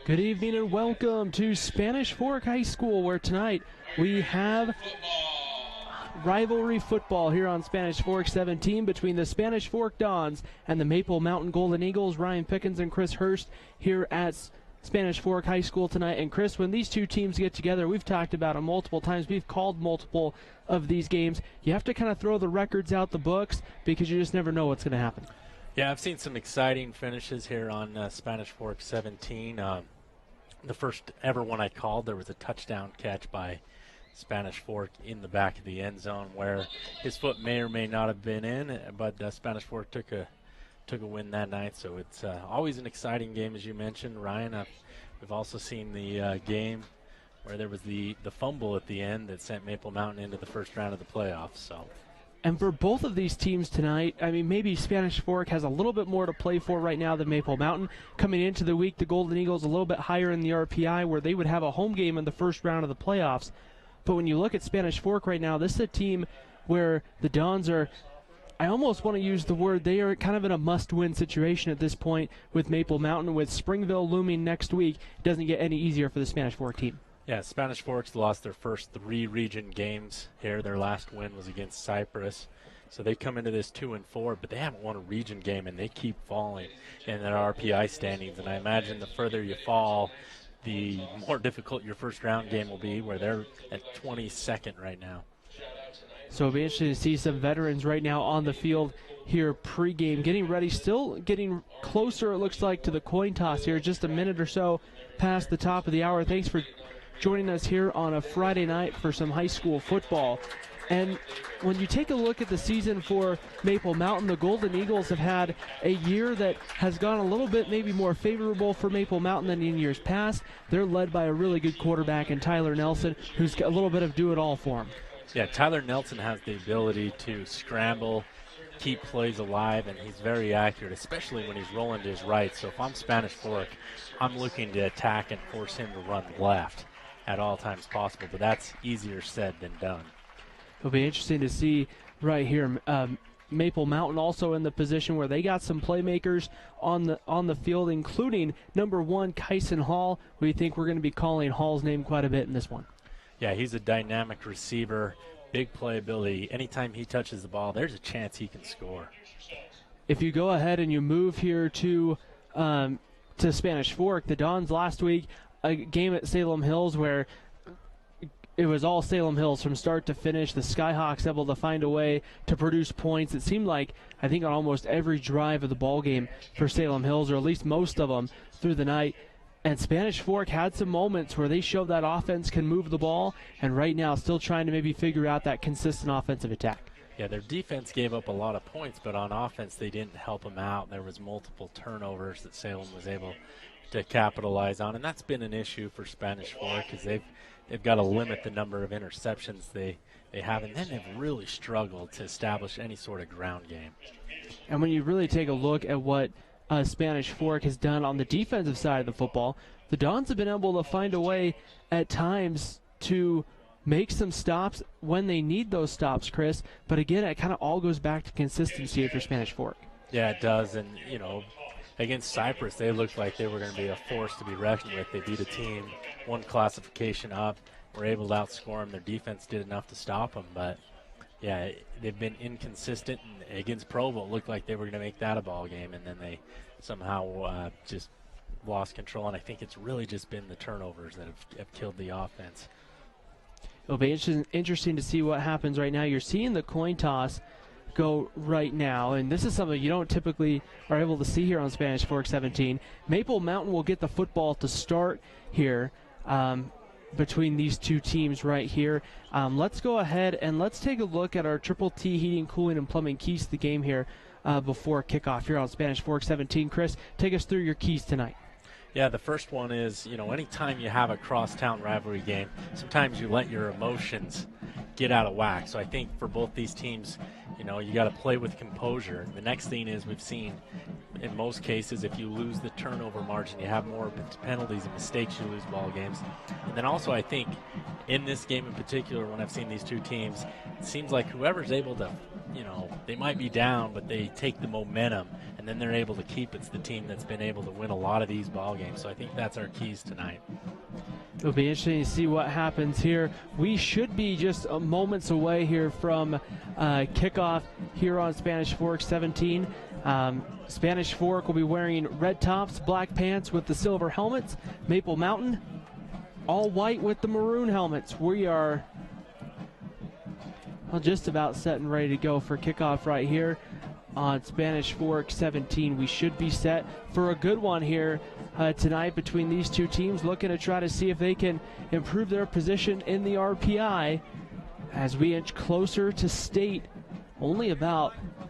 Good evening and welcome to Spanish Fork High School, where tonight we have rivalry football here on Spanish Fork 17 between the Spanish Fork Dons and the Maple Mountain Golden Eagles. Ryan Pickens and Chris Hurst here at Spanish Fork High School tonight. And Chris, when these two teams get together, we've talked about it multiple times. We've called multiple of these games. You have to kind of throw the records out the books because you just never know what's going to happen. Yeah, I've seen some exciting finishes here on Spanish Fork 17. The first ever one I called, there was a touchdown catch by Spanish Fork in the back of the end zone where his foot may or may not have been in, but Spanish Fork took a win that night. So it's always an exciting game, as you mentioned, Ryan. We've also seen the game where there was the fumble at the end that sent Maple Mountain into the first round of the playoffs. So. And for both of these teams tonight, I mean, maybe Spanish Fork has a little bit more to play for right now than Maple Mountain. Coming into the week, the Golden Eagles a little bit higher in the RPI, where they would have a home game in the first round of the playoffs. But when you look at Spanish Fork right now, this is a team where the Dons are, I almost want to use the word, they are kind of in a must-win situation at this point with Maple Mountain. With Springville looming next week, it doesn't get any easier for the Spanish Fork team. Yeah, Spanish Fork's lost their first 3 region games here. Their last win was against Cypress. So they come into this 2-4, but they haven't won a region game, and they keep falling in their RPI standings. And I imagine the further you fall, the more difficult your first round game will be, where they're at 22nd right now. So it'll be interesting to see some veterans right now on the field here pregame, getting ready, still getting closer, it looks like, to the coin toss here, just a minute or so past the top of the hour. Thanks for joining us here on a Friday night for some high school football. And when you take a look at the season for Maple Mountain, the Golden Eagles have had a year that has gone a little bit maybe more favorable for Maple Mountain than in years past. They're led by a really good quarterback in Tyler Nelson, who's got a little bit of do-it-all for him. Yeah, Tyler Nelson has the ability to scramble, keep plays alive, and he's very accurate, especially when he's rolling to his right. So if I'm Spanish Fork, I'm looking to attack and force him to run left at all times possible, but that's easier said than done. It'll be interesting to see right here. Maple Mountain also in the position where they got some playmakers on the field, including number 1 Kyson Hall. We think we're going to be calling Hall's name quite a bit in this one. Yeah, he's a dynamic receiver, big playability. Anytime he touches the ball, there's a chance he can score. If you go ahead and you move here to Spanish Fork, the Dons last week, a game at Salem Hills where it was all Salem Hills from start to finish. The Skyhawks able to find a way to produce points. It seemed like, I think, on almost every drive of the ball game for Salem Hills, or at least most of them through the night. And Spanish Fork had some moments where they showed that offense can move the ball, and right now still trying to maybe figure out that consistent offensive attack. Yeah, their defense gave up a lot of points, but on offense they didn't help them out. There was multiple turnovers that Salem was able to capitalize on, and that's been an issue for Spanish Fork because they've got to limit the number of interceptions they have, and then they've really struggled to establish any sort of ground game. And when you really take a look at what Spanish Fork has done on the defensive side of the football, the Dons have been able to find a way at times to make some stops when they need those stops, Chris. But again, it kind of all goes back to consistency for Spanish Fork. Yeah, it does. And, you know, against Cypress, they looked like they were going to be a force to be reckoned with. They beat a team one classification up, were able to outscore them. Their defense did enough to stop them. But, yeah, they've been inconsistent. And against Provo, it looked like they were going to make that a ball game, and then they somehow just lost control. And I think it's really just been the turnovers that have killed the offense. It'll be interesting to see what happens right now. You're seeing the coin toss go right now, and this is something you don't typically are able to see here on Spanish Fork 17. Maple Mountain will get the football to start here between these two teams right here. Let's go ahead and let's take a look at our Triple T Heating, Cooling, and Plumbing keys to the game here before kickoff here on Spanish Fork 17. Chris, take us through your keys tonight. Yeah, the first one is, you know, anytime you have a crosstown rivalry game, sometimes you let your emotions get out of whack. So I think for both these teams, you know, you got to play with composure. The next thing is we've seen in most cases, if you lose the turnover margin, you have more penalties and mistakes, you lose ball games. And then also I think in this game in particular, when I've seen these two teams, it seems like whoever's able to they might be down, but they take the momentum, and then they're able to keep. It's the team that's been able to win a lot of these ball games. So I think that's our keys tonight. It'll be interesting to see what happens here. We should be just moments away here from kickoff here on Spanish Fork 17. Spanish Fork will be wearing red tops, black pants with the silver helmets. Maple Mountain, all white with the maroon helmets. We are just about set and ready to go for kickoff right here on Spanish Fork 17. We should be set for a good one here tonight between these two teams, looking to try to see if they can improve their position in the RPI as we inch closer to state.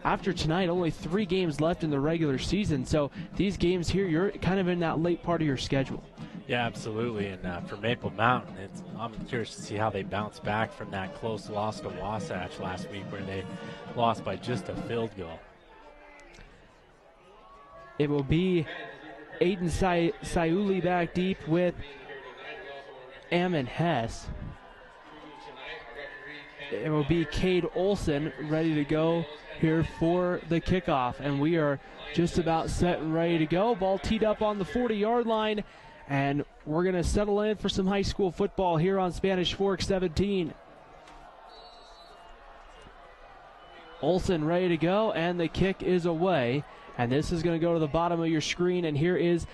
After tonight, only 3 games left in the regular season, so these games here, you're kind of in that late part of your schedule. Yeah, absolutely. And for Maple Mountain, I'm curious to see how they bounce back from that close loss to Wasatch last week where they lost by just a field goal. It will be Aiden Sayuli back deep with Ammon Hess. It will be Cade Olson ready to go here for the kickoff. And we are just about set and ready to go. Ball teed up on the 40-yard line. And we're going to settle in for some high school football here on Spanish Fork 17. Olson ready to go, and the kick is away. And this is going to go to the bottom of your screen, and here is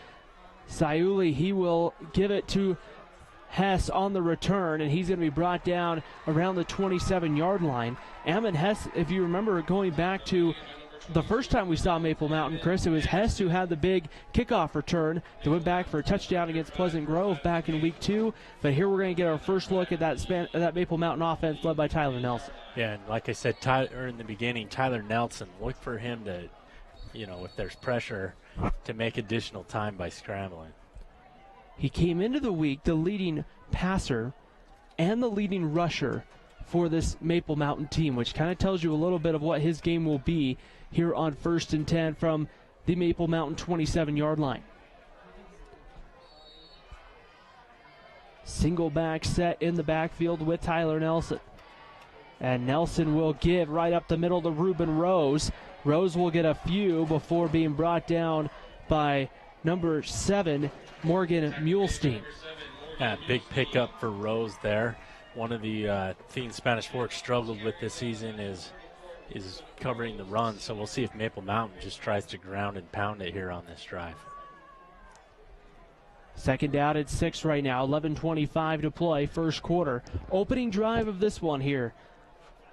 Sayuli. He will give it to Hess on the return, and he's going to be brought down around the 27-yard line. Ammon Hess, if you remember going back to the first time we saw Maple Mountain, Chris, it was Hess who had the big kickoff return that went back for a touchdown against Pleasant Grove back in week 2. But here we're going to get our first look at that Maple Mountain offense led by Tyler Nelson. Yeah, and like I said in the beginning, Tyler Nelson, look for him to, if there's pressure, to make additional time by scrambling. He came into the week the leading passer and the leading rusher for this Maple Mountain team, which kind of tells you a little bit of what his game will be here on 1st and 10 from the Maple Mountain 27-yard line. Single back set in the backfield with Tyler Nelson. And Nelson will give right up the middle to Ruben Rose. Rose will get a few before being brought down by number 7, Morgan Mulestein. Yeah, big pickup for Rose there. One of the things Spanish Fork struggled with this season is covering the run, so we'll see if Maple Mountain just tries to ground and pound it here on this drive. Second down at 6 right now, 11:25 to play, first quarter. Opening drive of this one here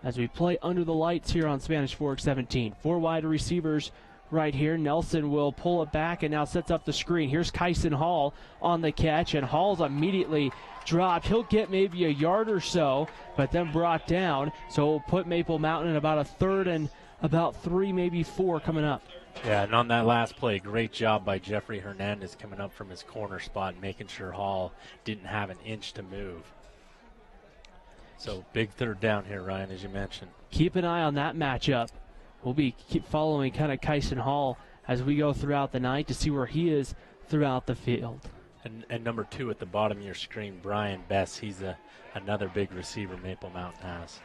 as we play under the lights here on Spanish Fork 17. 4 wide receivers right here. Nelson will pull it back and now sets up the screen. Here's Kyson Hall on the catch, and Hall's immediately dropped. He'll get maybe a yard or so, but then brought down. So we'll put Maple Mountain in about a third and about 3, maybe 4 coming up. Yeah, and on that last play, great job by Jeffrey Hernandez coming up from his corner spot and making sure Hall didn't have an inch to move. So big third down here, Ryan, as you mentioned. Keep an eye on that matchup. We'll keep following kind of Kyson Hall as we go throughout the night to see where he is throughout the field. And number 2 at the bottom of your screen, Brian Bess. He's another big receiver Maple Mountain has.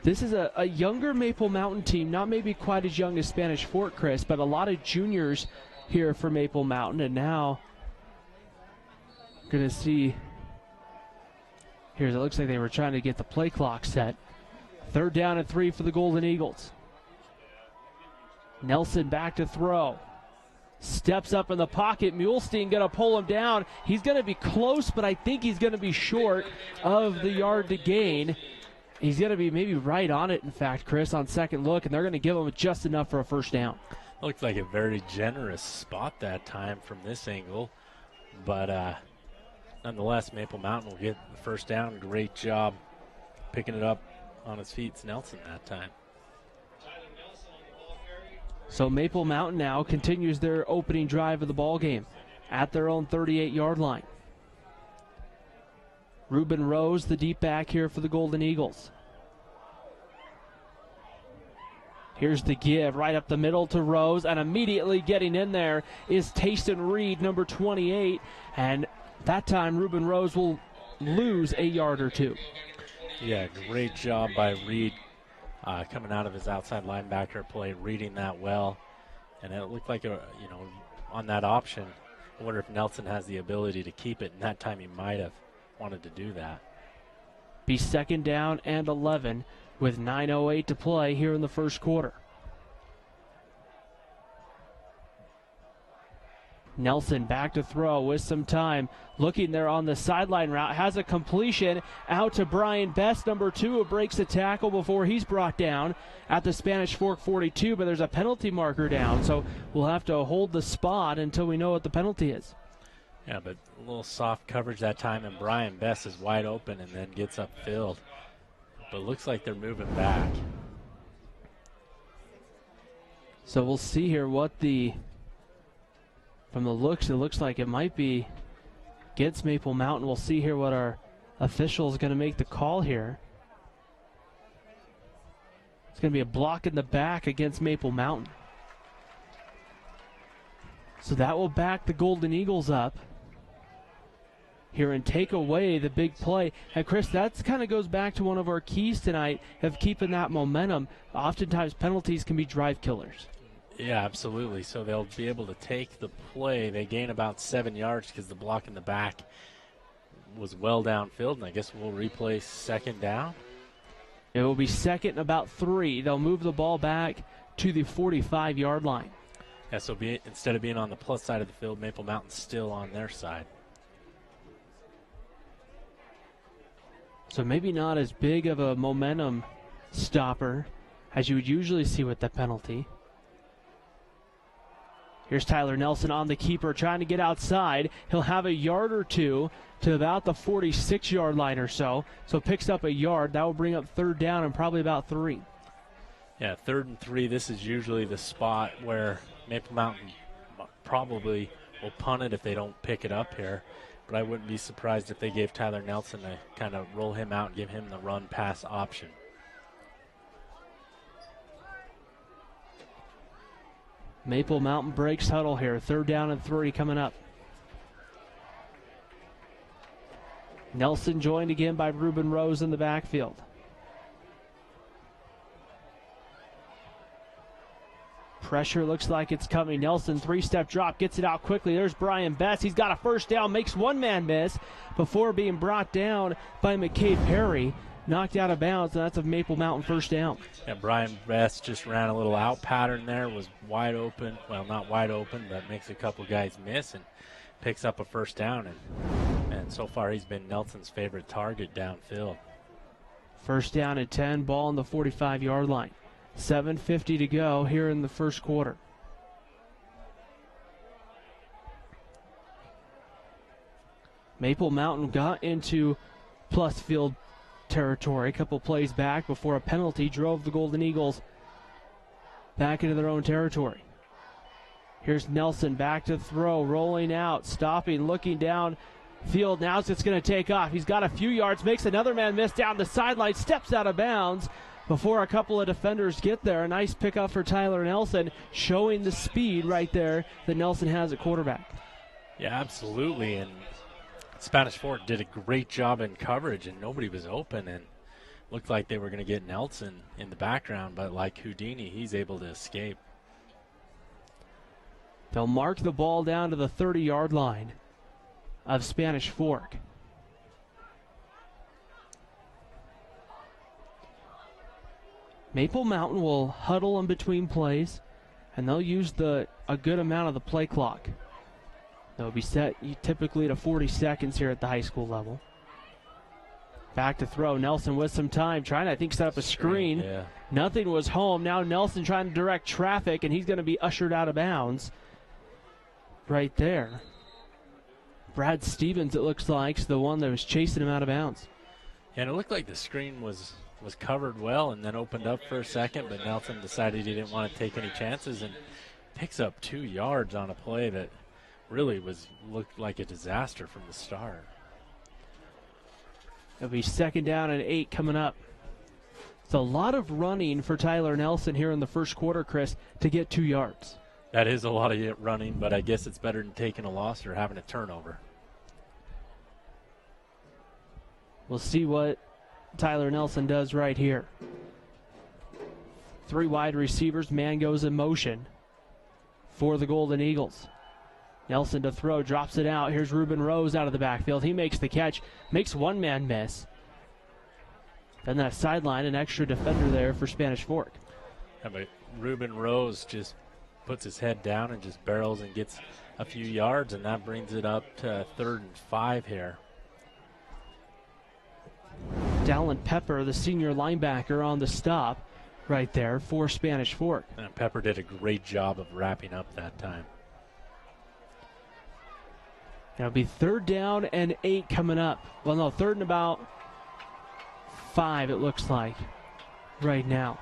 This is a younger Maple Mountain team, not maybe quite as young as Spanish Fork, Chris, but a lot of juniors here for Maple Mountain. And now, going to see, here it looks like they were trying to get the play clock set. Third down and 3 for the Golden Eagles. Nelson back to throw. Steps up in the pocket. Mulestein going to pull him down. He's going to be close, but I think he's going to be short of the yard to gain. He's going to be maybe right on it, in fact, Chris, on second look, and they're going to give him just enough for a first down. Looked like a very generous spot that time from this angle, but nonetheless, Maple Mountain will get the first down. Great job picking it up on his feet. It's Nelson that time. So Maple Mountain now continues their opening drive of the ball game at their own 38-yard line. Ruben Rose, the deep back here for the Golden Eagles. Here's the give right up the middle to Rose, and immediately getting in there is Tayson Reed, number 28, and that time Ruben Rose will lose a yard or 2. Yeah, great job by Reed coming out of his outside linebacker play, reading that well. And it looked like, on that option, I wonder if Nelson has the ability to keep it, and that time he might have wanted to do that. Be 2nd down and 11 with 9:08 to play here in the first quarter. Nelson back to throw with some time. Looking there on the sideline route. Has a completion out to Brian Best, number 2, who breaks the tackle before he's brought down at the Spanish Fork 42, but there's a penalty marker down, so we'll have to hold the spot until we know what the penalty is. Yeah, but a little soft coverage that time, and Brian Best is wide open and then gets upfield. But it looks like they're moving back. So we'll see here what from the looks, it looks like it might be against Maple Mountain. We'll see here what our official is going to make the call here. It's going to be a block in the back against Maple Mountain. So that will back the Golden Eagles up here and take away the big play. And Chris, that kind of goes back to one of our keys tonight of keeping that momentum. Oftentimes penalties can be drive killers. Yeah, absolutely. So they'll be able to take the play. They gain about 7 yards because the block in the back was well downfield, and I guess we'll replay 2nd down. It will be 2nd and about 3. They'll move the ball back to the 45-yard line. Yeah, so instead of being on the plus side of the field, Maple Mountain's still on their side. So maybe not as big of a momentum stopper as you would usually see with the penalty. Here's Tyler Nelson on the keeper trying to get outside. He'll have a yard or two to about the 46-yard line or so. So picks up a yard. That will bring up 3rd down and probably about 3. Yeah, 3rd and 3. This is usually the spot where Maple Mountain probably will punt it if they don't pick it up here. But I wouldn't be surprised if they gave Tyler Nelson to kind of roll him out and give him the run-pass option. Maple Mountain breaks huddle here. 3rd down and 3 coming up. Nelson joined again by Ruben Rose in the backfield. Pressure looks like it's coming. Nelson, 3-step drop, gets it out quickly. There's Brian Best. He's got a 1st down, makes one man miss before being brought down by McCabe Perry. Knocked out of bounds, and that's a Maple Mountain 1st down. Yeah, Brian Best just ran a little out pattern there, was wide open. Well, not wide open, but makes a couple guys miss and picks up a 1st down. And so far he's been Nelson's favorite target downfield. 1st down and 10, ball on the 45-yard line. 7:50 to go here in the first quarter. Maple Mountain got into plus field territory a couple plays back before a penalty drove the Golden Eagles back into their own territory. Here's Nelson back to throw, rolling out, stopping, looking down field. Now it's going to take off. He's got a few yards, makes another man miss down the sideline, steps out of bounds before a couple of defenders get there. A nice pickup for Tyler Nelson, showing the speed right there that Nelson has at quarterback. Yeah, absolutely. And Spanish Fork did a great job in coverage, and nobody was open, and looked like they were going to get Nelson in the background, but like Houdini, he's able to escape. They'll mark the ball down to the 30-yard line of Spanish Fork. Maple Mountain will huddle in between plays, and they'll use a good amount of the play clock. They'll be set typically to 40 seconds here at the high school level. Back to throw. Nelson with some time, trying to, I think, set up a screen. Yeah. Nothing was home. Now Nelson trying to direct traffic, and he's going to be ushered out of bounds right there. Brad Stevens, it looks like, is the one that was chasing him out of bounds. And it looked like the screen was covered well and then opened up for a second, but Nelson decided he didn't want to take any chances and picks up 2 yards on a play that really looked like a disaster from the start. It'll be 2nd down and 8 coming up. It's a lot of running for Tyler Nelson here in the first quarter, Chris, to get 2 yards. That is a lot of running, but I guess it's better than taking a loss or having a turnover. We'll see what Tyler Nelson does right here. Three wide receivers. Man goes in motion for the Golden Eagles. Nelson to throw, drops it out. Here's Ruben Rose out of the backfield. He makes the catch, makes one man miss. Then that sideline, an extra defender there for Spanish Fork. Yeah, but Ruben Rose just puts his head down and just barrels and gets a few yards, and that brings it up to 3rd and 5 here. Dallin Pepper, the senior linebacker, on the stop right there for Spanish Fork. And Pepper did a great job of wrapping up that time. It'll be 3rd down and 8 coming up. Well, no, 3rd and about 5, it looks like, right now.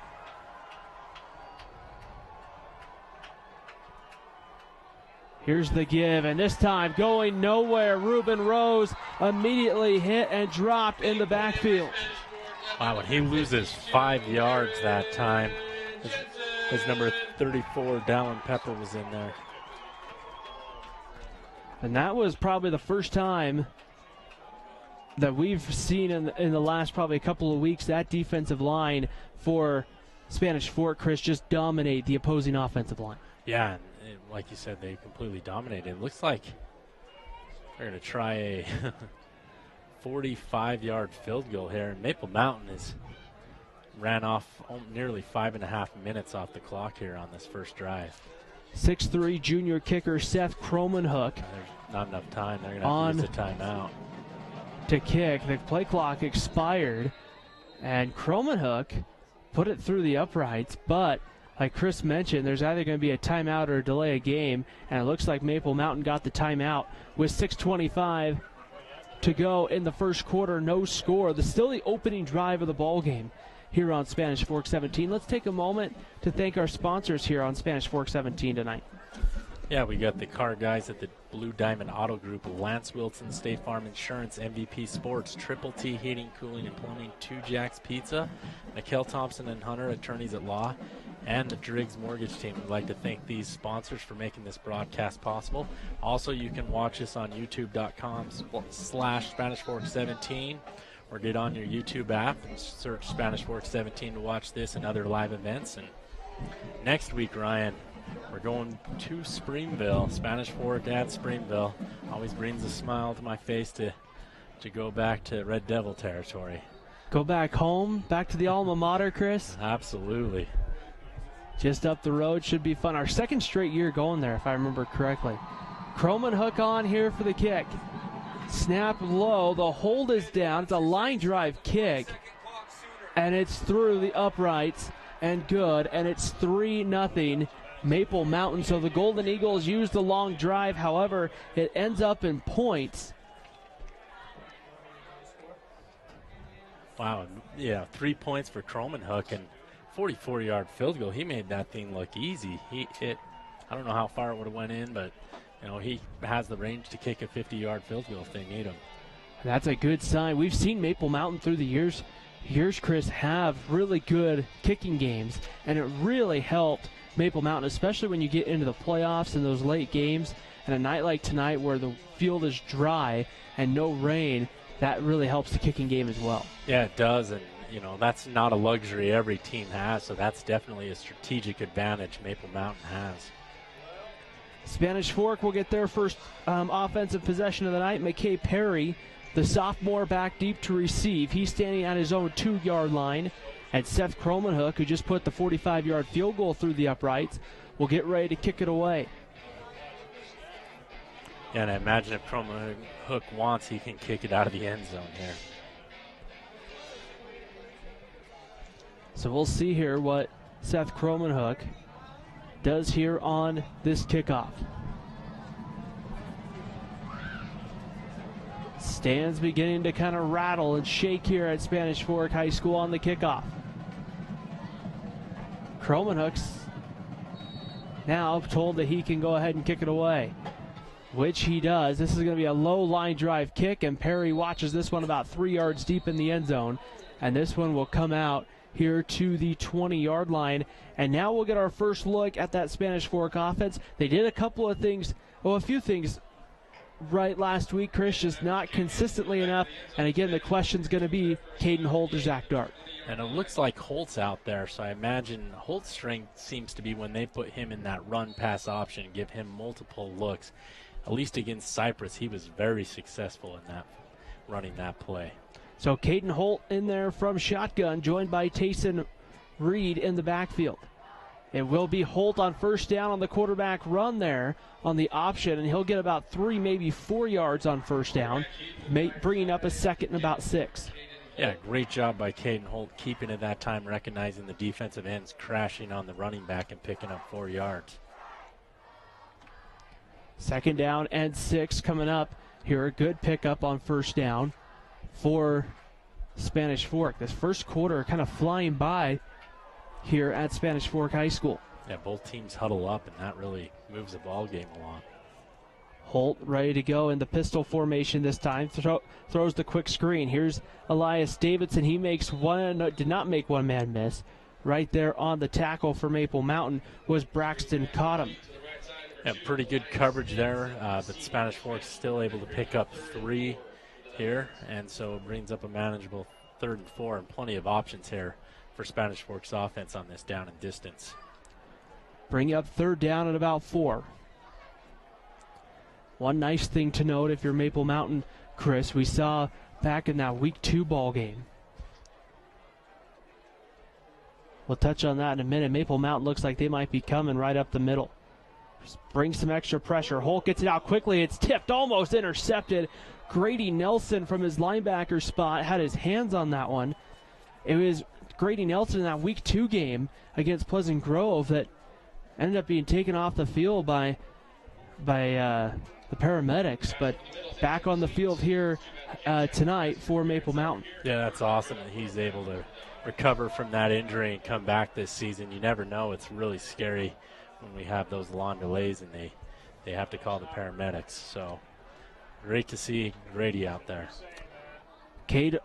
Here's the give, and this time going nowhere. Ruben Rose immediately hit and dropped in the backfield. Wow, and he loses 5 yards that time. His number 34, Dallin Pepper, was in there. And that was probably the first time that we've seen in the last probably a couple of weeks that defensive line for Spanish Fork, Chris, just dominate the opposing offensive line. Yeah, and like you said, they completely dominated. It looks like they're going to try a 45-yard field goal here. And Maple Mountain ran off nearly 5.5 minutes off the clock here on this first drive. 6'3" junior kicker Seth Cromanhook. There's not enough time. They're going to have to use a timeout to kick. The play clock expired, and Cromanhook put it through the uprights, but like Chris mentioned, there's either going to be a timeout or a delay of game, and it looks like Maple Mountain got the timeout with 6:25 to go in the first quarter. No score. Still the opening drive of the ball game here on Spanish Fork 17. Let's take a moment to thank our sponsors here on Spanish Fork 17 tonight. Yeah, we got the car guys at the Blue Diamond Auto Group, Lance Wilson, State Farm Insurance, MVP Sports, Triple T Heating, Cooling, and Plumbing, 2 Jacks Pizza, Mikkel Thompson and Hunter, attorneys at law, and the Driggs Mortgage Team. We'd like to thank these sponsors for making this broadcast possible. Also, you can watch us on youtube.com/Spanish Fork 17, or get on your YouTube app and search Spanish Fork 17 to watch this and other live events. And next week, Ryan, we're going to Springville. Spanish Fork at Springville. Always brings a smile to my face to go back to Red Devil territory. Go back home, back to the alma mater, Chris? Absolutely. Just up the road, should be fun. Our second straight year going there, if I remember correctly. Cromanhook on here for the kick. Snap low, the hold is down. It's a line drive kick, and it's through the uprights and good, and it's 3-0 Maple Mountain. So the Golden Eagles use the long drive. However, it ends up in points. Wow, yeah, 3 points for Cromanhook and 44-yard field goal. He made that thing look easy. I don't know how far it would have went in, but he has the range to kick a 50-yard field goal if they need him. That's a good sign. We've seen Maple Mountain through the years, Chris, have really good kicking games, and it really helped Maple Mountain, especially when you get into the playoffs and those late games. And a night like tonight where the field is dry and no rain, that really helps the kicking game as well. Yeah, it does, and that's not a luxury every team has, so that's definitely a strategic advantage Maple Mountain has. Spanish Fork will get their first offensive possession of the night. McKay Perry, the sophomore, back deep to receive. He's standing at his own 2-yard line. And Seth Cromanhook, who just put the 45-yard field goal through the uprights, will get ready to kick it away. Yeah, and I imagine if Cromanhook wants, he can kick it out of the end zone here. So we'll see here what Seth Cromanhook does here on this kickoff. Stands beginning to kind of rattle and shake here at Spanish Fork High School on the kickoff. Cromanhook's now told that he can go ahead and kick it away, which he does. This is going to be a low line drive kick, and Perry watches this one about 3 yards deep in the end zone, and this one will come out here to the 20-yard line. And now we'll get our first look at that Spanish Fork offense. They did a few things right last week, Chris, just not consistently enough. And again, the question's going to be Caden Holt or Zach Dart. And it looks like Holt's out there, so I imagine Holt's strength seems to be when they put him in that run-pass option, give him multiple looks. At least against Cypress, he was very successful in that, running that play. So Caden Holt in there from shotgun, joined by Tayson Reed in the backfield. It will be Holt on first down on the quarterback run there on the option, and he'll get about 3, maybe 4 yards on first down, bringing up a second and about 6. Yeah, great job by Caden Holt keeping it that time, recognizing the defensive ends crashing on the running back and picking up 4 yards. Second down and 6 coming up here. A good pickup on first down for Spanish Fork. This first quarter kind of flying by here at Spanish Fork High School. Yeah, both teams huddle up, and that really moves the ball game along. Holt ready to go in the pistol formation this time. Throws the quick screen. Here's Elias Davidson. He did not make one man miss. Right there on the tackle for Maple Mountain was Braxton Cottom. Yeah, pretty good coverage there, but Spanish Fork's still able to pick up 3 here, and so it brings up a manageable 3rd and 4, and plenty of options here for Spanish Fork's offense on this down and distance. Bring up 3rd down at about 4. One nice thing to note if you're Maple Mountain, Chris, we saw back in that week 2 ball game. We'll touch on that in a minute. Maple Mountain looks like they might be coming right up the middle. Just bring some extra pressure. Holt gets it out quickly. It's tipped, almost intercepted. Grady Nelson from his linebacker spot had his hands on that one. It was Grady Nelson in that week 2 game against Pleasant Grove that ended up being taken off the field by the paramedics, but back on the field here tonight for Maple Mountain. Yeah, that's awesome that he's able to recover from that injury and come back this season. You never know. It's really scary when we have those long delays and they have to call the paramedics. So great to see Grady out there. Cade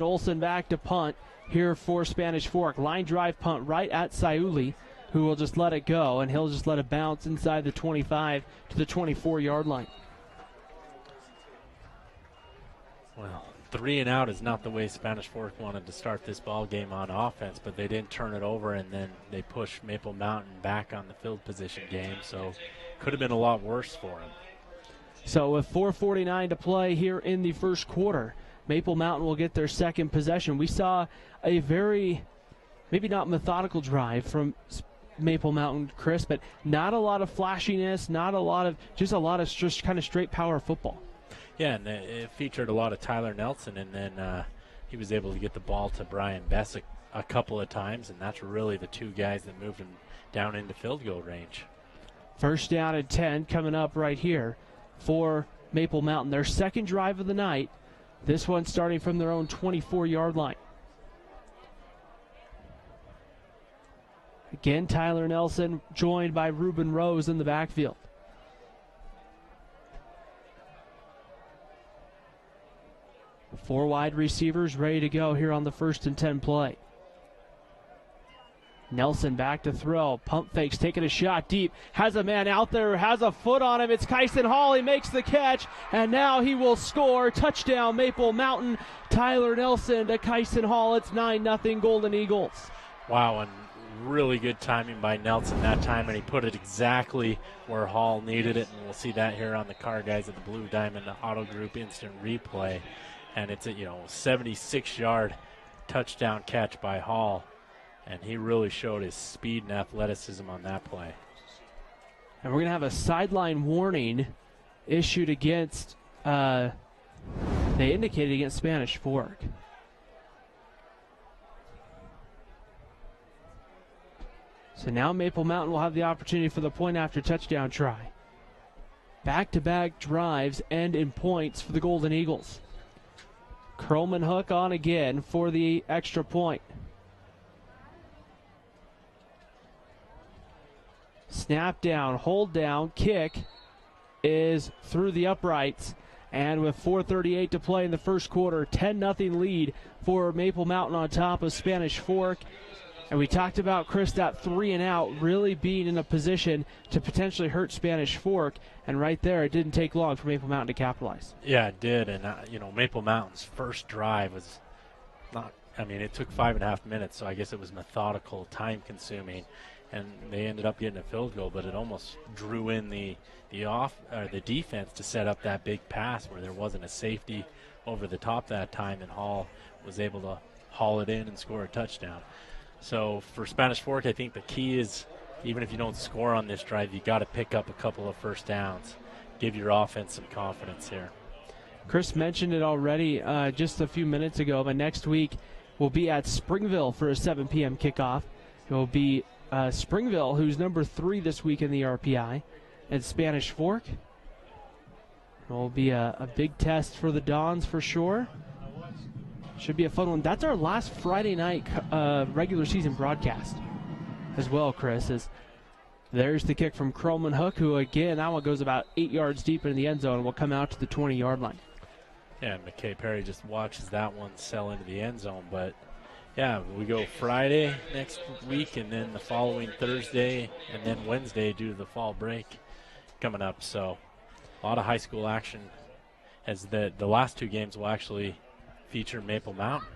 Olson back to punt here for Spanish Fork. Line drive punt right at Sayuli, who will just let it go, and he'll just let it bounce inside the 25 to the 24-yard line. Well, 3 and out is not the way Spanish Fork wanted to start this ball game on offense, but they didn't turn it over, and then they pushed Maple Mountain back on the field position game, so could have been a lot worse for them. So with 4:49 to play here in the first quarter, Maple Mountain will get their second possession. We saw a very, maybe not methodical drive from Maple Mountain, Chris, but not a lot of flashiness, just kind of straight power football. Yeah, and it featured a lot of Tyler Nelson, and then he was able to get the ball to Brian Bessick a couple of times, and that's really the 2 guys that moved him down into field goal range. First down and 10 coming up right here for Maple Mountain. Their second drive of the night, this one starting from their own 24-yard line. Again, Tyler Nelson joined by Ruben Rose in the backfield. The 4 wide receivers ready to go here on the 1st and 10 play. Nelson back to throw. Pump fakes, taking a shot deep. Has a man out there, has a foot on him. It's Kyson Hall. He makes the catch, and now he will score. Touchdown, Maple Mountain. Tyler Nelson to Kyson Hall. It's 9-0 Golden Eagles. Wow, and really good timing by Nelson that time, and he put it exactly where Hall needed it, and we'll see that here on the car guys at the Blue Diamond Auto Group instant replay. And it's a 76-yard touchdown catch by Hall, and he really showed his speed and athleticism on that play. And we're going to have a sideline warning issued against, they indicated against Spanish Fork. So now Maple Mountain will have the opportunity for the point after touchdown try. Back-to-back drives end in points for the Golden Eagles. Curlman hook on again for the extra point. Snap down, hold down, kick is through the uprights. And with 4:38 to play in the first quarter, 10-0 lead for Maple Mountain on top of Spanish Fork. And we talked about, Chris, that 3 and out really being in a position to potentially hurt Spanish Fork. And right there, it didn't take long for Maple Mountain to capitalize. Yeah, it did. And, Maple Mountain's first drive was it took 5.5 minutes, so I guess it was methodical, time-consuming. And they ended up getting a field goal, but it almost drew in the defense to set up that big pass where there wasn't a safety over the top that time, and Hall was able to haul it in and score a touchdown. So for Spanish Fork, I think the key is, even if you don't score on this drive, you got to pick up a couple of first downs, give your offense some confidence here. Chris mentioned it already just a few minutes ago, but next week we'll be at Springville for a 7 p.m. kickoff. It will be Springville, who's number 3 this week in the RPI, and Spanish Fork. It will be a big test for the Dons for sure. Should be a fun one. That's our last Friday night regular season broadcast as well, Chris. There's the kick from Krolman Hook, who, again, that one goes about 8 yards deep into the end zone and will come out to the 20-yard line. Yeah, McKay Perry just watches that one sell into the end zone. But, yeah, we go Friday next week, and then the following Thursday, and then Wednesday due to the fall break coming up. So a lot of high school action, as the last 2 games will actually feature Maple Mountain.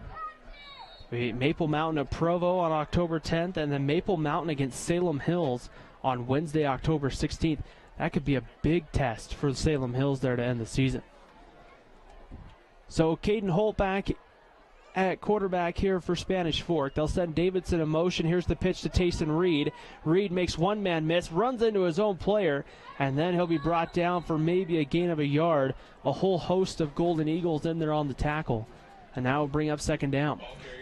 Maple Mountain at Provo on October 10th, and then Maple Mountain against Salem Hills on Wednesday, October 16th. That could be a big test for Salem Hills there to end the season. So Caden Holt back at quarterback here for Spanish Fork. They'll send Davidson in motion. Here's the pitch to Tayson Reed. Reed makes one man miss, runs into his own player, and then he'll be brought down for maybe a gain of a yard. A whole host of Golden Eagles in there on the tackle. And now we'll bring up second down.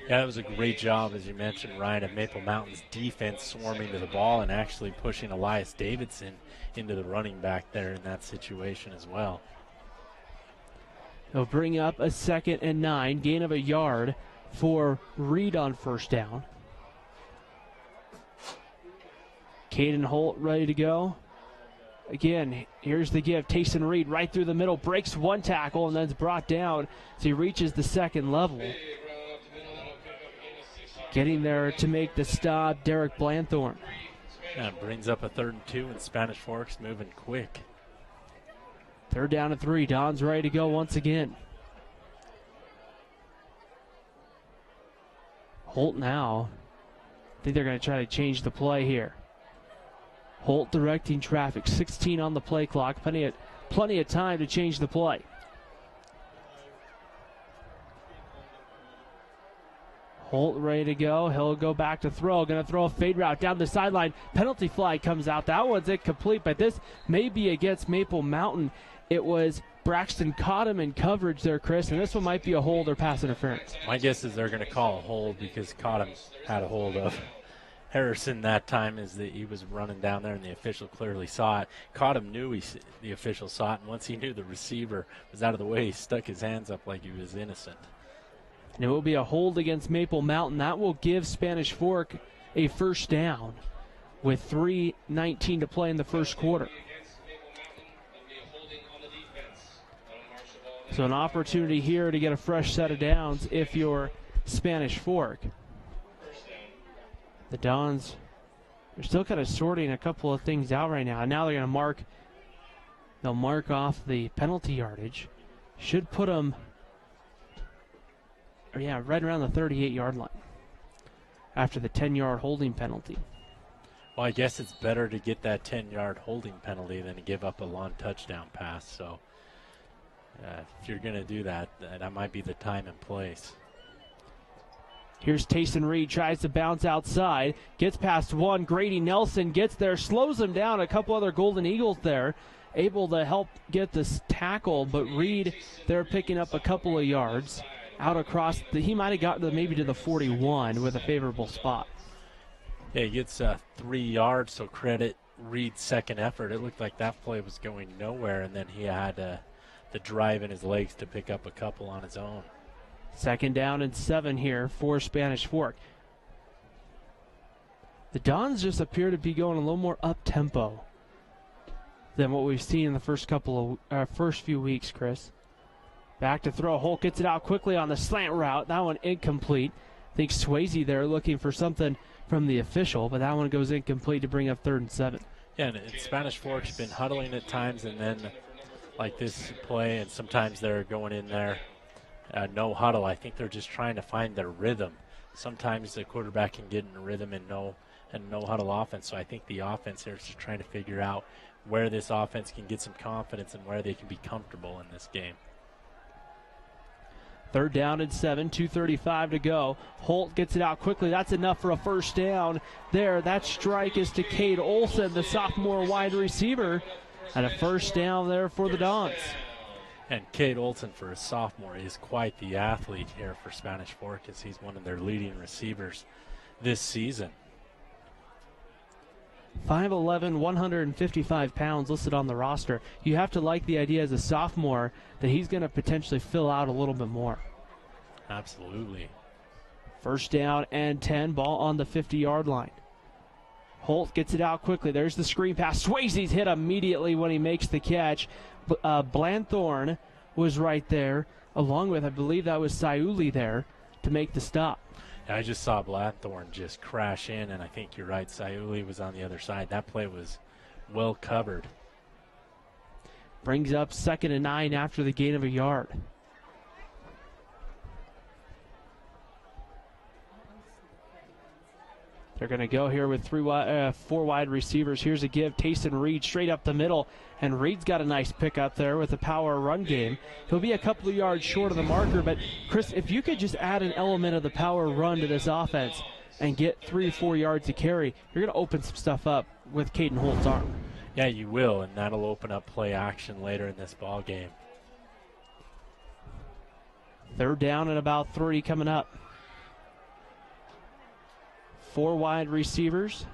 Yeah, that was a great job, as you mentioned, Ryan, of Maple Mountain's defense swarming to the ball and actually pushing Elias Davidson into the running back there in that situation as well. They'll bring up a 2nd and 9, gain of a yard for Reed on first down. Caden Holt ready to go. Again, here's the give. Tayson Reed right through the middle, breaks one tackle, and then is brought down as he reaches the second level. Getting there to make the stop, Derek Blanthorne. That brings up a 3rd and 2, and Spanish Fork's moving quick. 3rd down and 3. Don's ready to go once again. Holt now. I think they're going to try to change the play here. Holt directing traffic. 16 on the play clock. Plenty of time to change the play. Holt ready to go. He'll go back to throw. Going to throw a fade route down the sideline. Penalty flag comes out. That one's incomplete, but this may be against Maple Mountain. It was Braxton Cottom in coverage there, Chris, and this one might be a hold or pass interference. My guess is they're going to call a hold because Cottom had a hold of Harrison that time, as he was running down there, and the official clearly saw it. Cottom knew the official saw it, and once he knew the receiver was out of the way, he stuck his hands up like he was innocent. And it will be a hold against Maple Mountain. That will give Spanish Fork a first down with 3:19 to play in the first quarter. So an opportunity here to get a fresh set of downs if you're Spanish Fork. The Dons are still kind of sorting a couple of things out right now. And now they're going to mark off the penalty yardage. Should put them, right around the 38-yard line after the 10-yard holding penalty. Well, I guess it's better to get that 10-yard holding penalty than to give up a long touchdown pass. So if you're going to do that, that might be the time and place. Here's Tayson Reed, tries to bounce outside, gets past one. Grady Nelson gets there, slows him down. A couple other Golden Eagles there, able to help get this tackle, but Reed there picking up a couple of yards out across. He might have gotten maybe to the 41 with a favorable spot. Yeah, he gets 3 yards, so credit Reed's second effort. It looked like that play was going nowhere, and then he had the drive in his legs to pick up a couple on his own. 2nd down and 7 here for Spanish Fork. The Dons just appear to be going a little more up-tempo than what we've seen in the first few weeks, Chris. Back to throw. Holt gets it out quickly on the slant route. That one incomplete. I think Swayze there looking for something from the official, but that one goes incomplete to bring up 3rd and 7. Yeah, and Spanish Fork's been huddling at times, and then like this play, and sometimes they're going in there no huddle. I think they're just trying to find their rhythm. Sometimes the quarterback can get in a rhythm and no huddle offense. So I think the offense here is just trying to figure out where this offense can get some confidence and where they can be comfortable in this game. 3rd down and 7, 2:35 to go. Holt gets it out quickly. That's enough for a first down there. That strike is to Cade Olson, the sophomore wide receiver, and a first down there for the Dons. And Cade Olson, for a sophomore, is quite the athlete here for Spanish Fork, as he's one of their leading receivers this season. 5'11", 155 pounds listed on the roster. You have to like the idea as a sophomore that he's going to potentially fill out a little bit more. Absolutely. First down and 10, ball on the 50-yard line. Holt gets it out quickly. There's the screen pass. Swayze's hit immediately when he makes the catch. Blanthorne was right there, along with, I believe that was Saiuli there, to make the stop. I just saw Blanthorne just crash in, and I think you're right. Saiuli was on the other side. That play was well covered. Brings up 2nd and 9 after the gain of a yard. They're going to go here with 4 wide receivers. Here's a give. Tayson Reed straight up the middle. And Reed's got a nice pick up there with a power run game. He'll be a couple of yards short of the marker. But, Chris, if you could just add an element of the power run to this offense and get 3 or 4 yards to carry, you're going to open some stuff up with Caden Holt's arm. Yeah, you will, and that'll open up play action later in this ball game. 3rd down and about 3 coming up. 4 wide receivers.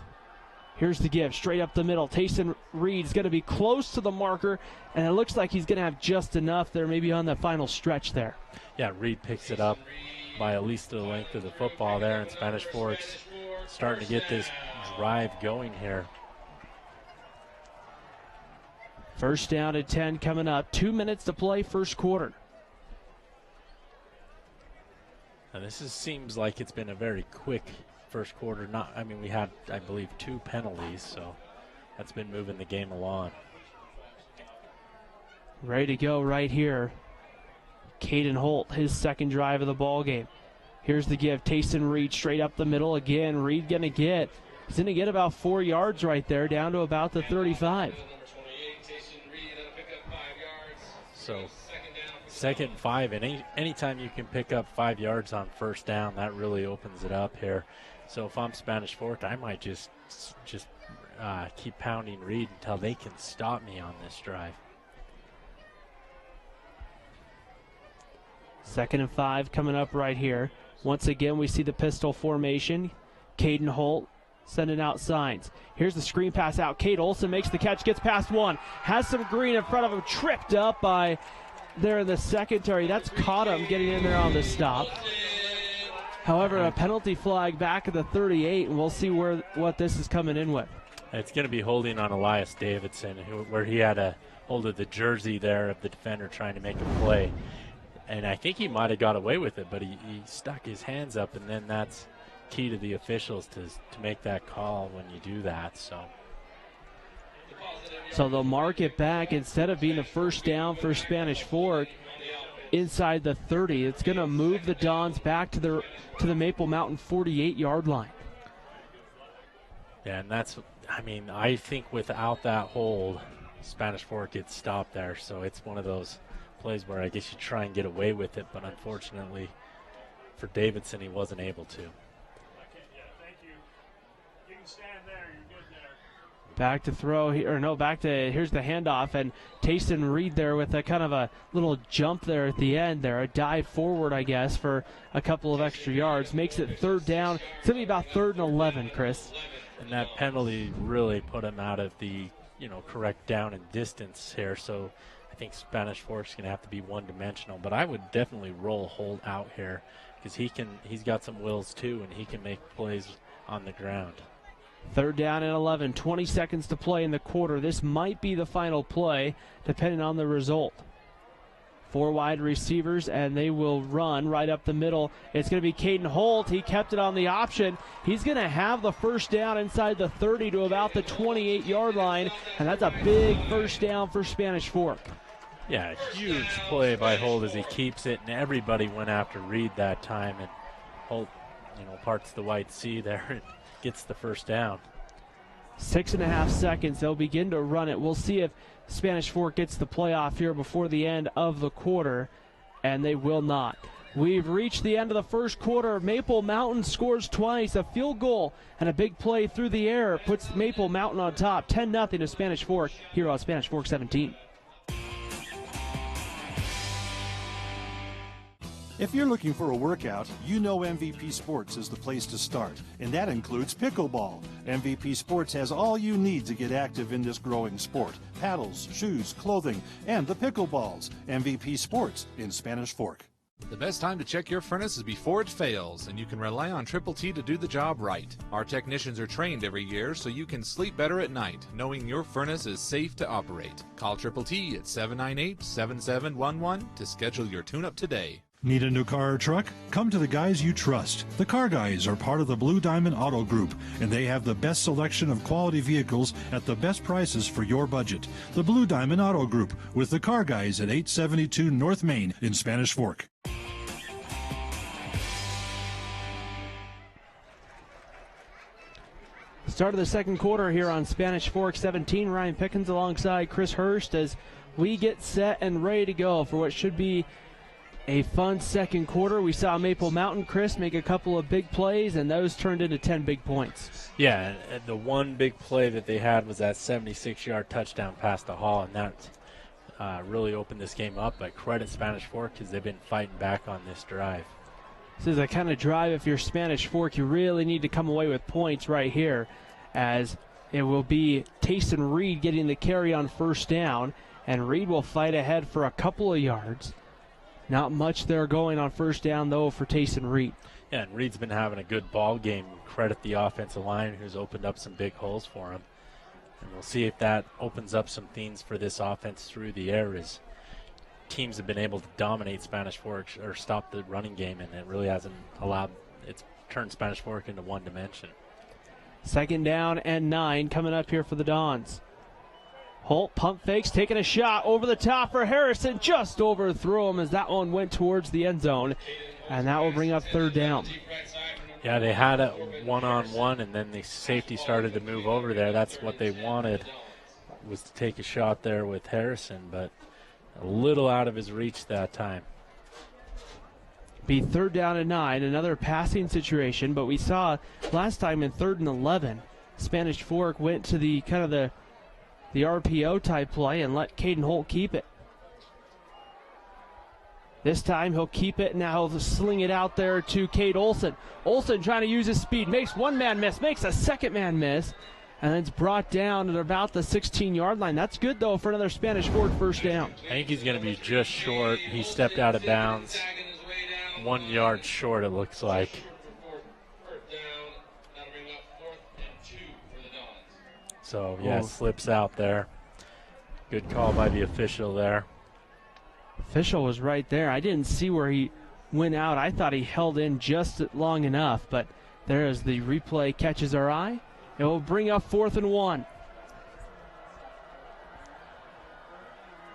Here's the give, straight up the middle. Tayson Reed's going to be close to the marker, and it looks like he's going to have just enough there, maybe on the final stretch there. Yeah, Reed picks it up by at least the length of the football there, and Spanish Fork's starting to get this drive going here. First down at 10 coming up. 2 minutes to play, first quarter. And this seems like it's been a very quick first quarter. We had, I believe, 2 penalties, so that's been moving the game along. Ready to go right here. Caden Holt, his second drive of the ball game. Here's the give. Tayson Reed straight up the middle again. Reed he's going to get about 4 yards right there, down to about the 35. So 2nd and 5, and anytime you can pick up 5 yards on first down, that really opens it up here. So if I'm Spanish Fork, I might just keep pounding Reed until they can stop me on this drive. 2nd and 5 coming up right here. Once again, we see the pistol formation. Caden Holt sending out signs. Here's the screen pass out. Cade Olson makes the catch, gets past one, has some green in front of him, tripped up by there in the secondary. That's caught him getting in there on the stop. However, a penalty flag back at the 38, and we'll see what this is coming in with. It's going to be holding on Elias Davidson, where he had a hold of the jersey there of the defender trying to make a play. And I think he might have got away with it, but he stuck his hands up, and then that's key to the officials to make that call when you do that. So they'll mark it back. Instead of being a first down for Spanish Fork inside the 30, it's going to move the Dons back to the Maple Mountain 48-yard line. Yeah, and I think without that hold, Spanish Fork gets stopped there. So it's one of those plays where I guess you try and get away with it, but unfortunately for Davidson, he wasn't able to. Back to throw here, here's the handoff, and Tayson Reed there with a kind of a little jump there at the end there, a dive forward, I guess, for a couple of extra yards. Makes it 3rd down. It's going to be about 3rd and 11, Chris. And that penalty really put him out of the, correct down and distance here, so I think Spanish Fork's going to have to be one-dimensional, but I would definitely roll Holt out here because he's got some wills too, and he can make plays on the ground. 3rd down and 11, 20 seconds to play in the quarter. This might be the final play, depending on the result. 4 wide receivers, and they will run right up the middle. It's going to be Caden Holt. He kept it on the option. He's going to have the first down inside the 30 to about the 28-yard line, and that's a big first down for Spanish Fork. Yeah, huge play by Holt as he keeps it, and everybody went after Reed that time, and Holt, parts the White Sea there and gets the first down. 6.5 seconds. They'll begin to run it. We'll see if Spanish Fork gets the playoff here before the end of the quarter, and they will not. We've reached the end of the first quarter. Maple Mountain scores twice. A field goal and a big play through the air puts Maple Mountain on top. 10-0 to Spanish Fork here on Spanish Fork 17. If you're looking for a workout, you know MVP Sports is the place to start, and that includes pickleball. MVP Sports has all you need to get active in this growing sport. Paddles, shoes, clothing, and the pickleballs. MVP Sports in Spanish Fork. The best time to check your furnace is before it fails, and you can rely on Triple T to do the job right. Our technicians are trained every year so you can sleep better at night, knowing your furnace is safe to operate. Call Triple T at 798-7711 to schedule your tune-up today. Need a new car or truck? Come to the guys you trust. The Car Guys are part of the Blue Diamond Auto Group, and they have the best selection of quality vehicles at the best prices for your budget. The Blue Diamond Auto Group with the Car Guys at 872 North Main in Spanish Fork. Start of the second quarter here on Spanish Fork 17. Ryan Pickens alongside Chris Hurst as we get set and ready to go for what should be a fun second quarter. We saw Maple Mountain, Chris, make a couple of big plays, and those turned into 10 big points. Yeah, and the one big play that they had was that 76-yard touchdown pass to Hall, and that really opened this game up. But credit Spanish Fork because they've been fighting back on this drive. This is a kind of drive, if you're Spanish Fork, you really need to come away with points right here, as it will be Tayson Reed getting the carry on first down, and Reed will fight ahead for a couple of yards. Not much there going on first down, though, for Tayson Reed. Yeah, and Reed's been having a good ball game. Credit the offensive line who's opened up some big holes for him. And we'll see if that opens up some things for this offense through the air as teams have been able to dominate Spanish Fork or stop the running game, and it really hasn't allowed it's turned Spanish Fork into one dimension. 2nd down and 9 coming up here for the Dons. Holt pump fakes, taking a shot over the top for Harrison. Just overthrew him as that one went towards the end zone. And that will bring up 3rd down. Yeah, they had a one-on-one, and then the safety started to move over there. That's what they wanted, was to take a shot there with Harrison, but a little out of his reach that time. Be 3rd down and 9, another passing situation. But we saw last time in 3rd and 11, Spanish Fork went to the kind of the RPO type play and let Caden Holt keep it. This time he'll keep it. Now he'll sling it out there to Cade Olson. Olson trying to use his speed. Makes one man miss. Makes a second man miss. And it's brought down at about the 16-yard line. That's good, though, for another Spanish Fork first down. I think he's going to be just short. He stepped out of bounds. 1 yard short, it looks like. So, yeah, slips out there. Good call by the official there. Official was right there. I didn't see where he went out. I thought he held in just long enough, but there as the replay catches our eye. It will bring up 4th and 1.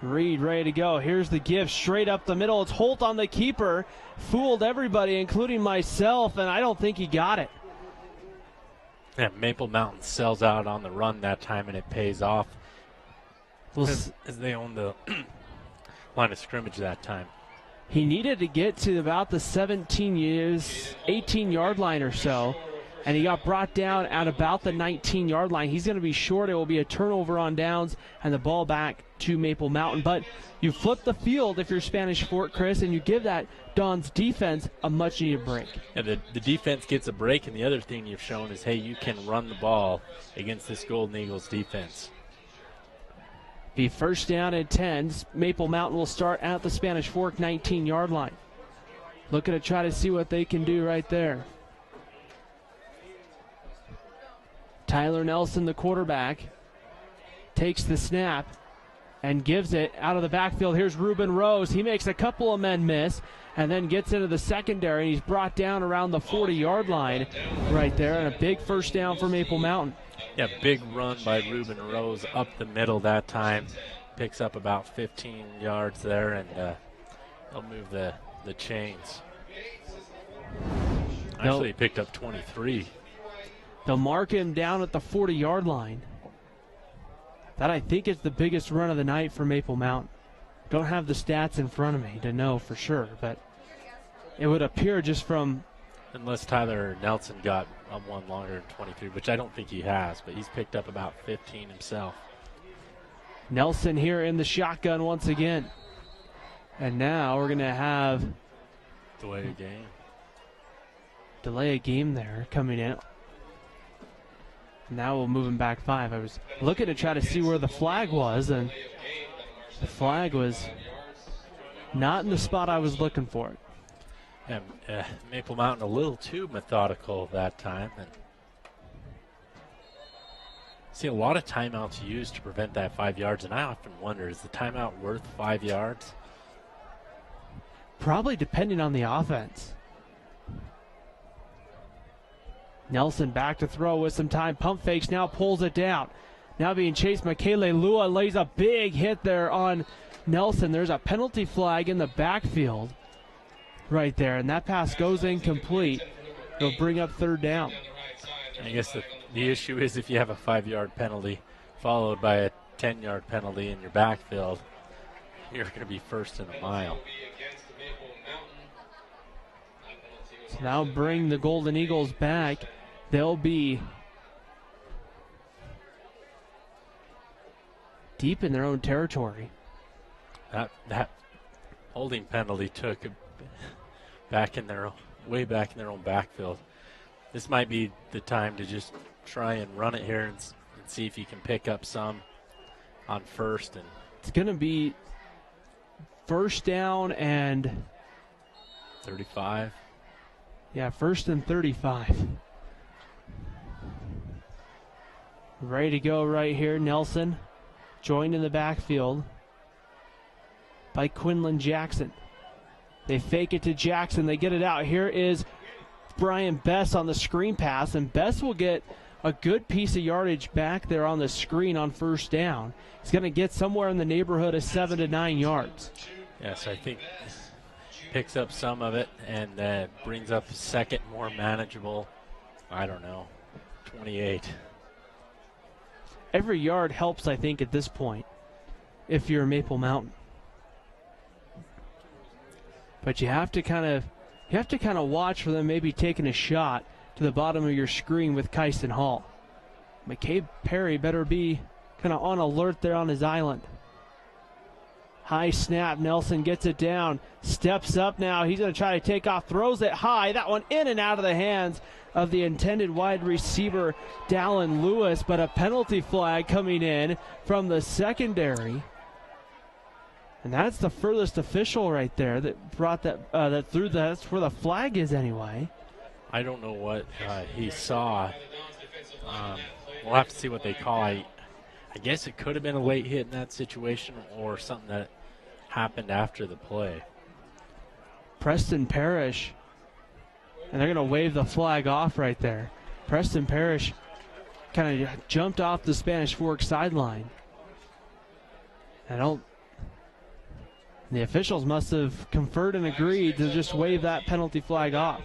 Reed ready to go. Here's the give straight up the middle. It's Holt on the keeper. Fooled everybody, including myself, and I don't think he got it. Yeah, Maple Mountain sells out on the run that time, and it pays off as they own the line of scrimmage that time. He needed to get to about the 18-yard line or so, and he got brought down at about the 19-yard line. He's going to be short. It will be a turnover on downs, and the ball back to Maple Mountain. But you flip the field if you're Spanish Fork, Chris, and you give that Don's defense a much-needed break. Yeah, the defense gets a break, and the other thing you've shown is, hey, you can run the ball against this Golden Eagles defense. Be 1st down and 10. Maple Mountain will start at the Spanish Fork 19-yard line. Looking to try to see what they can do right there. Tyler Nelson, the quarterback, takes the snap, and gives it out of the backfield. Here's Ruben Rose. He makes a couple of men miss and then gets into the secondary. He's brought down around the 40-yard line right there, and a big first down for Maple Mountain. Yeah, big run by Ruben Rose up the middle that time. Picks up about 15 yards there, and they'll move the chains. Actually, he picked up 23. They'll mark him down at the 40-yard line. That, I think, is the biggest run of the night for Maple Mountain. Don't have the stats in front of me to know for sure, but it would appear just from... Unless Tyler Nelson got one longer than 23, which I don't think he has, but he's picked up about 15 himself. Nelson here in the shotgun once again. And now we're going to have... Delay a game. Delay a game there coming in. Now we'll move him back 5. I was looking to try to see where the flag was, and the flag was not in the spot I was looking for it. And Maple Mountain a little too methodical that time. And see a lot of timeouts used to prevent that 5 yards, and I often wonder, is the timeout worth 5 yards? Probably depending on the offense. Nelson back to throw with some time. Pump fakes, now pulls it down. Now being chased, Michele Lua lays a big hit there on Nelson. There's a penalty flag in the backfield right there, and that pass goes incomplete. It'll bring up third down. I guess the issue is if you have a 5-yard penalty followed by a 10-yard penalty in your backfield, you're going to be first in a mile. So now bring the Golden Eagles back. They'll be deep in their own territory. That holding penalty took way back in their own backfield. This might be the time to just try and run it here and see if you can pick up some on first. And it's going to be first down and 35. Yeah, first and 35. Ready to go right here. Nelson joined in the backfield by Quinlan Jackson. They fake it to Jackson. They get it out. Here is Brian Bess on the screen pass, and Bess will get a good piece of yardage back there on the screen on first down. He's going to get somewhere in the neighborhood of 7 to 9 yards. Yes, I think picks up some of it and brings up second, more manageable, 28. Every yard helps, I think, at this point, if you're Maple Mountain. But you have to kind of watch for them maybe taking a shot to the bottom of your screen with Kyson Hall. McCabe Perry better be kind of on alert there on his island. High snap, Nelson gets it down, steps up now. He's going to try to take off, throws it high. That one in and out of the hands of the intended wide receiver, Dallin Lewis, but a penalty flag coming in from the secondary. And that's the furthest official right there that brought that through. That's where the flag is anyway. I don't know what he saw. We'll have to see what they call. I guess it could have been a late hit in that situation or something that happened after the play. Preston Parrish, and they're going to wave the flag off right there. Preston Parrish kind of jumped off the Spanish Fork sideline. The officials must have conferred and agreed to just wave that penalty flag off.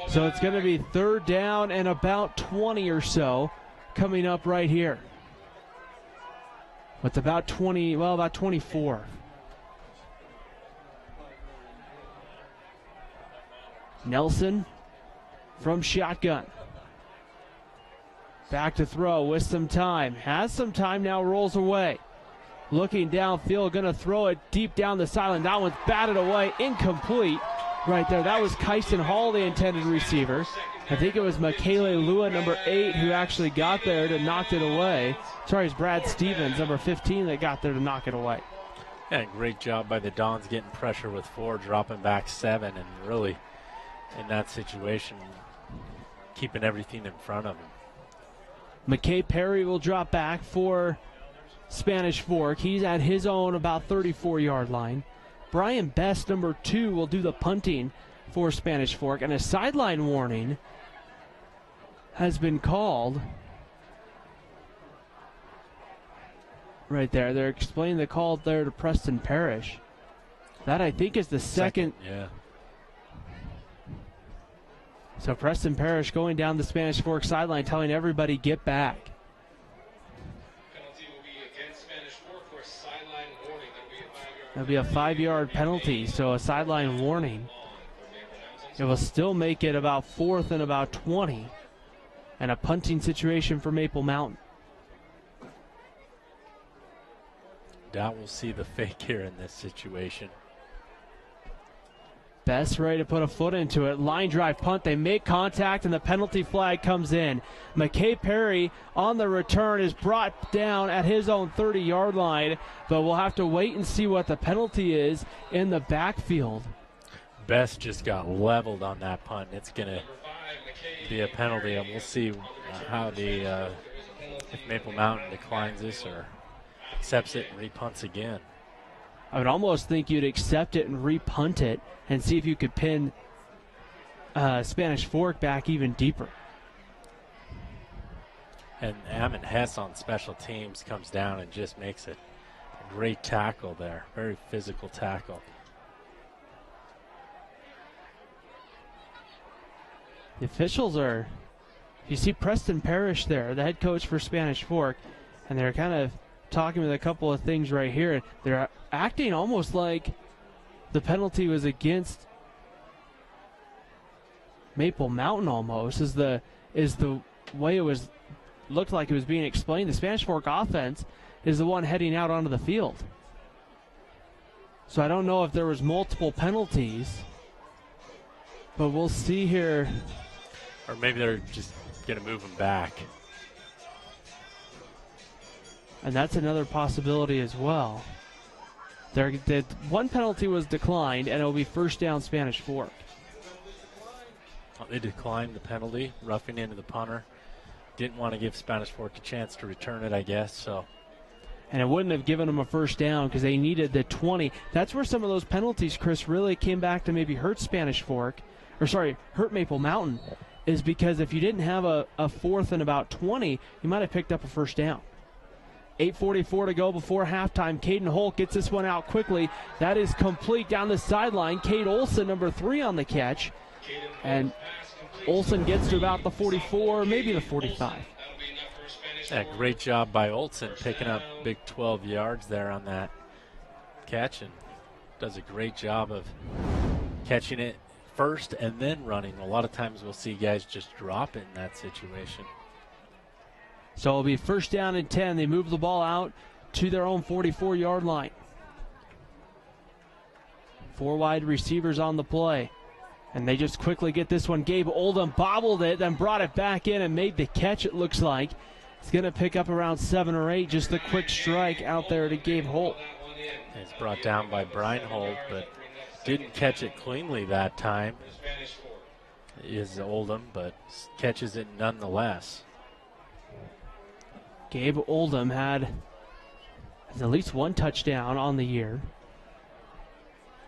So it's going to be third down and about 20 or so coming up right here. It's about 24. Nelson from shotgun. Back to throw with some time. Has some time now, rolls away. Looking downfield, going to throw it deep down the sideline. That one's batted away, incomplete right there. That was Kyson Hall, the intended receiver. I think it was Michele Lua, number 8, who actually got there to knock it away. Sorry, it's Brad Stevens, number 15, that got there to knock it away. Yeah, great job by the Dons getting pressure with 4, dropping back 7, and really in that situation keeping everything in front of them. McKay Perry will drop back for Spanish Fork. He's at his own about 34-yard line. Brian Best, number 2, will do the punting for Spanish Fork. And a sideline warning has been called. Right there. They're explaining the call there to Preston Parrish. That, I think, is the second. Yeah. So Preston Parrish going down the Spanish Fork sideline telling everybody, get back. Penalty will be against Spanish Fork for a sideline warning. That'll be a 5-yard penalty, so a sideline warning. It will still make it about 4th and about 20. And a punting situation for Maple Mountain. Doubt we'll see the fake here in this situation. Best ready to put a foot into it. Line drive punt. They make contact, and the penalty flag comes in. McKay Perry on the return is brought down at his own 30-yard line, but we'll have to wait and see what the penalty is in the backfield. Best just got leveled on that punt. It's going to be a penalty, and we'll see how if Maple Mountain declines this or accepts it and repunts again. I would almost think you'd accept it and repunt it and see if you could pin Spanish Fork back even deeper. And Ammon Hess on special teams comes down and just makes it a great tackle there. Very physical tackle. The officials are, you see Preston Parrish there, the head coach for Spanish Fork, and they're kind of talking with a couple of things right here. They're acting almost like the penalty was against Maple Mountain almost, is the way it looked like it was being explained. The Spanish Fork offense is the one heading out onto the field. So I don't know if there was multiple penalties, but we'll see here. Or maybe they're just going to move them back. And that's another possibility as well. The one penalty was declined, and it will be first down Spanish Fork. They declined the penalty, roughing into the punter. Didn't want to give Spanish Fork a chance to return it, I guess. So, and it wouldn't have given them a first down because they needed the 20. That's where some of those penalties, Chris, really came back to maybe hurt hurt Maple Mountain, is because if you didn't have a 4th and about 20, you might have picked up a first down. 8:44 to go before halftime. Caden Holt gets this one out quickly. That is complete down the sideline. Cade Olson, number 3 on the catch. And Olson gets to about the 44, maybe the 45. Yeah, great job by Olson picking up big 12 yards there on that catch, and does a great job of catching it first and then running. A lot of times we'll see guys just drop it in that situation. So it'll be first down and 10. They move the ball out to their own 44-yard line. 4 wide receivers on the play. And they just quickly get this one. Gabe Oldham bobbled it, then brought it back in and made the catch, it looks like. He's going to pick up around 7 or 8. Just a quick strike out there to Gabe Holt. It's brought down by Brian Holt, but didn't catch it cleanly that time. Is Oldham, but catches it nonetheless. Gabe Oldham has at least 1 touchdown on the year.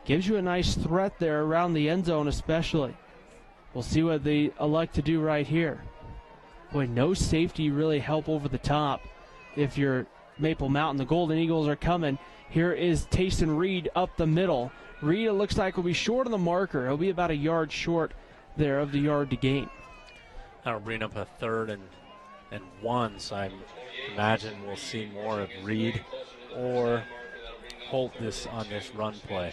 Gives you a nice threat there around the end zone especially. We'll see what they elect to do right here. Boy, no safety really help over the top if you're Maple Mountain. The Golden Eagles are coming. Here is Tayson Reed up the middle. Reed, it looks like, will be short on the marker. He'll be about a yard short there of the yard to gain. That'll bring up a 3rd and 1, so I imagine we'll see more of Reed or Holt on this run play.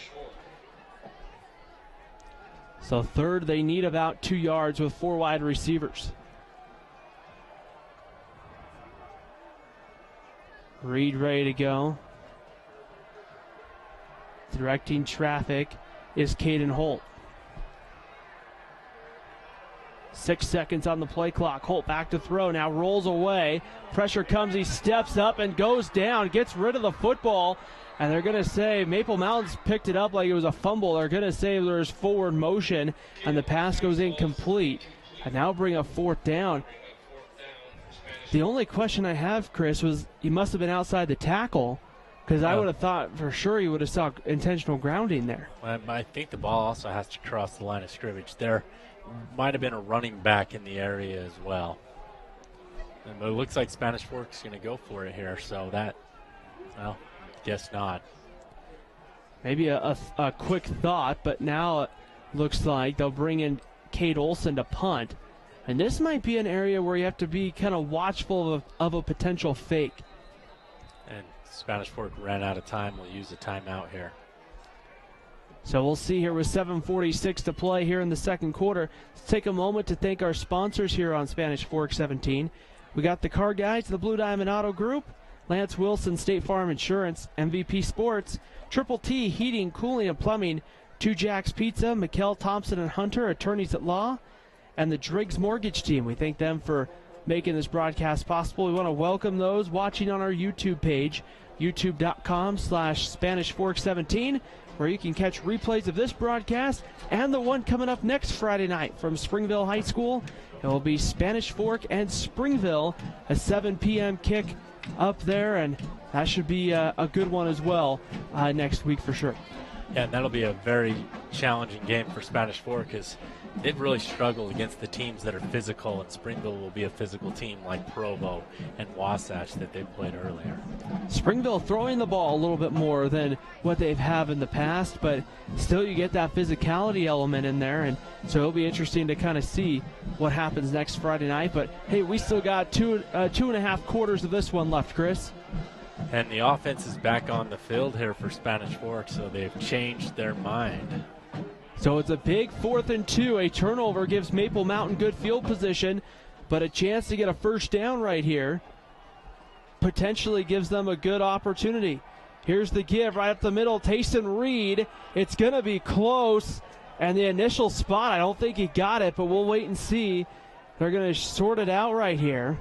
So 3rd, they need about 2 yards with 4 wide receivers. Reed ready to go. Directing traffic is Caden Holt. 6 seconds on the play clock. Holt back to throw. Now rolls away. Pressure comes. He steps up and goes down. Gets rid of the football. And they're going to say Maple Mountains picked it up like it was a fumble. They're going to say there's forward motion. And the pass goes incomplete. And now bring a 4th down. The only question I have, Chris, was he must have been outside the tackle, because I would have thought for sure he would have saw intentional grounding there. I think the ball also has to cross the line of scrimmage. There might have been a running back in the area as well. But it looks like Spanish Fork's going to go for it here, so that, well, guess not. Maybe a quick thought, but now it looks like they'll bring in Cade Olson to punt. And this might be an area where you have to be kind of watchful of a potential fake. And Spanish Fork ran out of time. We'll use a timeout here. So we'll see here with 7:46 to play here in the second quarter. Let's take a moment to thank our sponsors here on Spanish Fork 17. We got the Car Guys, the Blue Diamond Auto Group, Lance Wilson State Farm Insurance, MVP Sports, Triple T Heating, Cooling, and Plumbing, Two Jacks Pizza, Mikkel Thompson and Hunter, Attorneys at Law, and the Driggs Mortgage Team. We thank them for making this broadcast possible. We want to welcome those watching on our YouTube page, youtube.com/SpanishFork17, where you can catch replays of this broadcast and the one coming up next Friday night from Springville High School. It will be Spanish Fork and Springville, a 7 p.m. kick up there, and that should be a good one as well next week for sure. Yeah, and that'll be a very challenging game for Spanish Fork, as they've really struggled against the teams that are physical, and Springville will be a physical team like Provo and Wasatch that they played earlier. Springville throwing the ball a little bit more than what they've had in the past, but still you get that physicality element in there, and so it'll be interesting to kind of see what happens next Friday night. But hey, we still got two and a half quarters of this one left, Chris. And the offense is back on the field here for Spanish Fork, so they've changed their mind. So it's a big 4th and 2. A turnover gives Maple Mountain good field position, but a chance to get a first down right here potentially gives them a good opportunity. Here's the give right up the middle. Tayson Reed. It's going to be close. And the initial spot, I don't think he got it, but we'll wait and see. They're going to sort it out right here.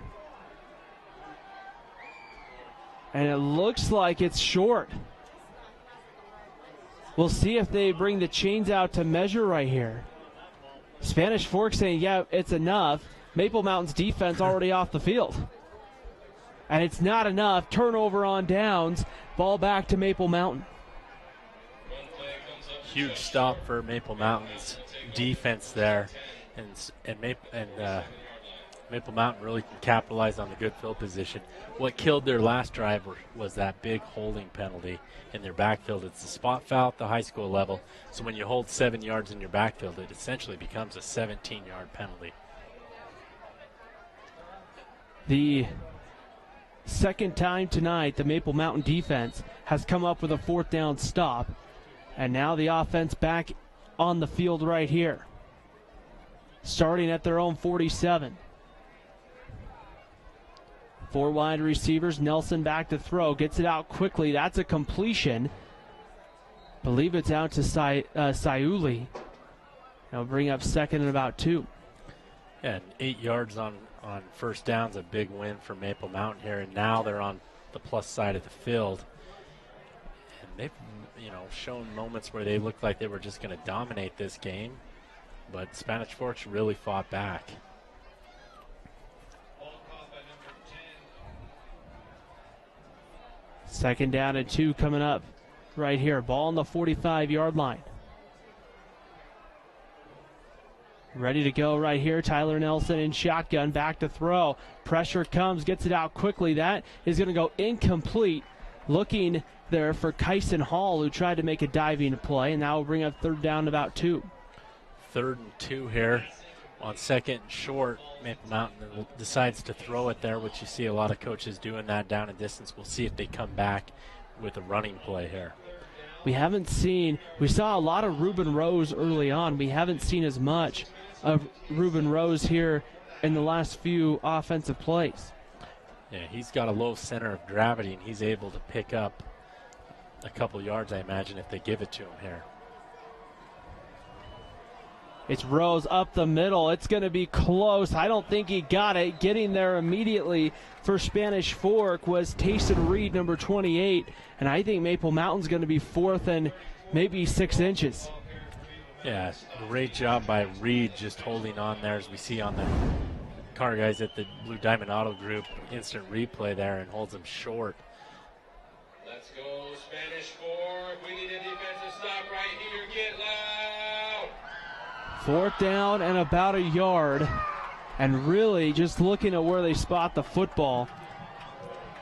And it looks like it's short. We'll see if they bring the chains out to measure right here. Spanish Fork saying, yeah, it's enough. Maple Mountain's defense already off the field. And it's not enough. Turnover on downs. Ball back to Maple Mountain. Huge stop for Maple Mountain's defense there. And Maple Mountain really can capitalize on the good field position. What killed their last drive was that big holding penalty in their backfield. It's a spot foul at the high school level, so when you hold 7 yards in your backfield, it essentially becomes a 17-yard penalty. The second time tonight the Maple Mountain defense has come up with a 4th down stop, and now the offense back on the field right here, starting at their own 47. 4 wide receivers. Nelson back to throw. Gets it out quickly. That's a completion. Believe it's out to Sayuli. They'll bring up 2nd and about 2. Yeah, and 8 yards on first down's a big win for Maple Mountain here, and now they're on the plus side of the field. And they've, shown moments where they looked like they were just going to dominate this game, but Spanish Fork's really fought back. Second down and 2 coming up right here. Ball on the 45-yard line. Ready to go right here. Tyler Nelson in shotgun. Back to throw. Pressure comes. Gets it out quickly. That is going to go incomplete. Looking there for Kyson Hall, who tried to make a diving play. And now will bring up 3rd down and about 2. 3rd and 2 here. On 2nd and short, Maple Mountain decides to throw it there, which you see a lot of coaches doing that down and distance. We'll see if they come back with a running play here. We saw a lot of Ruben Rose early on. We haven't seen as much of Ruben Rose here in the last few offensive plays. Yeah, he's got a low center of gravity, and he's able to pick up a couple yards, I imagine, if they give it to him here. It's Rose up the middle. It's going to be close. I don't think he got it. Getting there immediately for Spanish Fork was Tayson Reed, number 28. And I think Maple Mountain's going to be 4th and maybe 6 inches. Yeah, great job by Reed just holding on there, as we see on the car guys at the Blue Diamond Auto Group instant replay there and holds them short. Let's go, Spanish Fork. We need a defensive stop right here. Get loud. 4th down and about a yard. And really just looking at where they spot the football.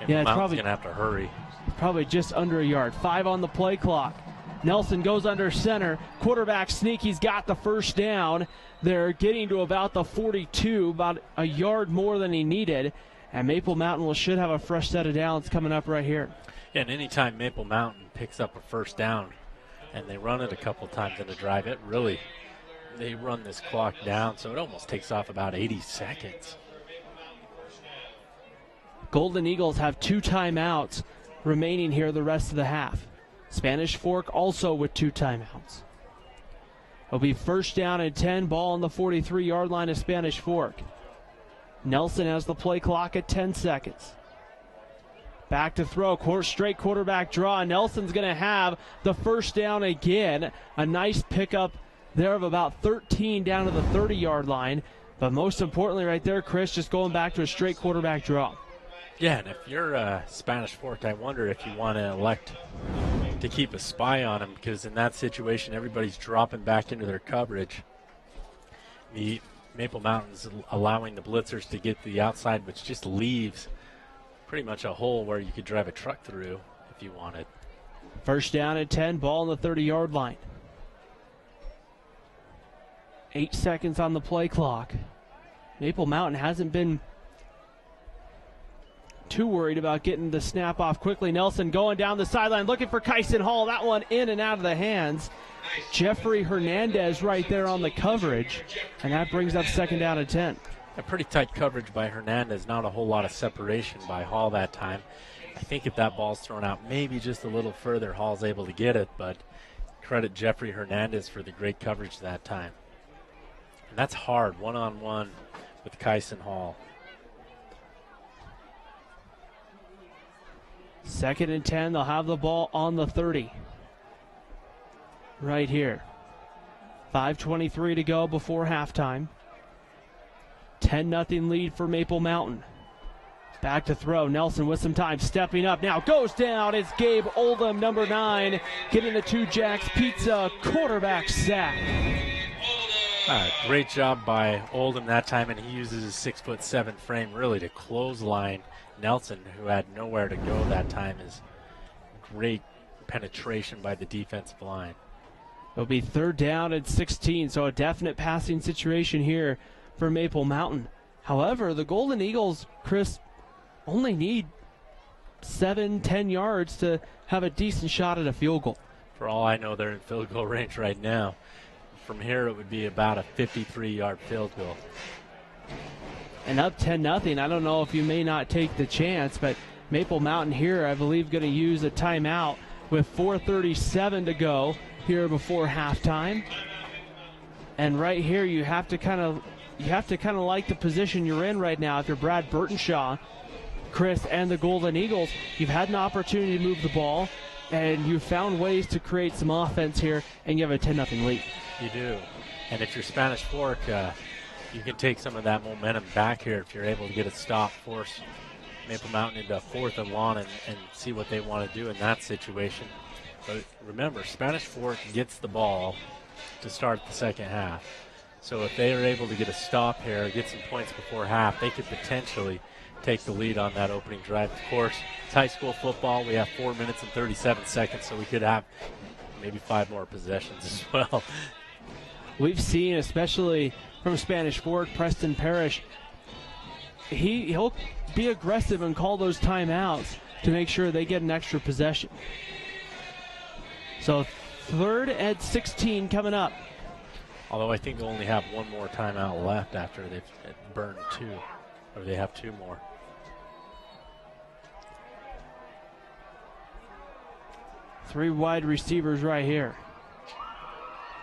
And yeah, it's Mountain's probably going to have to hurry. Probably just under a yard. 5 on the play clock. Nelson goes under center. Quarterback sneak. He's got the first down. They're getting to about the 42, about a yard more than he needed. And Maple Mountain should have a fresh set of downs coming up right here. Yeah, and anytime Maple Mountain picks up a first down and they run it a couple times in a drive, they run this clock down, so it almost takes off about 80 seconds. Golden Eagles have 2 timeouts remaining here the rest of the half. Spanish Fork also with 2 timeouts. It'll be first down and 10, ball on the 43-yard line of Spanish Fork. Nelson has the play clock at 10 seconds. Back to throw, straight quarterback draw. Nelson's going to have the first down again. A nice pickup there of about 13 down to the 30-yard line. But most importantly right there, Chris, just going back to a straight quarterback draw. Yeah, and if you're Spanish Fork, I wonder if you want to elect to keep a spy on him, because in that situation, everybody's dropping back into their coverage. The Maple Mountain's allowing the blitzers to get to the outside, which just leaves pretty much a hole where you could drive a truck through if you wanted. First down and 10, ball on the 30-yard line. 8 seconds on the play clock. Maple Mountain hasn't been too worried about getting the snap off quickly. Nelson going down the sideline looking for Kyson Hall. That one in and out of the hands. Jeffrey Hernandez right there on the coverage, and that brings up second down and 10. A pretty tight coverage by Hernandez, not a whole lot of separation by Hall that time. I think if that ball's thrown out maybe just a little further, Hall's able to get it, but credit Jeffrey Hernandez for the great coverage that time. And that's hard, one-on-one with Kyson Hall. Second and 10, they'll have the ball on the 30. Right here. 5:23 to go before halftime. 10-0 lead for Maple Mountain. Back to throw. Nelson with some time. Stepping up now. Goes down. It's Gabe Oldham, number 9. Getting the 2 Jack's Pizza quarterback sack. Great job by Oldham that time, and he uses his 6'7" frame really to clothesline Nelson, who had nowhere to go that time. Is great penetration by the defensive line. It'll be third down and 16, so a definite passing situation here for Maple Mountain. However, the Golden Eagles, Chris, only need 7-10 yards to have a decent shot at a field goal. For all I know, they're in field goal range right now. From here, it would be about a 53-yard field goal. And up 10-0, I don't know if you may not take the chance, but Maple Mountain here, I believe, going to use a timeout with 4:37 to go here before halftime. And right here, you have to kind of like the position you're in right now. If you're Brad Burtonshaw, Chris, and the Golden Eagles, you've had an opportunity to move the ball, and you've found ways to create some offense here, and you have a 10-0 lead. You do. And if you're Spanish Fork, you can take some of that momentum back here if you're able to get a stop, force Maple Mountain into 4th and long, and see what they want to do in that situation. But remember, Spanish Fork gets the ball to start the second half. So if they are able to get a stop here, get some points before half, they could potentially take the lead on that opening drive. Of course, it's high school football. We have 4 minutes and 37 seconds, so we could have maybe 5 more possessions as well. We've seen, especially from Spanish Fork, Preston Parrish, he'll be aggressive and call those timeouts to make sure they get an extra possession. So 3rd and 16 coming up. Although I think they'll only have one more timeout left after they've burned 2, or they have 2 more. Three wide receivers right here.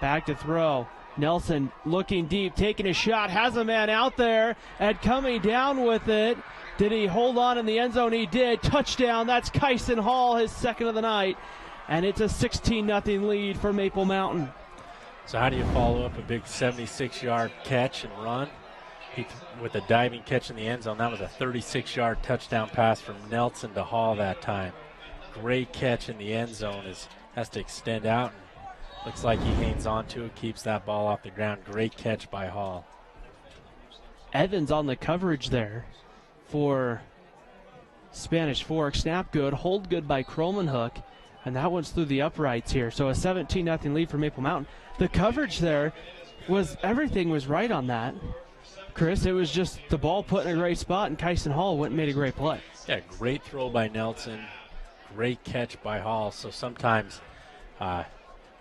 Back to throw. Nelson looking deep, taking a shot, has a man out there, and coming down with it. Did he hold on in the end zone? He did. Touchdown. That's Kyson Hall, his second of the night. And it's a 16-0 lead for Maple Mountain. So how do you follow up a big 76-yard catch and run? with a diving catch in the end zone. That was a 36-yard touchdown pass from Nelson to Hall that time. Great catch in the end zone. Has to extend out. And looks like he hangs on to it, keeps that ball off the ground. Great catch by Hall. Evans on the coverage there for Spanish Fork. Snap good, hold good by Kromenhoek, and that one's through the uprights here. So a 17-0 lead for Maple Mountain. The coverage there everything was right on that. Chris, it was just the ball put in a great spot, and Kyson Hall went and made a great play. Yeah, great throw by Nelson. Great catch by Hall. So sometimes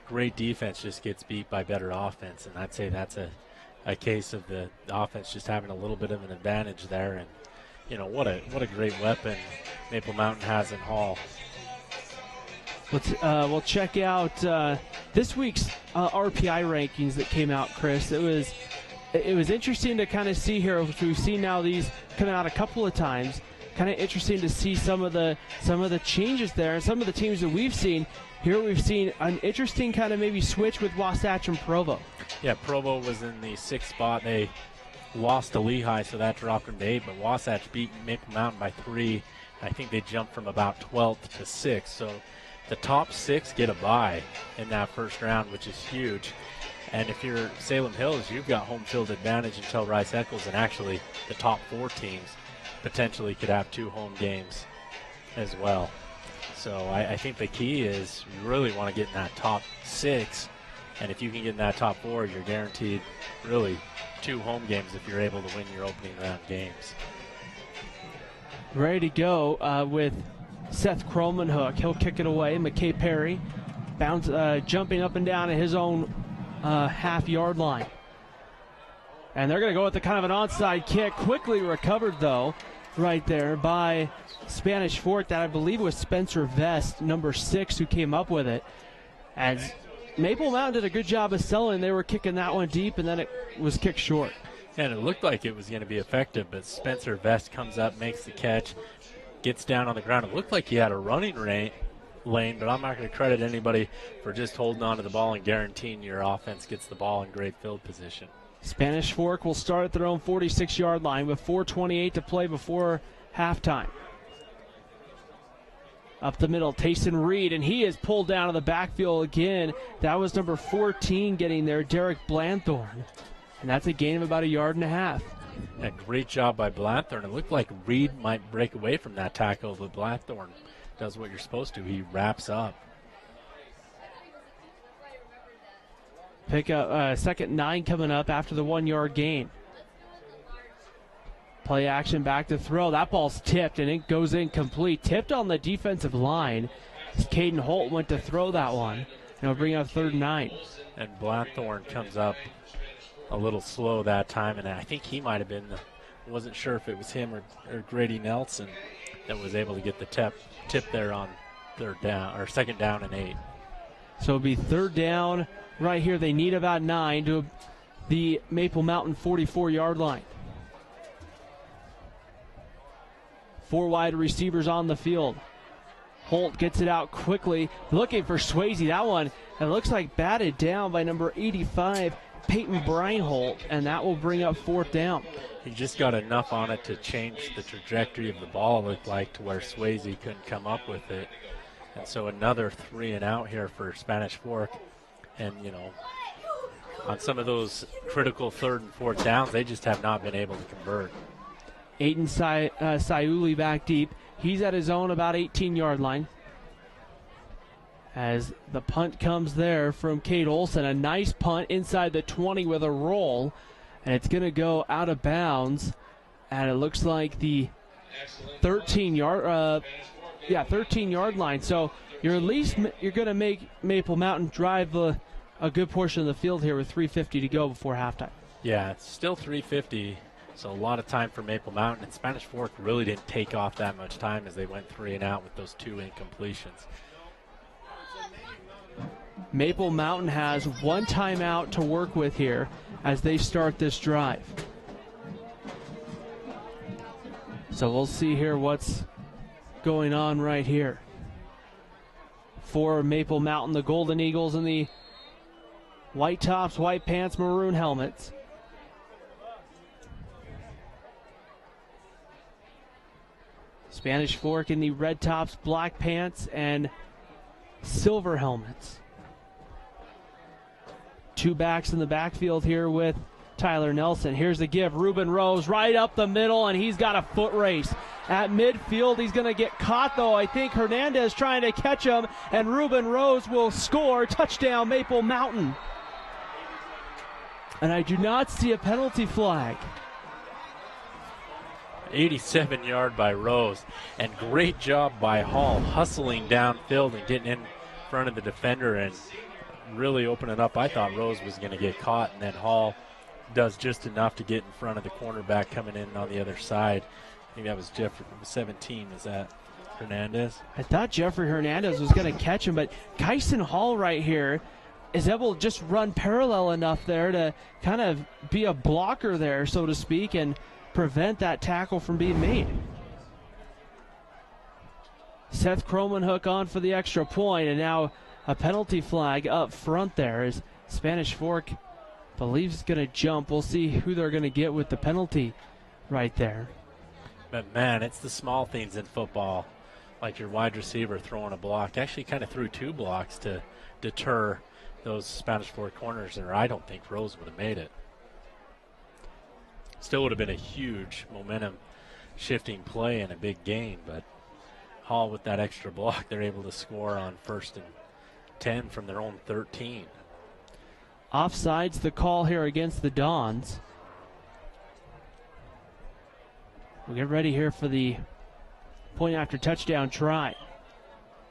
great defense just gets beat by better offense, and I'd say that's a case of the offense just having a little bit of an advantage there. And, you know, what a great weapon Maple Mountain has in Hall. We'll check out this week's RPI rankings that came out, Chris. It was interesting to kind of see here. We've seen now these coming out a couple of times. Kind of interesting to see some of the changes there, and some of the teams that we've seen. Here we've seen an interesting kind of maybe switch with Wasatch and Provo. Yeah, Provo was in the 6th spot. They lost to Lehigh, so that dropped them to 8, but Wasatch beat Maple Mountain by 3. I think they jumped from about 12th to 6th. So the top 6 get a bye in that first round, which is huge. And if you're Salem Hills, you've got home field advantage until Rice-Eccles, and actually the top 4 teams potentially could have 2 home games as well. So I think the key is you really want to get in that top 6, and if you can get in that top 4, you're guaranteed really 2 home games if you're able to win your opening round games. Ready to go with Seth Kromenhoek. He'll kick it away. McKay Perry jumping up and down at his own half-yard line. And they're going to go with the kind of an onside kick. Quickly recovered, though, right there by Spanish Fork. That I believe was Spencer Vest, number 6, who came up with it. As Maple Mountain did a good job of selling. They were kicking that one deep, and then it was kicked short. And it looked like it was going to be effective, but Spencer Vest comes up, makes the catch, gets down on the ground. It looked like he had a running lane, but I'm not going to credit anybody for just holding on to the ball and guaranteeing your offense gets the ball in great field position. Spanish Fork will start at their own 46-yard line with 4:28 to play before halftime. Up the middle, Tayson Reed, and he is pulled down to the backfield again. That was number 14 getting there, Derek Blanthorne. And that's a gain of about 1.5 yards. A great job by Blanthorne. It looked like Reed might break away from that tackle, but Blanthorne does what you're supposed to. He wraps up. Pick up second 9 coming up after the 1-yard gain. Play action back to throw. That ball's tipped, and it goes incomplete. Tipped on the defensive line. Caden Holt went to throw that one. And it'll bring up 3rd and 9. And Blanthorne comes up a little slow that time, and I think he might have been wasn't sure if it was him or Grady Nelson that was able to get the tip there on 3rd down, or 2nd down and 8. So it'll be 3rd down right here. They need about 9 to the Maple Mountain 44-yard line. 4 wide receivers on the field. Holt gets it out quickly, looking for Swayze. That one, it looks like batted down by number 85, Peyton Breinholt, and that will bring up 4th down. He just got enough on it to change the trajectory of the ball, it looked like, to where Swayze couldn't come up with it. And so another 3 and out here for Spanish Fork. And, you know, on some of those critical 3rd and 4th downs, they just have not been able to convert. Aiden Sayuli back deep. He's at his own about 18-yard line. As the punt comes there from Cade Olson. A nice punt inside the 20 with a roll. And it's going to go out of bounds. And it looks like the 13-yard line. So you're going to make Maple Mountain drive a good portion of the field here with 3:50 to go before halftime. Yeah, it's still 3:50. So a lot of time for Maple Mountain, and Spanish Fork really didn't take off that much time as they went 3 and out with those 2 incompletions. Maple Mountain has 1 timeout to work with here as they start this drive. So we'll see here what's going on right here. For Maple Mountain, the Golden Eagles in the white tops, white pants, maroon helmets. Spanish Fork in the red tops, black pants, and silver helmets. Two backs in the backfield here with Tyler Nelson. Here's the give. Ruben Rose right up the middle, and he's got a foot race. At midfield, he's going to get caught, though. I think Hernandez trying to catch him, and Ruben Rose will score. Touchdown, Maple Mountain. And I do not see a penalty flag. 87-yard by Rose, and great job by Hall hustling downfield and getting in front of the defender and really opening up. I thought Rose was going to get caught, and then Hall does just enough to get in front of the cornerback coming in on the other side. I think that was Jeffrey, 17. Was that Hernandez? I thought Jeffrey Hernandez was going to catch him, but Kyson Hall right here is able to just run parallel enough there to kind of be a blocker there, so to speak, and prevent that tackle from being made. Seth Cromanhook on for the extra point, and now a penalty flag up front there as Spanish Fork believes going to jump. We'll see who they're going to get with the penalty right there. But, man, it's the small things in football, like your wide receiver throwing a block. Actually kind of threw two blocks to deter those Spanish Fork corners there. I don't think Rose would have made it. Still would have been a huge momentum-shifting play and a big gain, but Hall with that extra block, they're able to score on 1st and 10 from their own 13. Offsides the call here against the Dons. We'll get ready here for the point after touchdown try.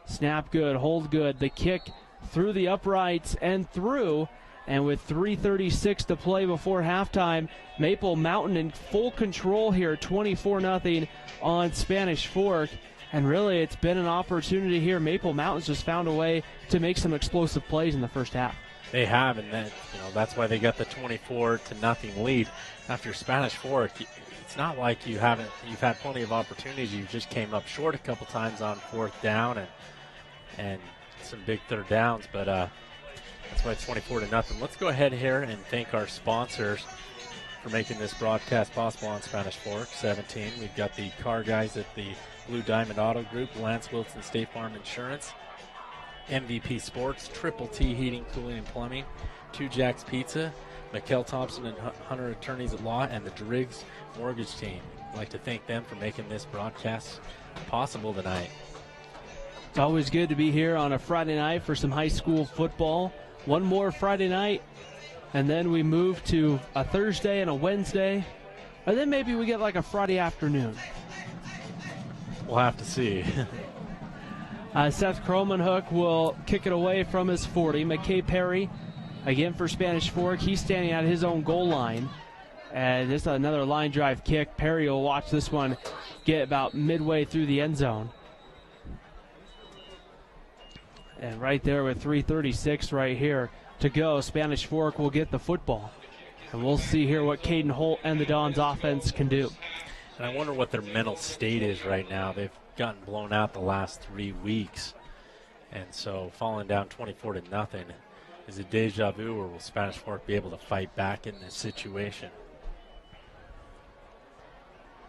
Snap good, hold good. The kick through the uprights and through. And with 3:36 to play before halftime, Maple Mountain in full control here, 24-0 on Spanish Fork. And really, it's been an opportunity here. Maple Mountain's just found a way to make some explosive plays in the first half. They have, and that's why they got the 24-0 lead. After Spanish Fork, it's not like you've had plenty of opportunities. You just came up short a couple times on 4th down and some big third downs, but that's why it's 24-0. Let's go ahead here and thank our sponsors for making this broadcast possible on Spanish Fork 17. We've got the car guys at the Blue Diamond Auto Group, Lance Wilson State Farm Insurance, MVP Sports, Triple T Heating, Cooling, and Plumbing, Two Jacks Pizza, Mikkel Thompson and Hunter Attorneys at Law, and the Driggs Mortgage Team. I'd like to thank them for making this broadcast possible tonight. It's always good to be here on a Friday night for some high school football. One more Friday night, and then we move to a Thursday and a Wednesday, and then maybe we get like a Friday afternoon. We'll have to see. Seth Cromanhook will kick it away from his 40. McKay Perry, again for Spanish Fork. He's standing at his own goal line. And this is another line drive kick. Perry will watch this one get about midway through the end zone. And right there with 3:36 right here to go, Spanish Fork will get the football. And we'll see here what Caden Holt and the Dons offense can do. And I wonder what their mental state is right now. They've gotten blown out the last 3 weeks. And so falling down 24-0 is a deja vu, or will Spanish Fork be able to fight back in this situation?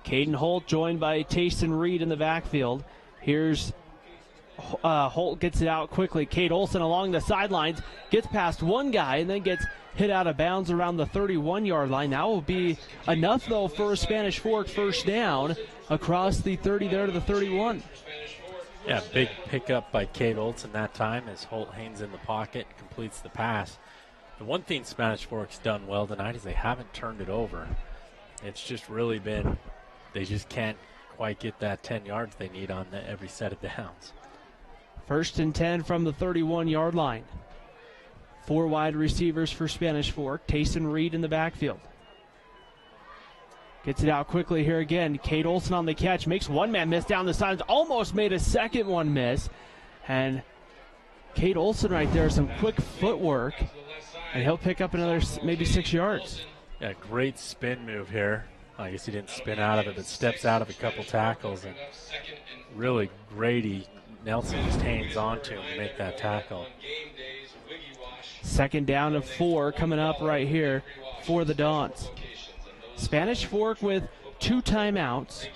Caden Holt joined by Tayson Reed in the backfield. Here's Holt, gets it out quickly. Cade Olson along the sidelines, gets past one guy and then gets hit out of bounds around the 31-yard line. That will be enough, though, for a Spanish Fork first down across the 30 there to the 31. Yeah, big pickup by Cade Olson that time as Holt hangs in the pocket, completes the pass. The one thing Spanish Fork's done well tonight is they haven't turned it over. It's just really been, they just can't quite get that 10 yards they need on every set of downs. 1st and 10 from the 31-yard line. 4 wide receivers for Spanish Fork. Tayson Reed in the backfield. Gets it out quickly here again. Cade Olson on the catch. Makes one man miss down the sides. Almost made a second one miss. And Cade Olson right there, some quick footwork. And he'll pick up another maybe 6 yards. Yeah, great spin move here. I guess he didn't spin out of it, but steps out of a couple tackles. And really Grady Nelson just hangs on to him to make that tackle. 2nd down of 4 coming up right here for the Dons. Spanish Fork with 2 timeouts.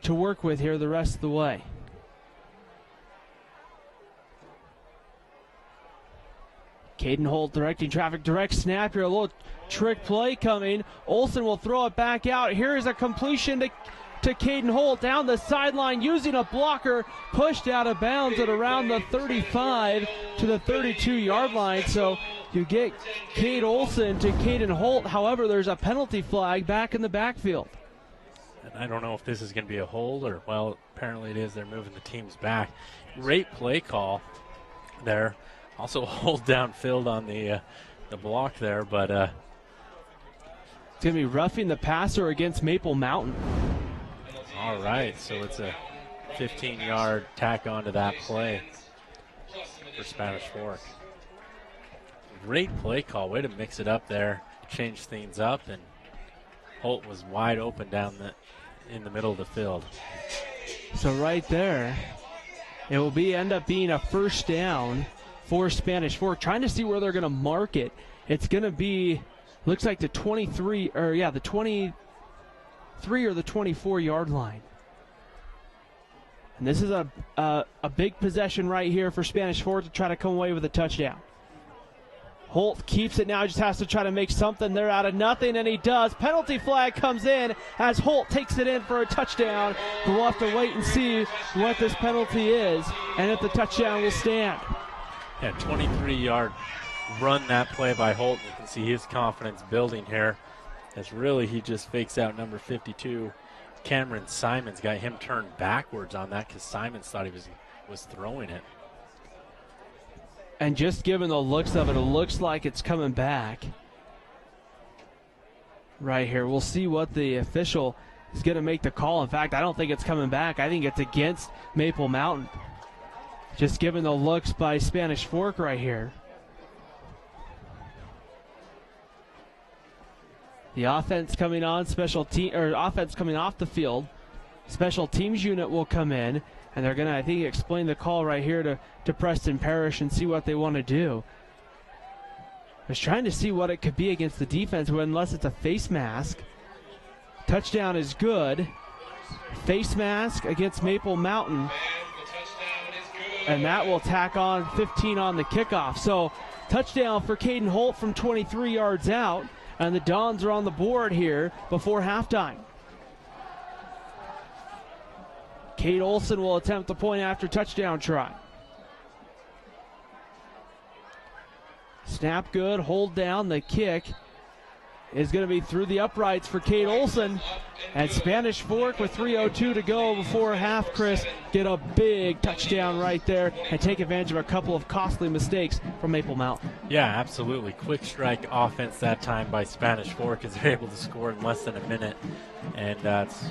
to work with here the rest of the way. Caden Holt directing traffic, direct snap here, a little trick play coming. Olsen will throw it back out. Here is a completion to Caden Holt down the sideline using a blocker, pushed out of bounds at around the 35 to the 32-yard line. So you get Cade Olsen to Caden Holt. However, there's a penalty flag back in the backfield. And I don't know if this is going to be a hold or, well, apparently it is. They're moving the teams back. Great play call there. Also hold downfield on the block there, but it's going to be roughing the passer against Maple Mountain. All right, so it's a 15-yard tack onto that play for Spanish Fork. Great play call. Way to mix it up there, change things up, and Holt was wide open in the middle of the field. So right there, it will end up being a first down for Spanish Fork, trying to see where they're going to mark it. It's going to be, looks like the 23 or the 23 or the 24-yard line. And this is a big possession right here for Spanish Fork to try to come away with a touchdown. Holt keeps it now, just has to try to make something there out of nothing, and he does. Penalty flag comes in as Holt takes it in for a touchdown. We'll have to wait and see what this penalty is and if the touchdown will stand. Yeah, 23-yard run that play by Holt. You can see his confidence building here as really he just fakes out number 52. Cameron Simons got him turned backwards on that because Simons thought he was throwing it. And just given the looks of it, it looks like it's coming back right here. We'll see what the official is going to make the call. In fact, I don't think it's coming back. I think it's against Maple Mountain. Just given the looks by Spanish Fork right here. The offense coming on, offense coming off the field. Special teams unit will come in, and they're going to, I think, explain the call right here to Preston Parrish and see what they want to do. I was trying to see what it could be against the defense, but unless it's a face mask. Touchdown is good. Face mask against Maple Mountain. And that will tack on 15 on the kickoff. So touchdown for Caden Holt from 23 yards out. And the Dons are on the board here before halftime. Cade Olsen will attempt the point after touchdown try. Snap good, hold down. The kick is going to be through the uprights for Cade Olsen. And Spanish Fork with 3:02 to go before half, Chris, get a big touchdown right there and take advantage of a couple of costly mistakes from Maple Mountain. Yeah, absolutely. Quick strike offense that time by Spanish Fork as they're able to score in less than a minute. And that's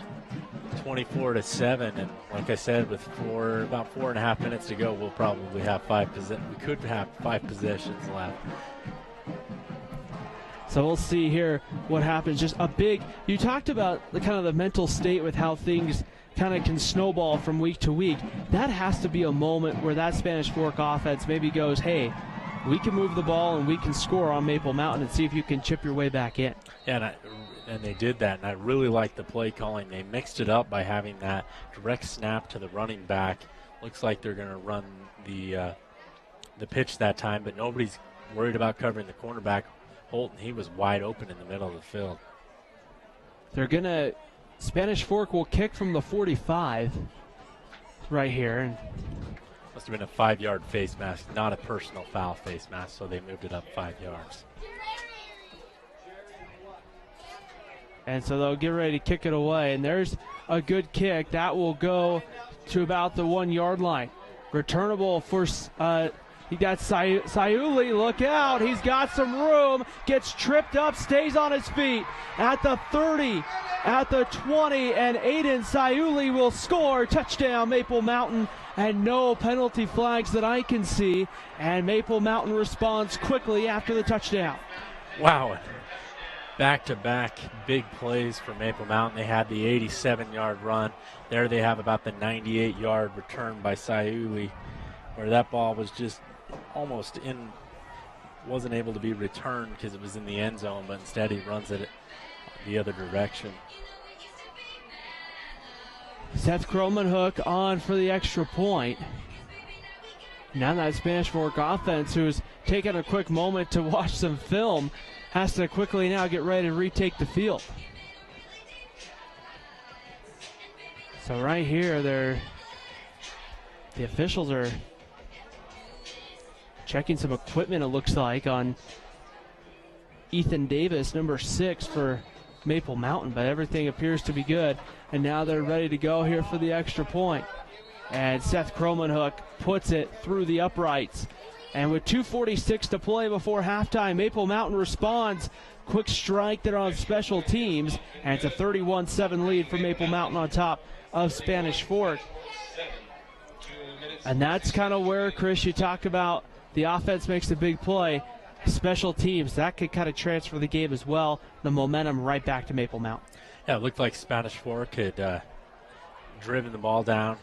24-7. And like I said, with about 4.5 minutes to go, we'll probably have we could have 5 possessions left. So we'll see here what happens. Just a big, you talked about the kind of the mental state with how things kind of can snowball from week to week. That has to be a moment where that Spanish Fork offense maybe goes, hey, we can move the ball and we can score on Maple Mountain and see if you can chip your way back in. Yeah, and they did that, and I really like the play calling. They mixed it up by having that direct snap to the running back. Looks like they're going to run the pitch that time, but nobody's worried about covering the cornerback. Holton, he was wide open in the middle of the field. They're going to, Spanish Fork will kick from the 45 right here. Must have been a 5-yard face mask, not a personal foul face mask, so they moved it up 5 yards. And so they'll get ready to kick it away. And there's a good kick. That will go to about the 1 yard line. Returnable for, he got Sayuli. Look out. He's got some room. Gets tripped up, stays on his feet at the 30, at the 20. And Aiden Sayuli will score. Touchdown, Maple Mountain. And no penalty flags that I can see. And Maple Mountain responds quickly after the touchdown. Wow. Back-to-back big plays for Maple Mountain. They had the 87-yard run. There they have about the 98-yard return by Sayuli, where that ball was just almost wasn't able to be returned because it was in the end zone, but instead he runs it the other direction. Seth Kromenhoek on for the extra point. Now that Spanish Fork offense, who's taken a quick moment to watch some film, has to quickly now get ready to retake the field. So right here, the officials are checking some equipment, it looks like, on Ethan Davis, number 6 for Maple Mountain, but everything appears to be good. And now they're ready to go here for the extra point. And Seth Kromenhoek puts it through the uprights. And with 2:46 to play before halftime, Maple Mountain responds. Quick strike there on special teams. And it's a 31-7 lead for Maple Mountain on top of Spanish Fork. And that's kind of where, Chris, you talk about the offense makes a big play. Special teams, that could kind of transfer the game as well. The momentum right back to Maple Mountain. Yeah, it looked like Spanish Fork had driven the ball down,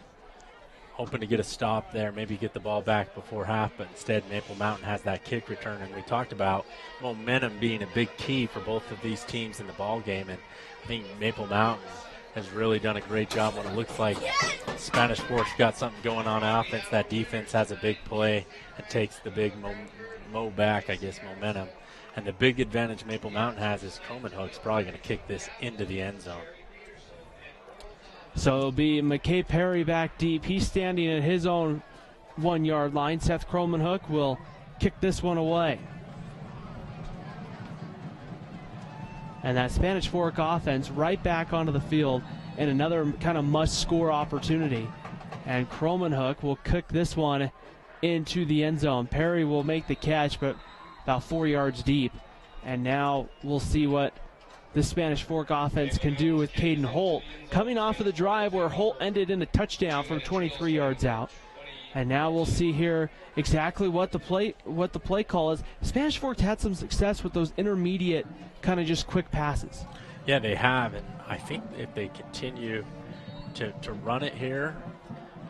hoping to get a stop there, maybe get the ball back before half, but instead Maple Mountain has that kick return. And we talked about momentum being a big key for both of these teams in the ball game, and I think Maple Mountain has really done a great job when it looks like Spanish Fork's got something going on offense. That defense has a big play and takes the big momentum. And the big advantage Maple Mountain has is Kromenhoek's probably going to kick this into the end zone. So it'll be McKay Perry back deep. He's standing at his own 1-yard line. Seth Kromenhoek will kick this one away. And that Spanish Fork offense right back onto the field and another kind of must-score opportunity. And Kromenhoek will kick this one into the end zone. Perry will make the catch, but about 4 yards deep. And now we'll see what the Spanish Fork offense can do with Caden Holt coming off of the drive where Holt ended in a touchdown from 23 yards out. And now we'll see here exactly what the play call is. Spanish Fork had some success with those intermediate kind of just quick passes. Yeah, they have, and I think if they continue to run it here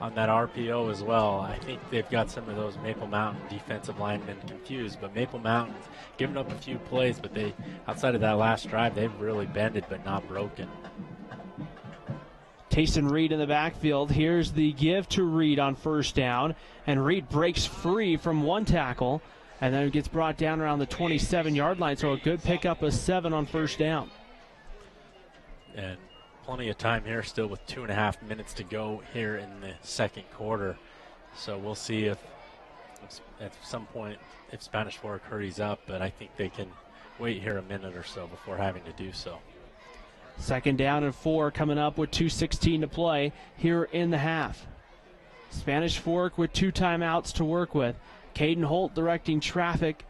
on that RPO as well, I think they've got some of those Maple Mountain defensive linemen confused. But Maple Mountain's given up a few plays, but they, outside of that last drive, they've really bended but not broken. Tayson Reed in the backfield. Here's the give to Reed on first down. And Reed breaks free from one tackle and then gets brought down around the 27-yard line. So a good pickup of 7 on first down. And plenty of time here still with 2.5 minutes to go here in the second quarter. So we'll see if at some point if Spanish Fork hurries up, but I think they can wait here a minute or so before having to do so. Second down and 4 coming up with 2:16 to play here in the half. Spanish Fork with 2 timeouts to work with. Caden Holt directing traffic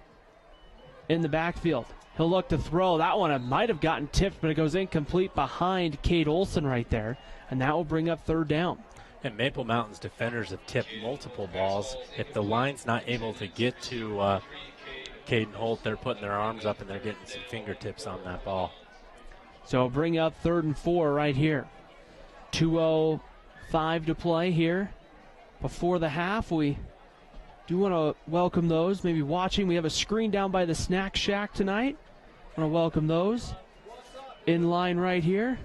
in the backfield. He'll look to throw. That one might have gotten tipped, but it goes incomplete behind Cade Olson right there, and that will bring up third down. And Maple Mountain's defenders have tipped multiple balls. If the line's not able to get to Caden Holt, they're putting their arms up and they're getting some fingertips on that ball. So bring up 3rd and 4 right here. 2:05 to play here before the half. We do want to welcome those maybe watching. We have a screen down by the Snack Shack tonight. Want to welcome those in line right here.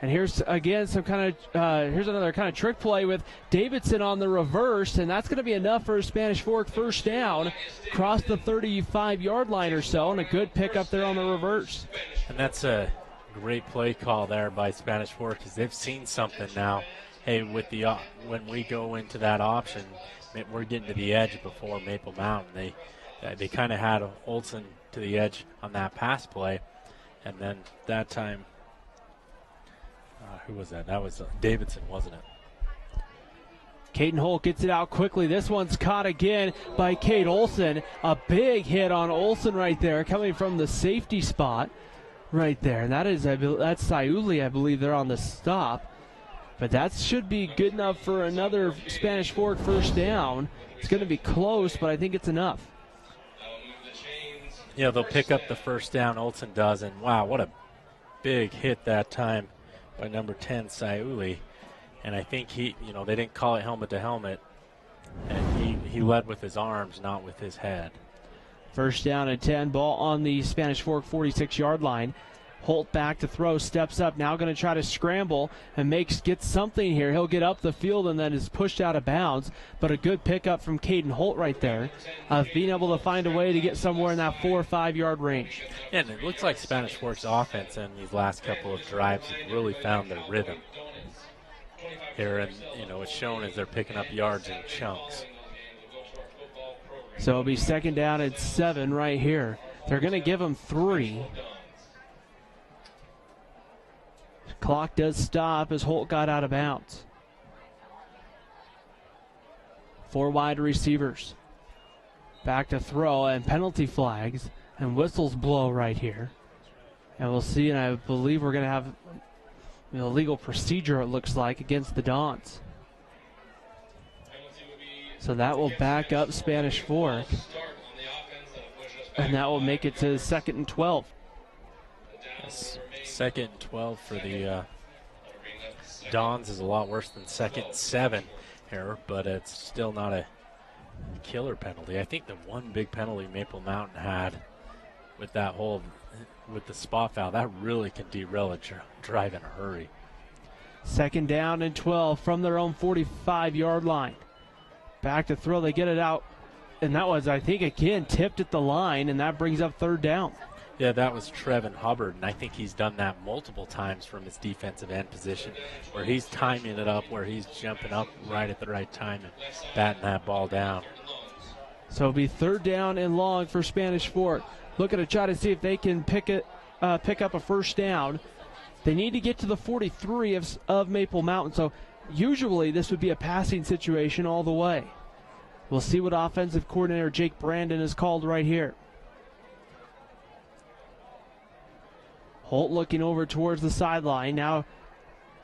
And here's again here's another kind of trick play with Davidson on the reverse, and that's going to be enough for a Spanish Fork first down. Across the 35-yard line or so, and a good pickup there on the reverse. And that's a great play call there by Spanish Fork because they've seen something now. Hey, with the when we go into that option, we're getting to the edge before Maple Mountain. They kind of had Olson to the edge on that pass play, and then that time, who was that? That was Davidson, wasn't it? Caden Holt gets it out quickly. This one's caught again by Cade Olson. A big hit on Olson right there, coming from the safety spot right there. And that's Sayuli, I believe, they're on the stop. But that should be good enough for another Spanish Fork first down. It's going to be close, but I think it's enough. Yeah, they'll pick up the first down. Olson does, and wow, what a big hit that time by number 10, Sayuli. And I think they didn't call it helmet to helmet, and he led with his arms, not with his head. First down and 10, ball on the Spanish Fork 46-yard line. Holt back to throw, steps up, now going to try to scramble and gets something here. He'll get up the field and then is pushed out of bounds, but a good pickup from Caden Holt right there of being able to find a way to get somewhere in that 4 or 5 yard range. Yeah, and it looks like Spanish Fork's offense in these last couple of drives have really found their rhythm here, and it's shown as they're picking up yards in chunks. So it'll be 2nd down and 7 right here. They're going to give them 3. Clock does stop as Holt got out of bounds. 4 wide receivers. Back to throw, and penalty flags and whistles blow right here. And we'll see, and I believe we're going to have legal procedure, it looks like, against the Dons. So that will back up Spanish Fork. And that will make it to 2nd and 12. Yes. 2nd and 12 for the Dons is a lot worse than 2nd and 7 here, but it's still not a killer penalty. I think the one big penalty Maple Mountain had with with the spot foul, that really can derail a drive in a hurry. 2nd down and 12 from their own 45-yard line. Back to throw, they get it out, and that was, I think, again, tipped at the line, and that brings up 3rd down. Yeah, that was Trevin Hubbard, and I think he's done that multiple times from his defensive end position, where he's timing it up, where he's jumping up right at the right time and batting that ball down. So it'll be 3rd down and long for Spanish Fork. Looking to try to see if they can pick up a 1st down. They need to get to the 43 of Maple Mountain, so usually this would be a passing situation all the way. We'll see what offensive coordinator Jake Brandon has called right here. Holt looking over towards the sideline, now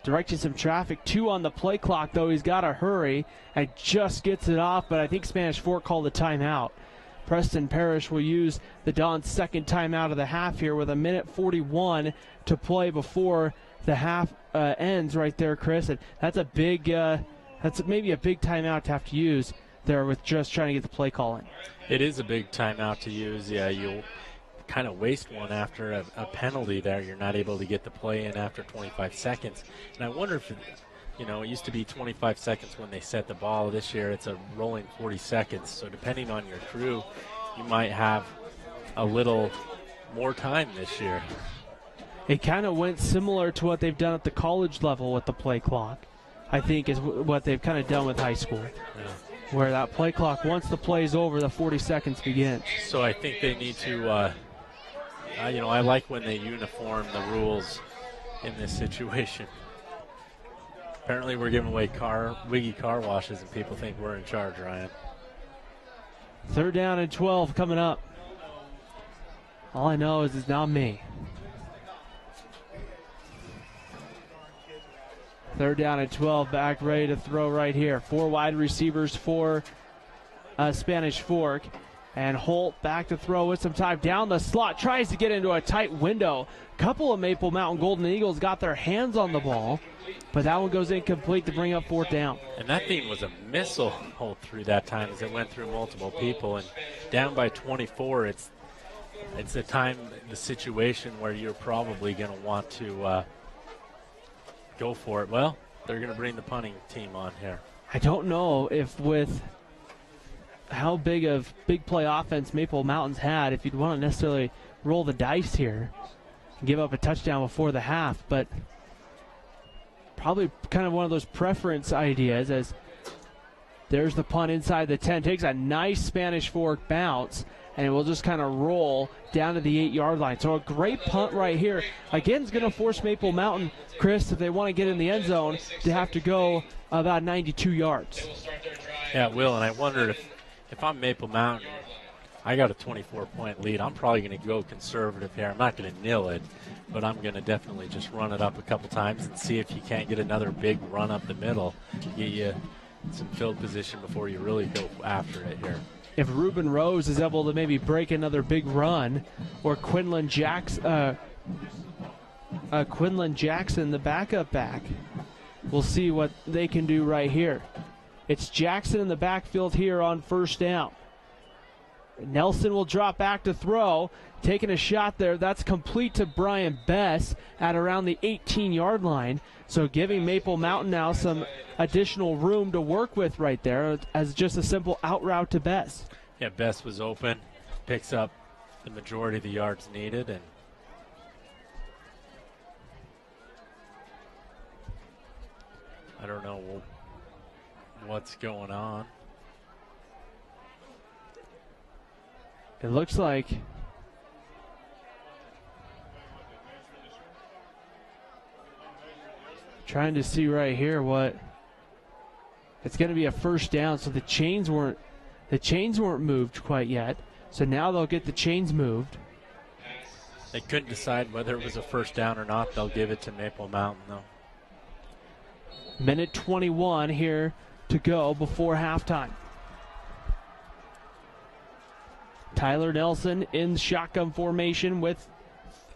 directing some traffic. 2 on the play clock, though. He's got to hurry and just gets it off, but I think Spanish Fork called a timeout. Preston Parrish will use the Dons' 2nd timeout of the half here with 1:41 to play before the half ends right there, Chris. And that's a big, that's maybe a big timeout to have to use there with just trying to get the play call in. It is a big timeout to use. Yeah, you'll kind of waste one after a penalty there. You're not able to get the play in after 25 seconds. And I wonder if, it used to be 25 seconds when they set the ball. This year it's a rolling 40 seconds. So depending on your crew, you might have a little more time this year. It kind of went similar to what they've done at the college level with the play clock, I think, is what they've kind of done with high school. Yeah. Where that play clock, once the play is over, the 40 seconds begins. So I think they need to, I like when they uniform the rules in this situation. Apparently we're giving away Wiggy car washes and people think we're in charge, Ryan. 3rd down and 12 coming up. All I know is it's not me. 3rd down and 12, back ready to throw right here. 4 wide receivers for Spanish Fork. And Holt back to throw with some time down the slot. Tries to get into a tight window. Couple of Maple Mountain Golden Eagles got their hands on the ball, but that one goes incomplete to bring up 4th down. And that thing was a missile Holt through that time as it went through multiple people. And down by 24, it's the situation where you're probably going to want to go for it. Well, they're going to bring the punting team on here. I don't know if with how big play offense Maple Mountain's had, if you'd want to necessarily roll the dice here and give up a touchdown before the half, but probably kind of one of those preference ideas as there's the punt inside the 10. Takes a nice Spanish Fork bounce, and it will just kind of roll down to the 8-yard line. So a great punt right here. Again, it's going to force Maple Mountain, Chris, if they want to get in the end zone, to have to go about 92 yards. Yeah, it will, and I wondered if I'm Maple Mountain, I got a 24-point lead. I'm probably going to go conservative here. I'm not going to nil it, but I'm going to definitely just run it up a couple times and see if you can't get another big run up the middle. Get you some field position before you really go after it here. If Ruben Rose is able to maybe break another big run, or Quinlan Jackson, the backup back, we'll see what they can do right here. It's Jackson in the backfield here on 1st down. Nelson will drop back to throw. taking a shot there. That's complete to Brian Bess at around the 18-yard line. So giving Maple Mountain now some additional room to work with right there as just a simple out route to Bess. Yeah, Bess was open, picks up the majority of the yards needed, and I don't know what's going on. It looks like trying to see right here what it's going to be a first down. So the chains weren't moved quite yet. So now they'll get the chains moved. They couldn't decide whether it was a first down or not. They'll give it to Maple Mountain though. Minute 21 here to go before halftime. Tyler Nelson in shotgun formation with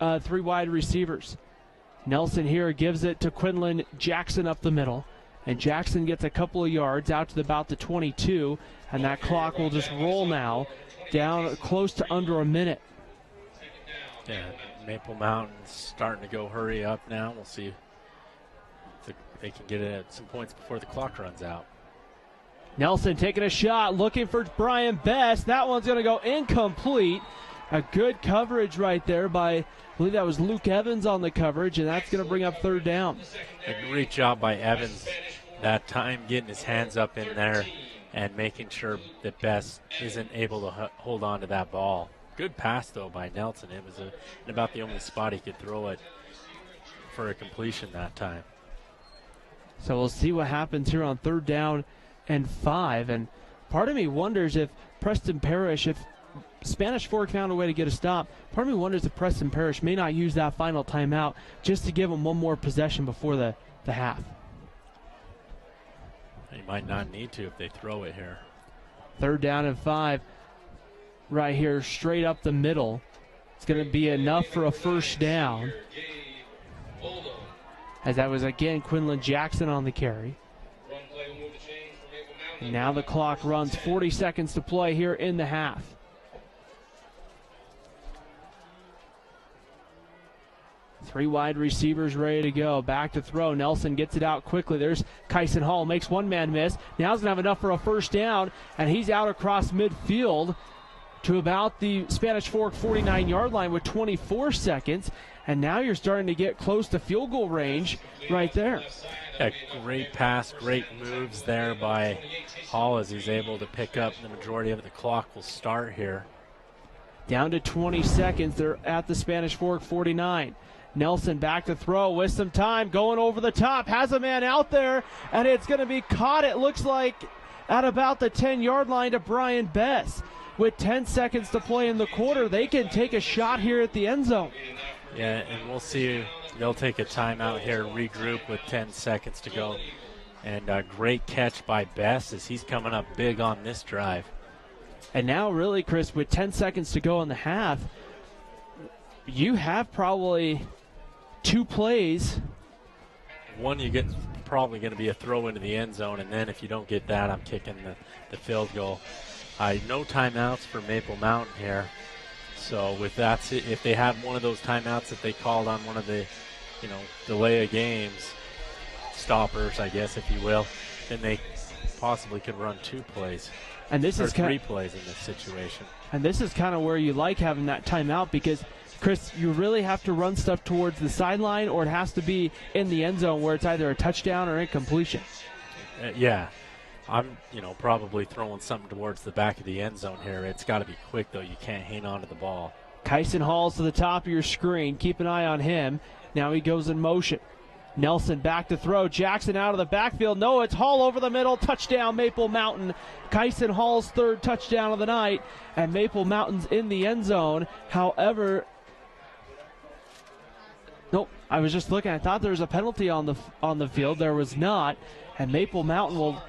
3 wide receivers. Nelson here gives it to Quinlan Jackson up the middle. And Jackson gets a couple of yards out to about the 22. And that clock will just roll now down close to under a minute. Yeah, Maple Mountain's starting to go hurry up now. We'll see if they can get it at some points before the clock runs out. Nelson taking a shot, looking for Brian Bess. That one's going to go incomplete. A good coverage right there by, I believe that was Luke Evans on the coverage, and that's going to bring up third down. A great job by Evans that time, getting his hands up in there and making sure that Bess isn't able to hold on to that ball. Good pass, though, by Nelson. It was about the only spot he could throw it for a completion that time. So we'll see what happens here on third down and 5. And part of me wonders if Preston Parrish, if Spanish Fork found a way to get a stop, part of me wonders if Preston Parrish may not use that final timeout just to give them one more possession before the half. He might not need to if they throw it here. Third down and 5 right here, straight up the middle. It's going to be enough for a first down. As that was, again, Quinlan Jackson on the carry. And now the clock runs, 40 seconds to play here in the half. Three wide receivers ready to go. Back to throw. Nelson gets it out quickly. There's Kyson Hall. Makes one man miss. Now he's going to have enough for a first down. And he's out across midfield to about the Spanish Fork 49-yard line with 24 seconds. And now you're starting to get close to field goal range right there. Yeah, great pass, great moves there by Hall as he's able to pick up the majority of the clock will start here. Down to 20 seconds. They're at the Spanish Fork 49. Nelson back to throw with some time, going over the top, has a man out there, and it's going to be caught, it looks like, at about the 10-yard line to Brian Bess. With 10 seconds to play in the quarter, they can take a shot here at the end zone. Yeah, and we'll see. They'll take a timeout here, regroup with 10 seconds to go. And a great catch by Bess as he's coming up big on this drive. And now really, Chris, with 10 seconds to go in the half, you have probably 2 plays. One you get probably going to be a throw into the end zone, and then if you don't get that, I'm kicking the field goal. No timeouts for Maple Mountain here. So with that, if they had one of those timeouts that they called on one of the, delay of games, stoppers, I guess, if you will, then they possibly could run 2 plays. And this is 3 plays in this situation. And this is kind of where you like having that timeout because, Chris, you really have to run stuff towards the sideline or it has to be in the end zone where it's either a touchdown or incompletion. Yeah. I'm, probably throwing something towards the back of the end zone here. It's got to be quick, though. You can't hang on to the ball. Kyson Hall's to the top of your screen. Keep an eye on him. Now he goes in motion. Nelson back to throw. Jackson out of the backfield. No, it's Hall over the middle. Touchdown, Maple Mountain. Kyson Hall's 3rd touchdown of the night. And Maple Mountain's in the end zone. However, nope, I was just looking. I thought there was a penalty on the field. There was not. And Maple Mountain will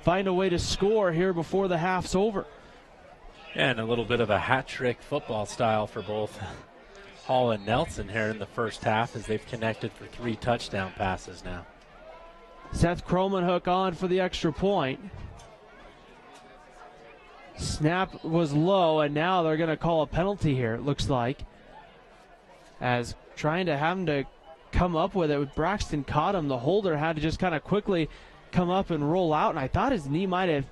find a way to score here before the half's over. And a little bit of a hat trick football style for both Hall and Nelson here in the first half as they've connected for 3 touchdown passes now. Seth Cromanhook on for the extra point. Snap was low, and now they're going to call a penalty here, it looks like. As trying to have him to come up with it. Braxton caught him. The holder had to just kind of quickly come up and roll out, and I thought his knee might have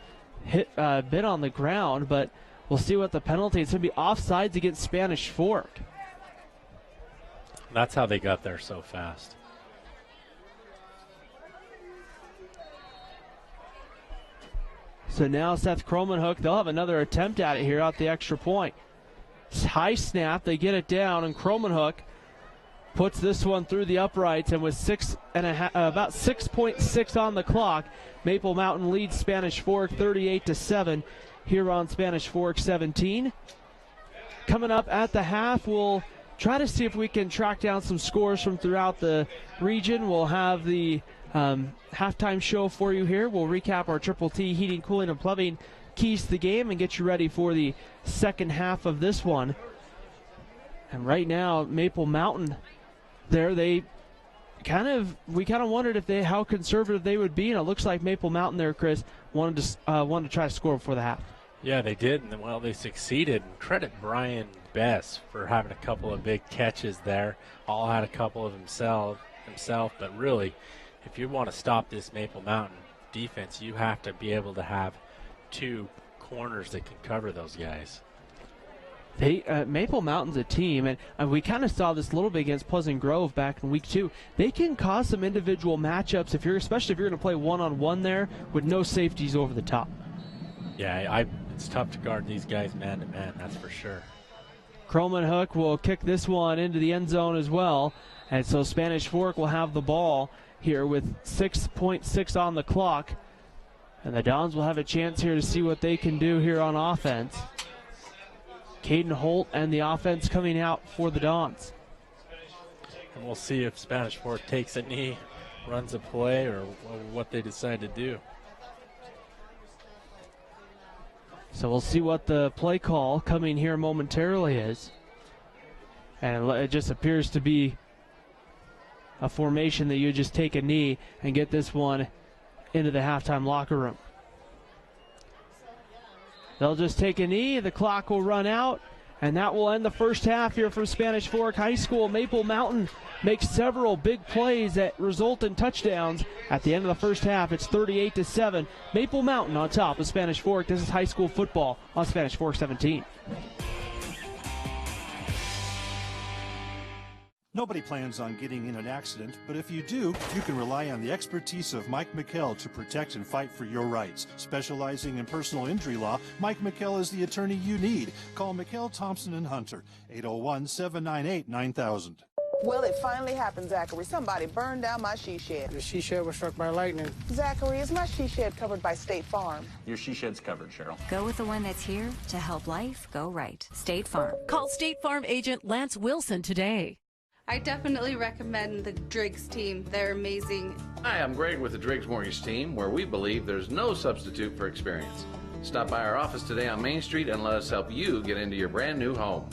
hit been on the ground, but we'll see what the penalty is. It's going to be offsides against Spanish Fork. That's how they got there so fast. So now Seth Cromanhook, they'll have another attempt at it here out the extra point. High snap, they get it down, and Cromanhook puts this one through the uprights, and with about 6.6 on the clock, Maple Mountain leads Spanish Fork 38-7 here on Spanish Fork 17. Coming up at the half, we'll try to see if we can track down some scores from throughout the region. We'll have the halftime show for you here. We'll recap our Triple T heating, cooling, and plumbing keys to the game and get you ready for the second half of this one. And right now, Maple Mountain there, we kind of wondered how conservative they would be, and it looks like Maple Mountain there, Chris, wanted to try to score before the half. Yeah, they did, and well, they succeeded. Credit Brian Bess for having a couple of big catches there. All had a couple of himself, but really, if you want to stop this Maple Mountain defense, you have to be able to have two corners that can cover those guys. Maple Mountain's a team, and we kind of saw this a little bit against Pleasant Grove back in week 2. They can cause some individual matchups, especially if you're going to play one-on-one there with no safeties over the top. Yeah, it's tough to guard these guys man-to-man, that's for sure. Cromanhook will kick this one into the end zone as well, and so Spanish Fork will have the ball here with 6.6 on the clock, and the Dons will have a chance here to see what they can do here on offense. Caden Holt and the offense coming out for the Dons. And we'll see if Spanish Fork takes a knee, runs a play, or what they decide to do. So we'll see what the play call coming here momentarily is. And it just appears to be a formation that you just take a knee and get this one into the halftime locker room. They'll just take a knee, the clock will run out, and that will end the first half here from Spanish Fork High School. Maple Mountain makes several big plays that result in touchdowns. At the end of the first half, it's 38-7. Maple Mountain on top of Spanish Fork. This is high school football on Spanish Fork 17. Nobody plans on getting in an accident, but if you do, you can rely on the expertise of Mike McKell to protect and fight for your rights. Specializing in personal injury law, Mike McKell is the attorney you need. Call McKell, Thompson, and Hunter, 801-798-9000. Well, it finally happened, Zachary. Somebody burned down my she shed. The she shed was struck by lightning. Zachary, is my she shed covered by State Farm? Your she shed's covered, Cheryl. Go with the one that's here to help life go right. State Farm. Call State Farm agent Lance Wilson today. I definitely recommend the Driggs team. They're amazing. Hi, I'm Greg with the Driggs Mortgage team, where we believe there's no substitute for experience. Stop by our office today on Main Street and let us help you get into your brand new home.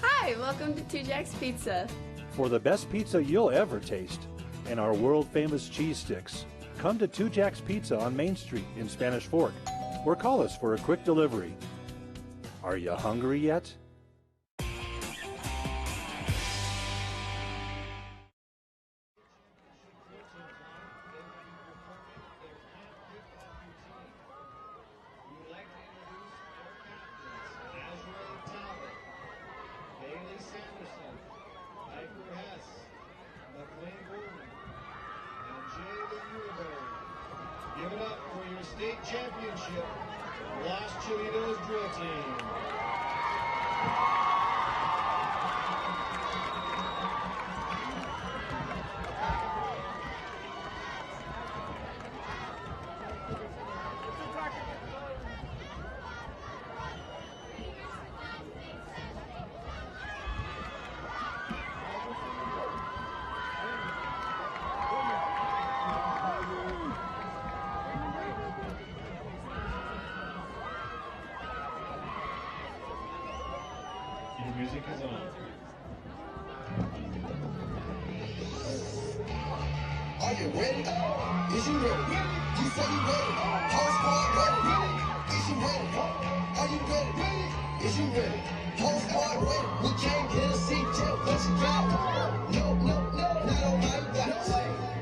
Hi, welcome to Two Jacks Pizza. For the best pizza you'll ever taste and our world-famous cheese sticks, come to Two Jacks Pizza on Main Street in Spanish Fork, or call us for a quick delivery. Are you hungry yet? Give it up for your state championship, Los Cholitos drill team. Music is on. Are you ready? Is you ready? You say you ready? Whole squad ready? Is you ready? Are you ready? Is you ready? Whole squad ready? We came here to see just what you got. No, not on my watch.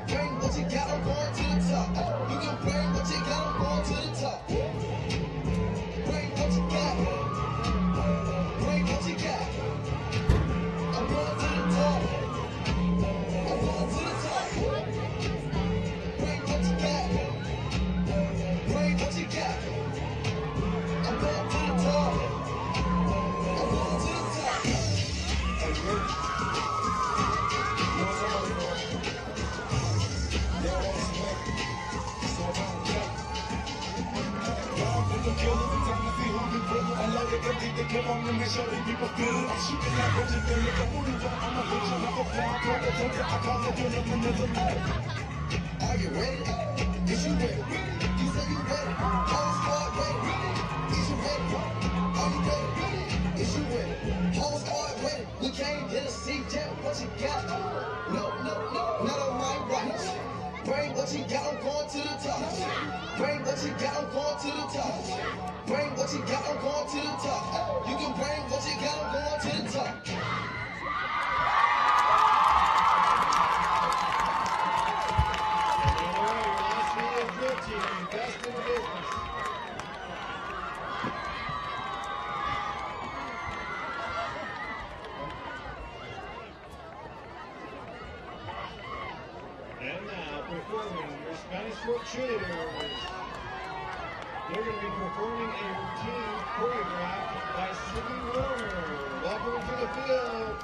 Bring what you got, I'm going to the top. You can bring what you got, I'm going to the top. Bring what you got. Bring what you got. I'm going to the top. I'm going to the top. Bring what you got. Bring what you got. I'm going to the top. I'm going to the top. Are you ready? Are you ready? Is you ready? You say you ready? Whole squad ready? Is you ready? Are you ready? Is you ready? Whole squad ready? We came here to see just what you got. No, not on my watch. Bring what you got, I'm going to the top. Bring what you got, I'm going to the top. Bring what you got, I'm going to the top. You can bring what you got, I'm going to the top. And now performing your Spanish Fork cheerleaders. They're going to be performing a routine choreographed by Sydney Warner. Welcome to the field.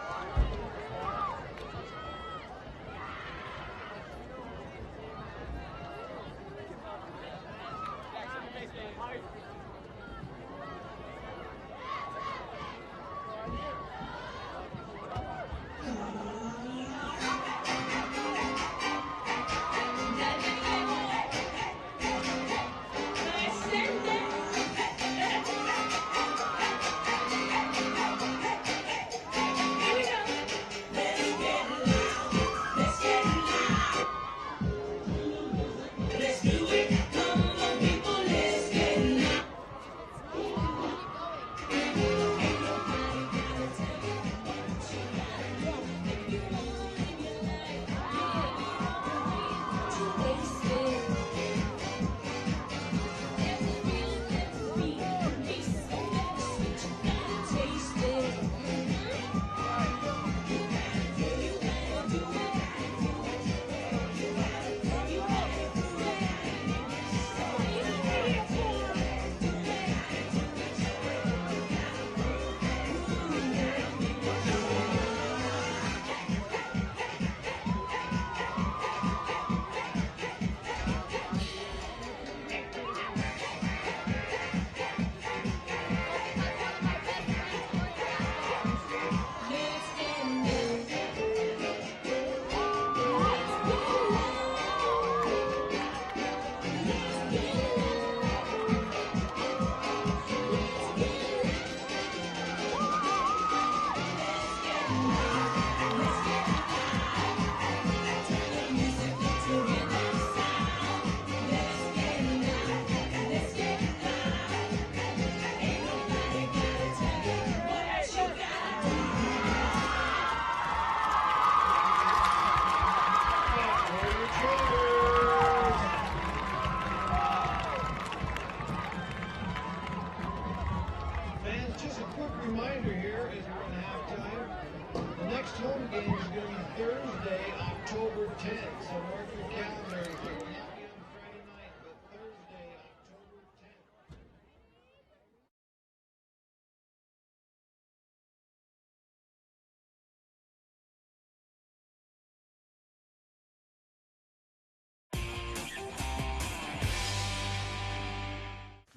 Just a quick reminder here as we're in halftime. The next home game is going to be Thursday, October 10th. So mark your calendars. It will not be on Friday night, but Thursday, October 10th.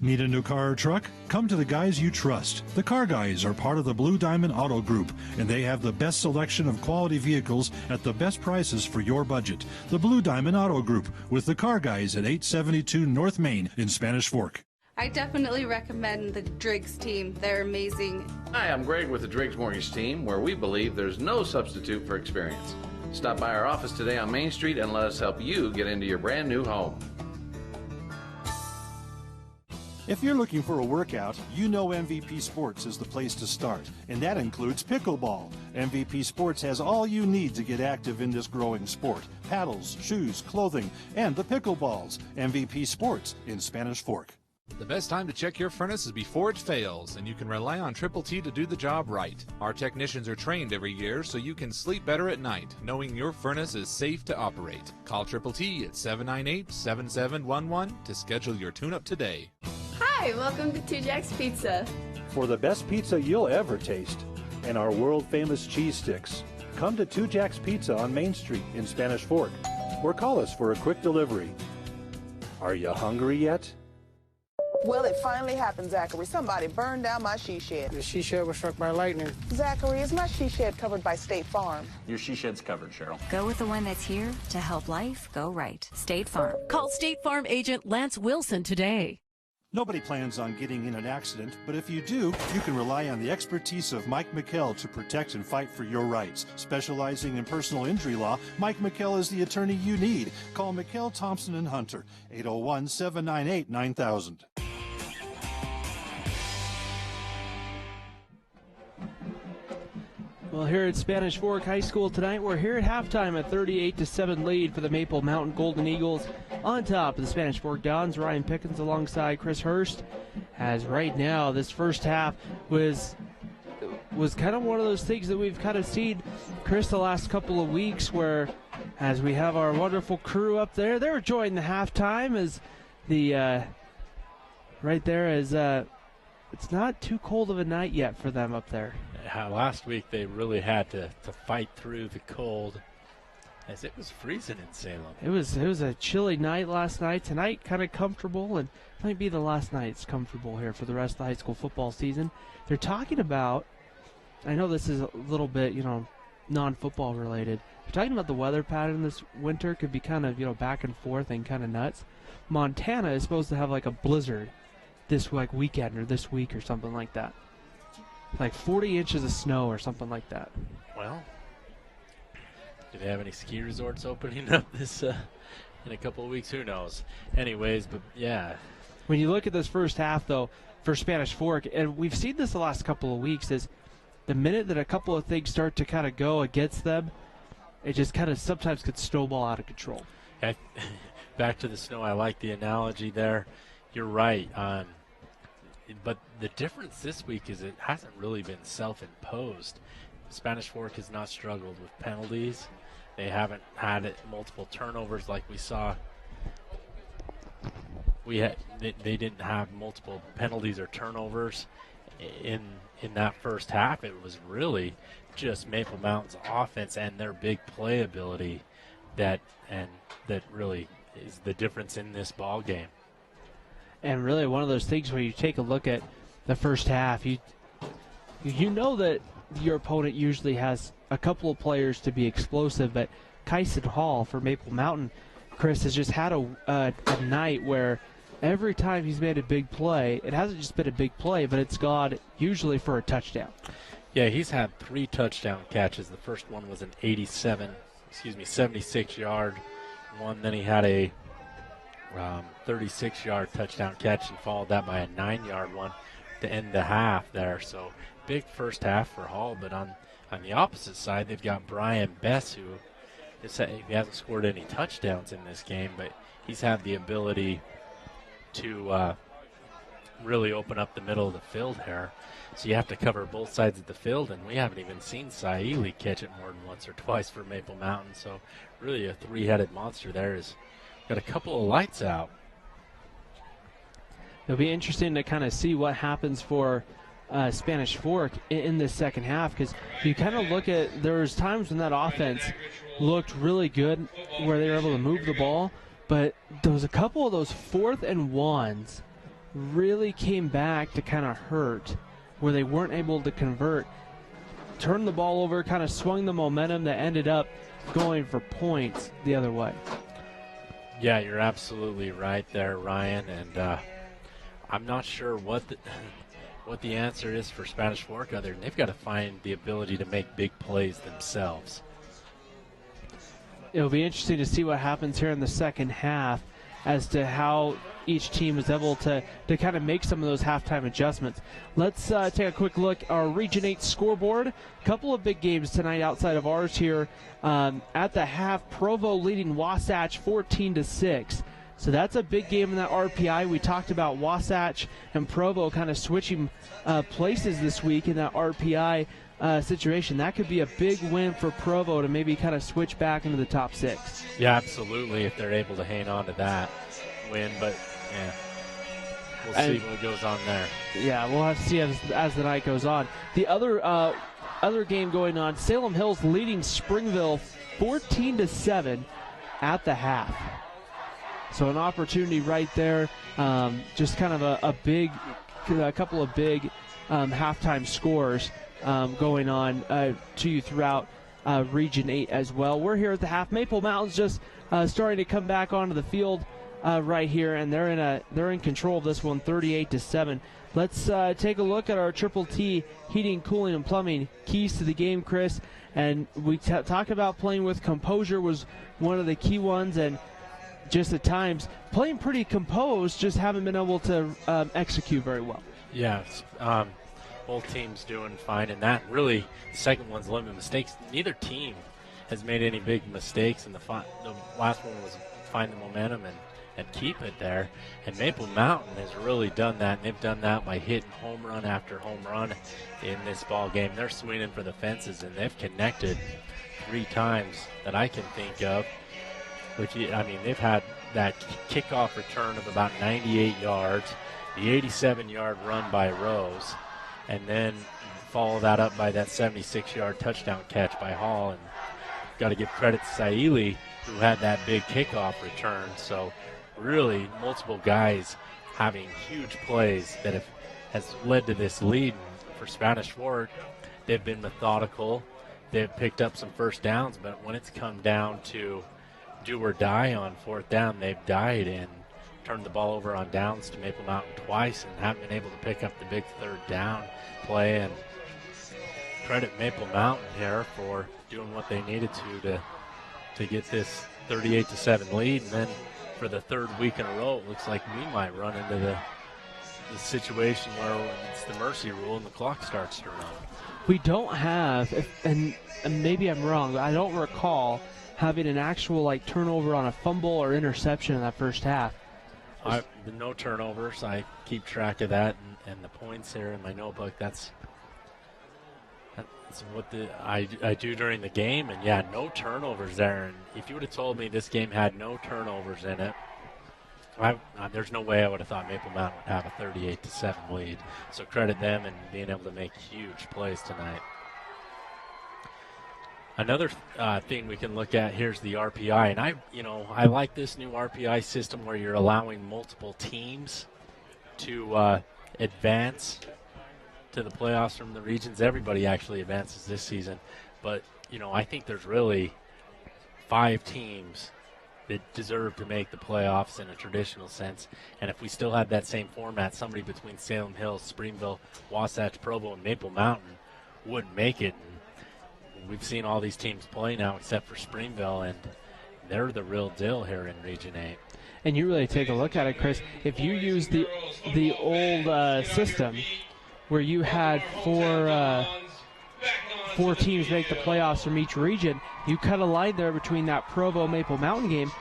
Need a new car or truck? Come to the guys you trust. The Car Guys are part of the Blue Diamond Auto Group, and they have the best selection of quality vehicles at the best prices for your budget. The Blue Diamond Auto Group with the Car Guys at 872 North Main in Spanish Fork. I definitely recommend the Driggs team. They're amazing. Hi, I'm Greg with the Driggs Mortgage Team, where we believe there's no substitute for experience. Stop by our office today on Main Street and let us help you get into your brand new home. If you're looking for a workout, you know MVP Sports is the place to start, and that includes pickleball. MVP Sports has all you need to get active in this growing sport: paddles, shoes, clothing, and the pickleballs. MVP Sports in Spanish Fork. The best time to check your furnace is before it fails, and you can rely on Triple T to do the job right. Our technicians are trained every year so you can sleep better at night, knowing your furnace is safe to operate. Call Triple T at 798-7711 to schedule your tune-up today. Hi, welcome to Two Jacks Pizza. For the best pizza you'll ever taste and our world-famous cheese sticks, come to Two Jacks Pizza on Main Street in Spanish Fork, or call us for a quick delivery. Are you hungry yet? Well, it finally happened, Zachary. Somebody burned down my she shed. The she shed was struck by lightning. Zachary, is my she shed covered by State Farm? Your she shed's covered, Cheryl. Go with the one that's here to help life go right. State Farm. Call State Farm agent Lance Wilson today. Nobody plans on getting in an accident, but if you do, you can rely on the expertise of Mike McKell to protect and fight for your rights. Specializing in personal injury law, Mike McKell is the attorney you need. Call McKell, Thompson, and Hunter, 801-798-9000. Well, here at Spanish Fork High School tonight, we're here at halftime at 38-7 lead for the Maple Mountain Golden Eagles. On top of the Spanish Fork Dons, Ryan Pickens alongside Chris Hurst. As right now, this first half was kind of one of those things that we've kind of seen, Chris, the last couple of weeks, where as we have our wonderful crew up there, they're enjoying the halftime as the right there as it's not too cold of a night yet for them up there. Last week they really had to fight through the cold, as it was freezing in Salem. It was a chilly night last night. Tonight, kind of comfortable, and might be the last night it's comfortable here for the rest of the high school football season. They're talking about, I know this is a little bit, non-football related. They're talking about the weather pattern this winter could be kind of, back and forth and kind of nuts. Montana is supposed to have like a blizzard this weekend or this week or something like that. Like 40 inches of snow or something like that. Well, do they have any ski resorts opening up this in a couple of weeks? Who knows? Anyways, but yeah. When you look at this first half, though, for Spanish Fork, and we've seen this the last couple of weeks, is the minute that a couple of things start to kind of go against them, it just kind of sometimes could snowball out of control. Back to the snow, I like the analogy there. You're right. But the difference this week is it hasn't really been self-imposed. Spanish Fork has not struggled with penalties. They haven't had multiple turnovers like we saw. They didn't have multiple penalties or turnovers in that first half. It was really just Maple Mountain's offense and their big play ability that really is the difference in this ball game. And really one of those things where you take a look at the first half, you know that your opponent usually has a couple of players to be explosive, but Kyson Hall for Maple Mountain, Chris, has just had a night where every time he's made a big play, it hasn't just been a big play, but it's gone usually for a touchdown. Yeah, he's had 3 touchdown catches. The first one was an 76-yard one. Then he had a 36-yard touchdown catch and followed that by a 9-yard one to end the half there. So big first half for Hall. But on the opposite side, they've got Brian Bess, who he hasn't scored any touchdowns in this game, but he's had the ability to really open up the middle of the field here. So you have to cover both sides of the field, and we haven't even seen Saili catch it more than once or twice for Maple Mountain. So really a 3-headed monster there is got a couple of lights out. It'll be interesting to kind of see what happens for Spanish Fork in this second half, because you kind of look at, there was times when that offense looked really good where they were able to move the ball, but there was a couple of those 4th and 1s really came back to kind of hurt, where they weren't able to convert, turned the ball over, kind of swung the momentum that ended up going for points the other way. Yeah, you're absolutely right there, Ryan, and I'm not sure what the answer is for Spanish Fork other than they've got to find the ability to make big plays themselves. It'll be interesting to see what happens here in the second half as to how each team is able to kind of make some of those halftime adjustments. Let's take a quick look at our Region 8 scoreboard. A couple of big games tonight outside of ours here. At the half, Provo leading Wasatch 14-6. So that's a big game in that RPI. We talked about Wasatch and Provo kind of switching places this week in that RPI situation. That could be a big win for Provo to maybe kind of switch back into the top 6. Yeah, absolutely, if they're able to hang on to that win. But, yeah, we'll see what goes on there. Yeah, we'll have to see as the night goes on. The other game going on, Salem Hills leading Springville 14-7 at the half. So an opportunity right there, just kind of a couple of big halftime scores going on to you throughout Region 8 as well. We're here at the half. Maple Mountain's just starting to come back onto the field right here, and they're in control of this one, 38-7. Let's take a look at our Triple T heating, cooling, and plumbing keys to the game, Chris. And we talk about playing with composure was one of the key ones, and just at times playing pretty composed, just haven't been able to execute very well. Yeah, both teams doing fine, and that really, the second one's limited mistakes. Neither team has made any big mistakes, and the last one was find the momentum and keep it there. And Maple Mountain has really done that, and they've done that by hitting home run after home run in this ball game. They're swinging for the fences, and they've connected 3 times that I can think of. Which, I mean, they've had that kickoff return of about 98 yards, the 87-yard run by Rose, and then follow that up by that 76-yard touchdown catch by Hall. And got to give credit to Saili, who had that big kickoff return. So really multiple guys having huge plays that has led to this lead. And for Spanish Fork, they've been methodical. They've picked up some first downs, but when it's come down to do or die on fourth down, they've died and turned the ball over on downs to Maple Mountain twice and haven't been able to pick up the big third down play. And credit Maple Mountain here for doing what they needed to get this 38-7 lead. And then for the third week in a row, it looks like we might run into the situation where it's the mercy rule and the clock starts to run. We don't have, and maybe I'm wrong, but I don't recall having an actual turnover on a fumble or interception in that first half. No turnovers. I keep track of that and the points here in my notebook. That's what I do during the game. And yeah, no turnovers there. And if you would have told me this game had no turnovers in it, there's no way I would have thought Maple Mountain would have a 38-7 lead. So credit them and being able to make huge plays tonight. Another thing we can look at here is the RPI, and I like this new RPI system where you're allowing multiple teams to advance to the playoffs from the regions. Everybody actually advances this season, but I think there's really 5 teams that deserve to make the playoffs in a traditional sense. And if we still had that same format, somebody between Salem Hills, Springville, Wasatch, Provo, and Maple Mountain wouldn't make it. We've seen all these teams play now except for Springville, and they're the real deal here in Region 8. And you really take a look at it, Chris. If you use the old system where you had 4 teams make the playoffs from each region, you cut a line there between that Provo-Maple Mountain game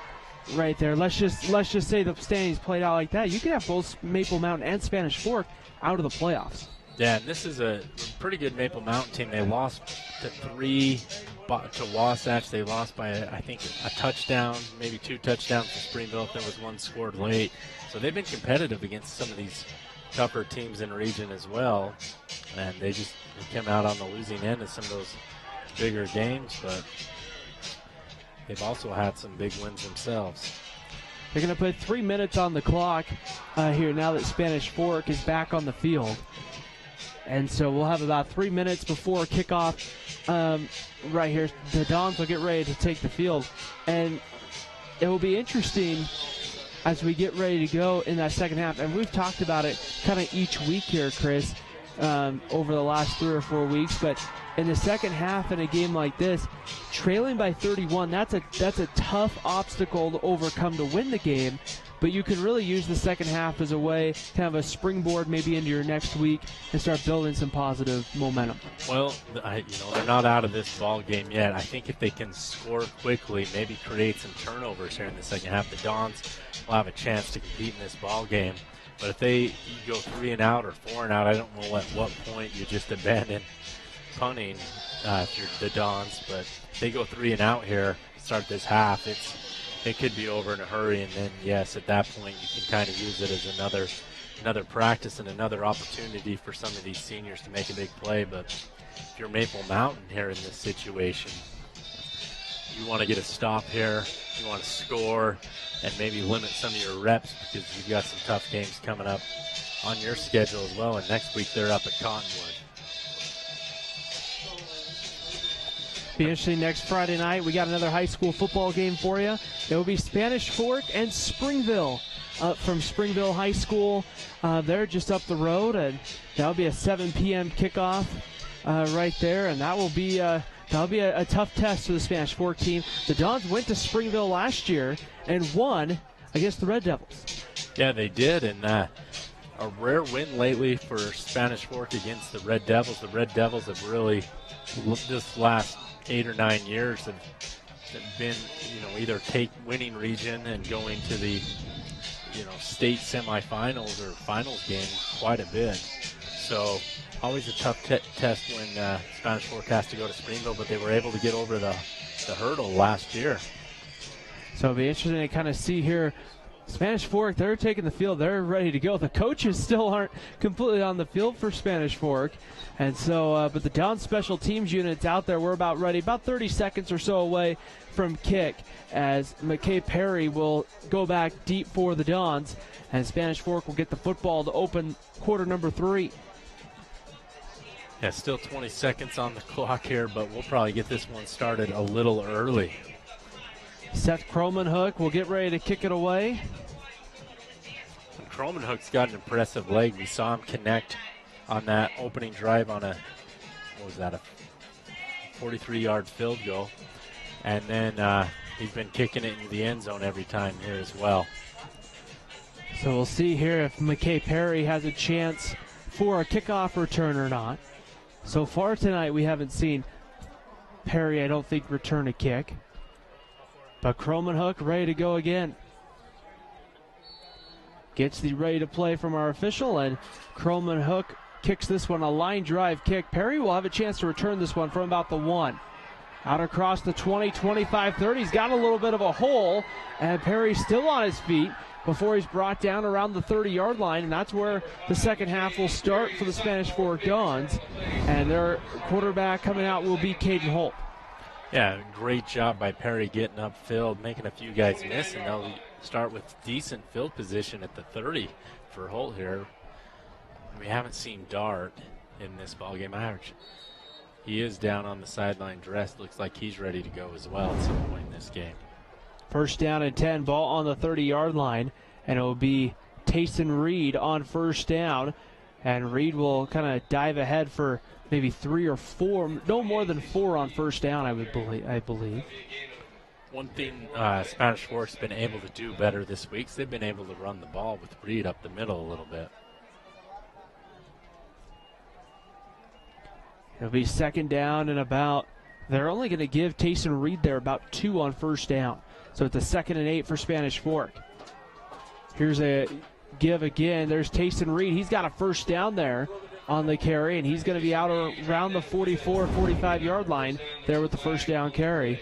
right there. Let's just say the standings played out like that. You could have both Maple Mountain and Spanish Fork out of the playoffs. Yeah, and this is a pretty good Maple Mountain team. They lost to Wasatch. They lost by, I think, a touchdown, maybe 2 touchdowns to Springville if there was one scored late. So they've been competitive against some of these tougher teams in the region as well. And they came out on the losing end of some of those bigger games, but they've also had some big wins themselves. They're going to put 3 minutes on the clock here now that Spanish Fork is back on the field. And so we'll have about 3 minutes before kickoff right here. The Dons will get ready to take the field. And it will be interesting as we get ready to go in that second half. And we've talked about it kind of each week here, Chris. over the last 3 or 4 weeks. But in the second half in a game like this, trailing by 31, that's a tough obstacle to overcome to win the game. But you can really use the second half as a way, kind of a springboard maybe into your next week and start building some positive momentum. Well, they're not out of this ball game yet. I think if they can score quickly, maybe create some turnovers here in the second half, the Dons will have a chance to compete in this ball game. But if you go 3 and out or 4 and out, I don't know at what point you just abandon punting if you're the Dons. But if they go 3 and out here, start this half, it could be over in a hurry, and then, yes, at that point you can kind of use it as another practice and another opportunity for some of these seniors to make a big play. But if you're Maple Mountain here in this situation, you want to get a stop here, you want to score, and maybe limit some of your reps because you've got some tough games coming up on your schedule as well, and next week they're up at Cottonwood. Be interesting next Friday night. We got another high school football game for you. It will be Spanish Fork and Springville up from Springville High School. They're just up the road, and that'll be a 7 p.m. kickoff right there, and that'll be a tough test for the Spanish Fork team. The Dons went to Springville last year and won against the Red Devils. Yeah, they did, and a rare win lately for Spanish Fork against the Red Devils. The Red Devils have really, this last 8 or 9 years, have been, either take winning region and going to the, state semifinals or finals game quite a bit. So always a tough test when Spanish Fork has to go to Springville, but they were able to get over the hurdle last year. So it'll be interesting to kind of see here. Spanish Fork, they're taking the field. They're ready to go. The coaches still aren't completely on the field for Spanish Fork. And so, but the down special teams units out there, we're about ready, about 30 seconds or so away from kick, as McKay Perry will go back deep for the Dons, and Spanish Fork will get the football to open quarter number 3. Yeah, still 20 seconds on the clock here, but we'll probably get this one started a little early. Seth Cromanhook will get ready to kick it away. And Cromanhook's got an impressive leg. We saw him connect on that opening drive on a 43-yard field goal. And then he's been kicking it into the end zone every time here as well. So we'll see here if McKay Perry has a chance for a kickoff return or not. So far tonight, we haven't seen Perry, I don't think, return a kick. But Cromanhook ready to go again. Gets the ready to play from our official, and Cromanhook kicks this one, a line drive kick. Perry will have a chance to return this one from about the 1. Out across the 20, 25, 30. He's got a little bit of a hole, and Perry's still on his feet before he's brought down around the 30-yard line, and that's where the second half will start for the Spanish Fork Dons. And their quarterback coming out will be Caden Holt. Yeah, great job by Perry getting upfield, making a few guys miss, and they'll start with decent field position at the 30 for Holt here. We haven't seen Dart in this ballgame. He is down on the sideline dressed. Looks like he's ready to go as well at some point in this game. First down and 10, ball on the 30-yard line, and it will be Tayson Reed on first down. And Reed will kind of dive ahead for maybe 3 or 4, no more than 4 on first down, I believe. One thing Spanish Fork's been able to do better this week is they've been able to run the ball with Reed up the middle a little bit. It'll be second down and about, they're only going to give Tayson Reed there about 2 on first down. So it's a 2nd and 8 for Spanish Fork. Here's a give again. There's Tayson Reed. He's got a first down there on the carry, and he's going to be out around the 44, 45-yard line there with the first down carry.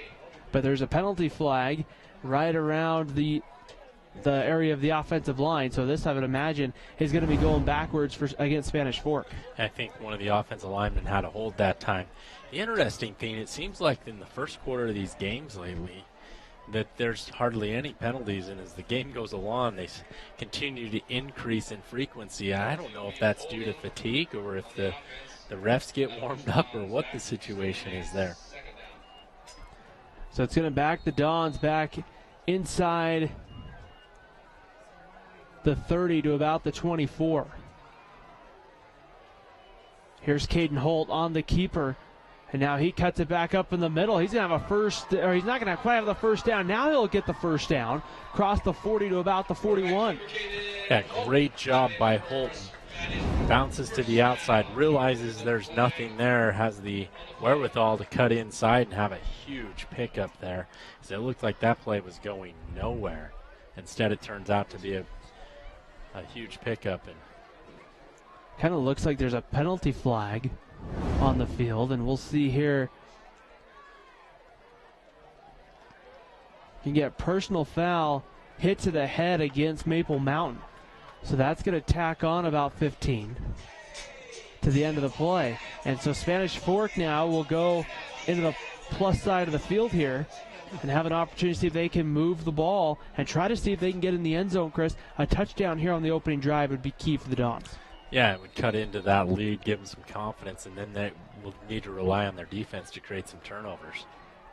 But there's a penalty flag right around the area of the offensive line. So this, I would imagine, is going to be going backwards against Spanish Fork. I think one of the offensive linemen had a hold that time. The interesting thing, it seems like in the first quarter of these games lately that there's hardly any penalties, and as the game goes along, they continue to increase in frequency. I don't know if that's due to fatigue or if the refs get warmed up or what the situation is there. So it's going to back the Dons back inside the 30 to about the 24. Here's Caden Holt on the keeper. And now he cuts it back up in the middle. He's going to have a first, or he's not going to quite have the first down. Now he'll get the first down. Cross the 40 to about the 41. Yeah, great job by Holt. Bounces to the outside, realizes there's nothing there, has the wherewithal to cut inside and have a huge pickup there. So it looked like that play was going nowhere. Instead, it turns out to be a huge pickup. And kind of looks like there's a penalty flag on the field, and we'll see here. You can get personal foul, hit to the head against Maple Mountain. So that's going to tack on about 15 to the end of the play. And so Spanish Fork now will go into the plus side of the field here and have an opportunity to see if they can move the ball and try to see if they can get in the end zone, Chris. A touchdown here on the opening drive would be key for the Dons. Yeah, it would cut into that lead, give them some confidence, and then they will need to rely on their defense to create some turnovers.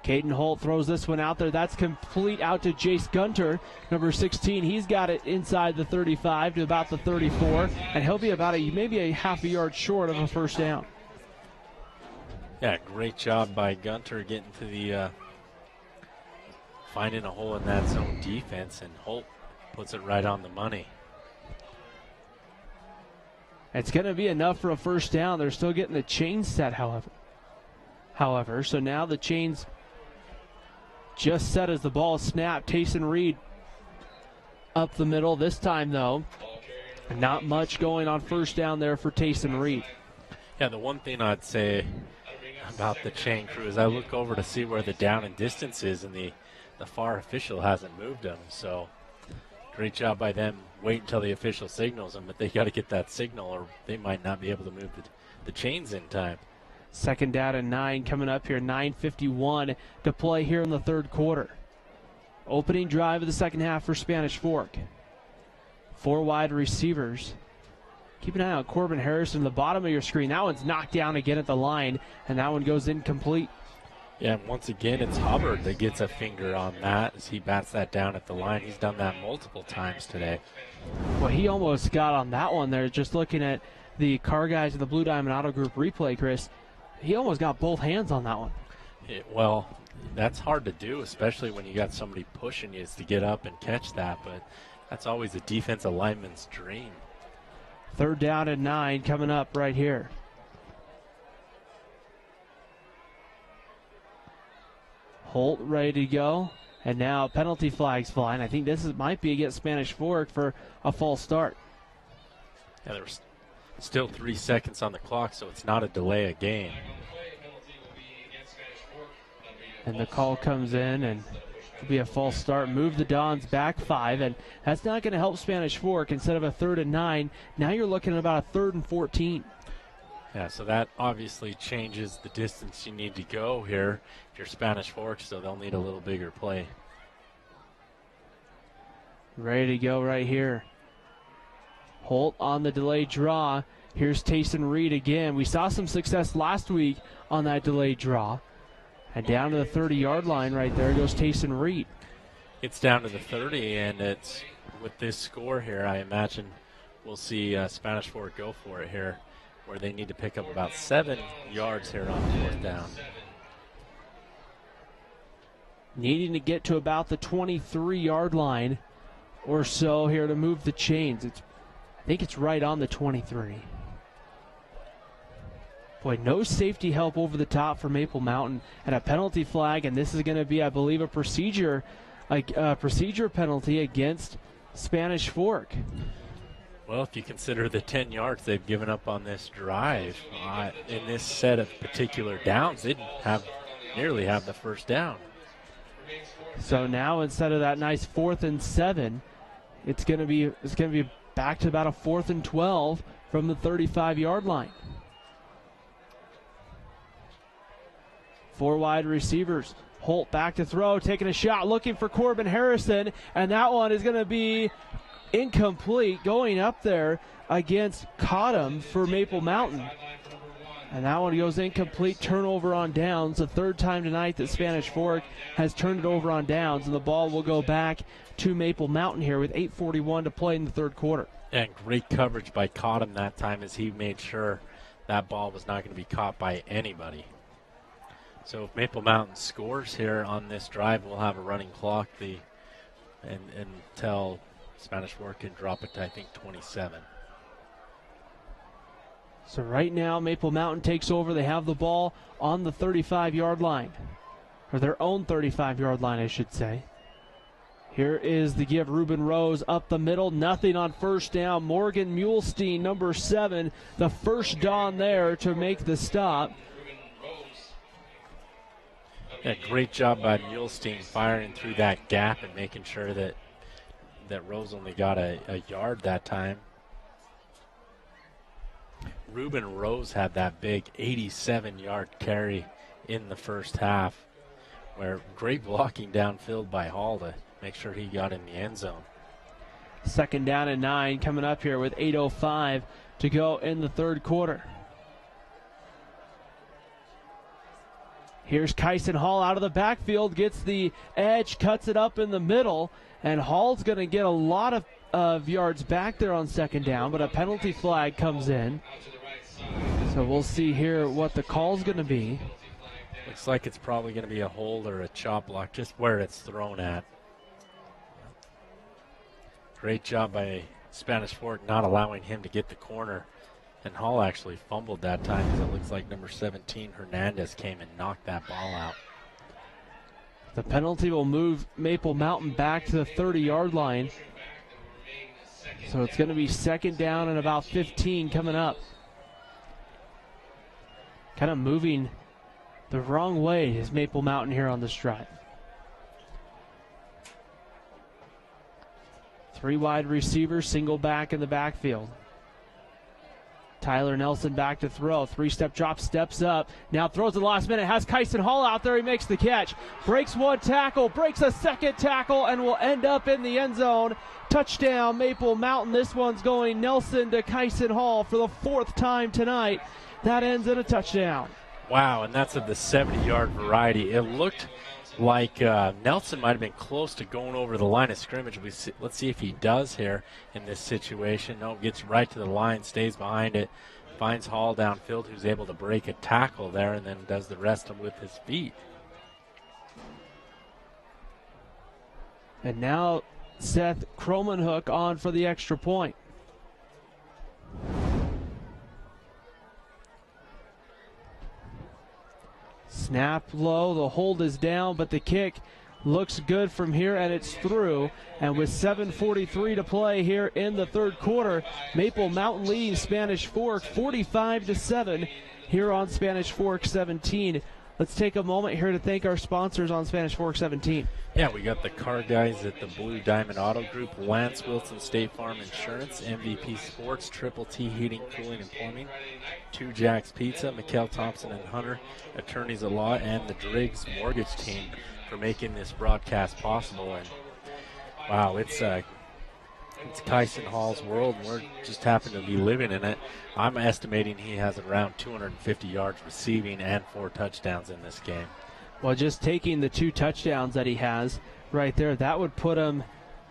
Caden Holt throws this one out there. That's complete out to Jace Gunter, number 16. He's got it inside the 35 to about the 34, and he'll be about maybe a half a yard short of a first down. Yeah, great job by Gunter getting to the finding a hole in that zone defense, and Holt puts it right on the money. It's going to be enough for a first down. They're still getting the chains set, however. So now the chains just set as the ball is snapped. Tayson Reed up the middle. This time, though, not much going on first down there for Tayson Reed. Yeah, the one thing I'd say about the chain crew is I look over to see where the down and distance is, and the far official hasn't moved them. So great job by them. Wait until the official signals them, but they got to get that signal or they might not be able to move the chains in time. Second down and 9 coming up here. 9:51 to play here in the third quarter. Opening drive of the second half for Spanish Fork. 4 wide receivers. Keep an eye on Corbin Harrison, the bottom of your screen. That one's knocked down again at the line, and that one goes incomplete. Yeah, and once again, it's Hubbard that gets a finger on that as he bats that down at the line. He's done that multiple times today. Well, he almost got on that one there. Just looking at the car guys of the Blue Diamond Auto Group replay, Chris, he almost got both hands on that one. Well, that's hard to do, especially when you got somebody pushing you to get up and catch that, but that's always a defensive lineman's dream. Third down and 9 coming up right here. Holt ready to go, and now penalty flags flying. I think this might be against Spanish Fork for a false start. Yeah, there's still 3 seconds on the clock, so it's not a delay of game. And the call comes in, and it'll be a false start. Move the Dons back 5, and that's not going to help Spanish Fork. Instead of a 3rd and 9, now you're looking at about a 3rd and 14. Yeah, so that obviously changes the distance you need to go here if you're Spanish Fork, so they'll need a little bigger play. Ready to go right here. Holt on the delayed draw. Here's Tayson Reed again. We saw some success last week on that delayed draw. And down to the 30-yard line right there goes Tayson Reed. It's down to the 30, and it's with this score here, I imagine we'll see Spanish Fork go for it here, where they need to pick up about 7 yards here on 4th down. Needing to get to about the 23-yard line or so here to move the chains. I think it's right on the 23. Boy, no safety help over the top for Maple Mountain, and a penalty flag, and this is going to be, I believe, a procedure penalty against Spanish Fork. Well, if you consider the 10 yards they've given up on this drive, in this set of particular downs, they didn't nearly have the first down. So now instead of that nice 4th and 7, it's going to be back to about a 4th and 12 from the 35-yard line. 4 wide receivers. Holt back to throw, taking a shot, looking for Corbin Harrison, and that one is going to be incomplete, going up there against Cottom for Maple Mountain. And that one goes incomplete, turnover on downs. The 3rd time tonight that Spanish Fork has turned it over on downs, and the ball will go back to Maple Mountain here with 8:41 to play in the 3rd quarter. And great coverage by Cottom that time as he made sure that ball was not going to be caught by anybody. So if Maple Mountain scores here on this drive, we'll have a running clock until Spanish Fork can drop it to, I think, 27. So right now, Maple Mountain takes over. They have the ball on the 35-yard line, or their own 35-yard line, I should say. Here is the give. Ruben Rose up the middle. Nothing on first down. Morgan Mulestein, number 7, the first down there to make the stop. Yeah, great job by Mulestein firing through that gap and making sure that Rose only got a yard that time. Ruben Rose had that big 87-yard carry in the first half, where great blocking downfield by Hall to make sure he got in the end zone. 2nd down and 9 coming up here with 8:05 to go in the third quarter. Here's Kyson Hall out of the backfield, gets the edge, cuts it up in the middle, and Hall's going to get a lot of yards back there on 2nd down, but a penalty flag comes in. So we'll see here what the call's going to be. Looks like it's probably going to be a hold or a chop block, just where it's thrown at. Great job by Spanish Fork not allowing him to get the corner. And Hall actually fumbled that time because it looks like number 17, Hernandez, came and knocked that ball out. The penalty will move Maple Mountain back to the 30-yard line. So it's going to be 2nd down and about 15 coming up. Kind of moving the wrong way is Maple Mountain here on this drive. 3 wide receivers, single back in the backfield. Tyler Nelson back to throw. 3-step drop, steps up. Now throws at the last minute. Has Kyson Hall out there. He makes the catch. Breaks 1 tackle, breaks a 2nd tackle, and will end up in the end zone. Touchdown, Maple Mountain. This one's going Nelson to Kyson Hall for the 4th time tonight. That ends in a touchdown. Wow, and that's of the 70-yard variety. It looked like Nelson might have been close to going over the line of scrimmage. Let's see if he does here in this situation. No, gets right to the line, stays behind it, finds Hall downfield, who's able to break a tackle there, and then does the rest with his feet. And now Seth Cromanhook on for the extra point. Snap low, the hold is down, but the kick looks good from here, and it's through. And with 7:43 to play here in the third quarter, Maple Mountain leading Spanish Fork 45-7 here on Spanish Fork 17. Let's take a moment here to thank our sponsors on Spanish Fork 17. Yeah, we got the car guys at the Blue Diamond Auto Group, Lance Wilson State Farm Insurance, MVP Sports, Triple T Heating, Cooling, and Plumbing, 2 Jacks Pizza, Mikkel Thompson and Hunter, Attorneys at Law, and the Driggs Mortgage Team for making this broadcast possible. And wow, it's Kyson Hall's world, and we're just happen to be living in it. I'm estimating he has around 250 yards receiving and 4 touchdowns in this game. Well, just taking the 2 touchdowns that he has right there, that would put him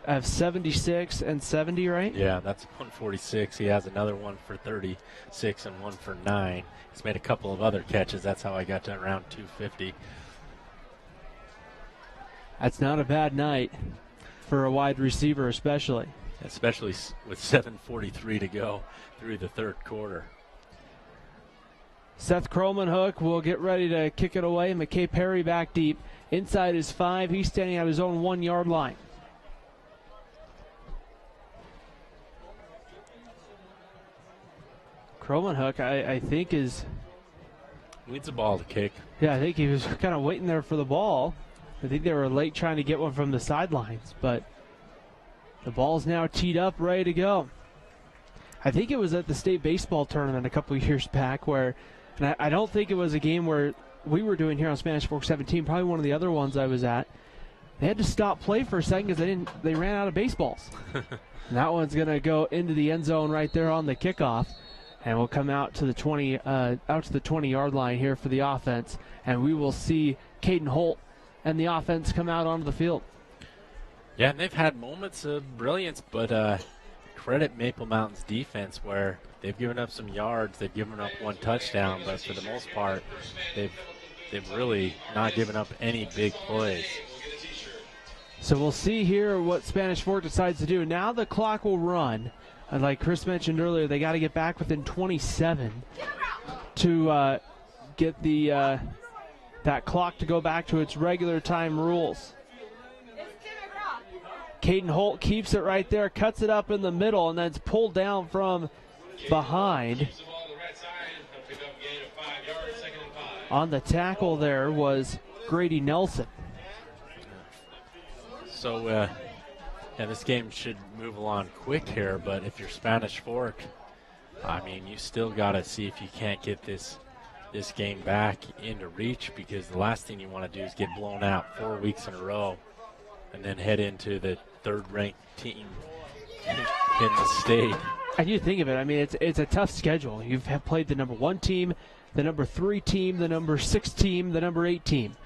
at 76 and 70, right? Yeah, that's 146. He has another one for 36 and one for 9. He's made a couple of other catches. That's how I got to around 250. That's not a bad night for a wide receiver, especially with 7:43 to go through the third quarter. Seth Cromanhook will get ready to kick it away. McKay Perry back deep. Inside his 5. He's standing at his own 1-yard line. Cromanhook, I think, needs a ball to kick. Yeah, I think he was kind of waiting there for the ball. I think they were late trying to get one from the sidelines, but the ball's now teed up, ready to go. I think it was at the state baseball tournament a couple of years back where, and I don't think it was a game where we were doing here on Spanish Fork 17, probably one of the other ones I was at. They had to stop play for a second because they ran out of baseballs. And that one's going to go into the end zone right there on the kickoff. And we'll come out to the 20-yard line here for the offense, and we will see Caden Holt and the offense come out onto the field. Yeah, and they've had moments of brilliance, but credit Maple Mountain's defense where they've given up some yards, they've given up one touchdown, but for the most part, they've really not given up any big plays. So we'll see here what Spanish Fork decides to do. Now the clock will run. And like Chris mentioned earlier, they got to get back within 27 to get the that clock to go back to its regular time rules. Caden Holt keeps it right there, cuts it up in the middle, and then it's pulled down from behind. On the tackle there was Grady Nelson. So, yeah, this game should move along quick here, but if you're Spanish Fork, I mean, you still got to see if you can't get this game back into reach, because the last thing you want to do is get blown out 4 weeks in a row and then head into the third-ranked team in the state. And you think of it, I mean, it's a tough schedule. You've played the number 1 team, the number 3 team, the number 6 team, the number 8 team.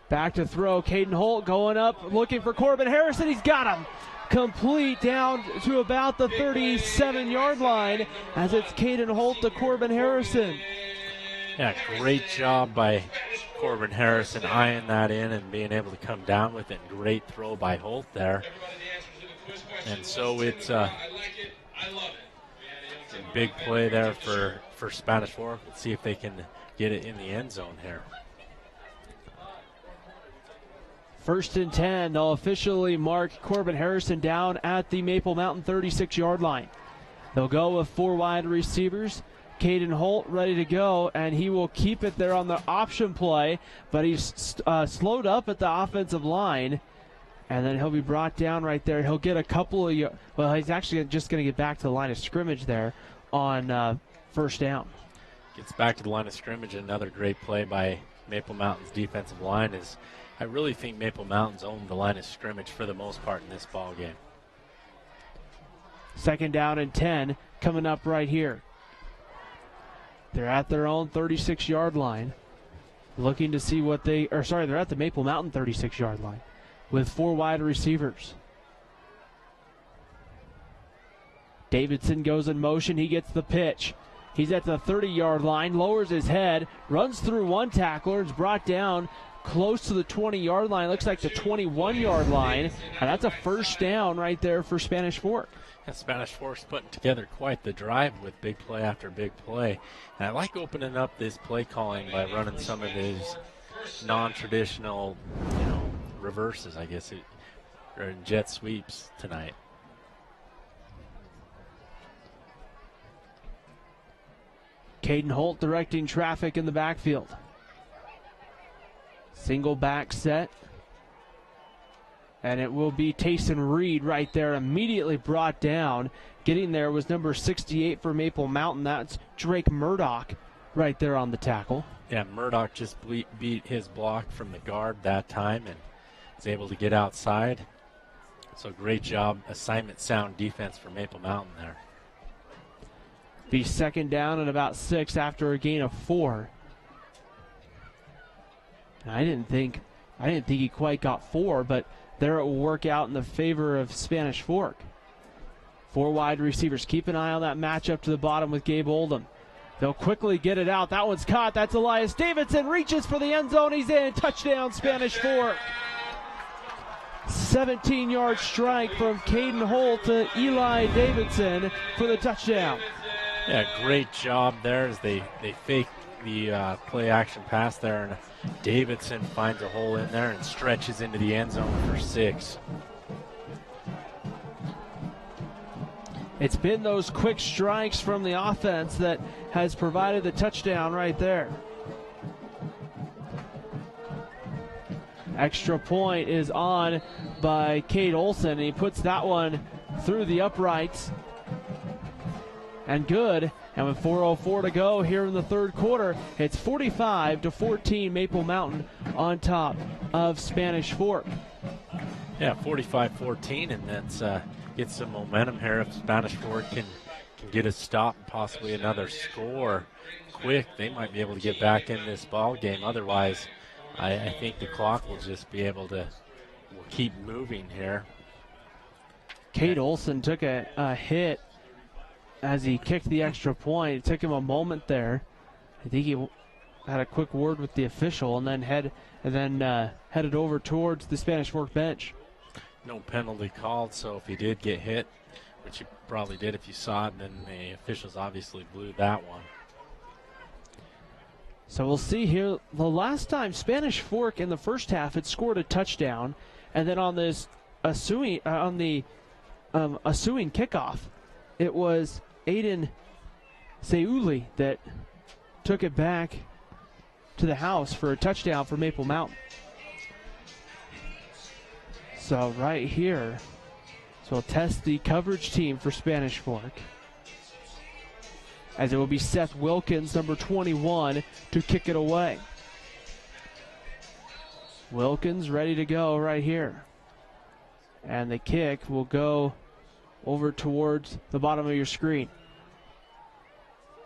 Back to throw, Caden Holt going up, looking for Corbin Harrison. He's got him. Complete down to about the 37-yard line as it's Caden Holt to Corbin Harrison. Yeah, great job by Corbin Harrison eyeing that in and being able to come down with it. Great throw by Holt there. And so it's a big play there for Spanish Fork. Let's see if they can get it in the end zone here. 1st and 10, they'll officially mark Corbin Harrison down at the Maple Mountain 36-yard line. They'll go with 4 wide receivers. Caden Holt ready to go, and he will keep it there on the option play, but he's slowed up at the offensive line, and then he'll be brought down right there. He'll get a couple of, well, he's actually just going to get back to the line of scrimmage there on 1st down. Gets back to the line of scrimmage. Another great play by Maple Mountain's defensive line is, I really think Maple Mountain's owned the line of scrimmage for the most part in this ball game. 2nd down and 10 coming up right here. They're at their own 36-yard line, looking to see what they're at the Maple Mountain 36-yard line with 4 wide receivers. Davidson goes in motion. He gets the pitch. He's at the 30-yard line, lowers his head, runs through one tackler, is brought down close to the 20-yard line. Looks like the 21-yard line, and that's a 1st down right there for Spanish Fork. And Spanish Fork's putting together quite the drive with big play after big play. And I like opening up this play calling by running some of his non-traditional, reverses, I guess, or jet sweeps tonight. Caden Holt directing traffic in the backfield. Single back set. And it will be Tayson Reed right there, immediately brought down. Getting there was number 68 for Maple Mountain. That's Drake Murdoch right there on the tackle. Yeah, Murdoch just beat his block from the guard that time and is able to get outside. So great job, assignment sound defense for Maple Mountain there. Be 2nd down and about 6 after a gain of 4. And I didn't think he quite got 4, but there it will work out in the favor of Spanish Fork. 4 wide receivers. Keep an eye on that matchup to the bottom with Gabe Oldham. They'll quickly get it out. That one's caught. That's Elias Davidson. Reaches for the end zone. He's in. Touchdown, Spanish Fork. 17-yard strike from Caden Holt to Eli Davidson for the touchdown. Yeah, great job there as they fake the play action pass there, and Davidson finds a hole in there and stretches into the end zone for 6. It's been those quick strikes from the offense that has provided the touchdown right there. Extra point is on by Cade Olson, and he puts that one through the uprights. And good. And with 4:04 to go here in the 3rd quarter, it's 45-14 Maple Mountain on top of Spanish Fork. Yeah, 45-14, and that's gets some momentum here. If Spanish Fork can get a stop and possibly another score quick, they might be able to get back in this ball game. Otherwise, I think the clock will just be able to keep moving here. Cade Olson took a hit as he kicked the extra point. It took him a moment there. I think he had a quick word with the official and then headed over towards the Spanish Fork bench. No penalty called, so if he did get hit, which he probably did if you saw it, then the officials obviously blew that one. So we'll see here. The last time Spanish Fork in the first half had scored a touchdown, and then on this Assuing kickoff, it was Aiden Seuli that took it back to the house for a touchdown for Maple Mountain. So right here, so we'll test the coverage team for Spanish Fork, as it will be Seth Wilkins, number 21, to kick it away. Wilkins ready to go right here. And the kick will go over towards the bottom of your screen.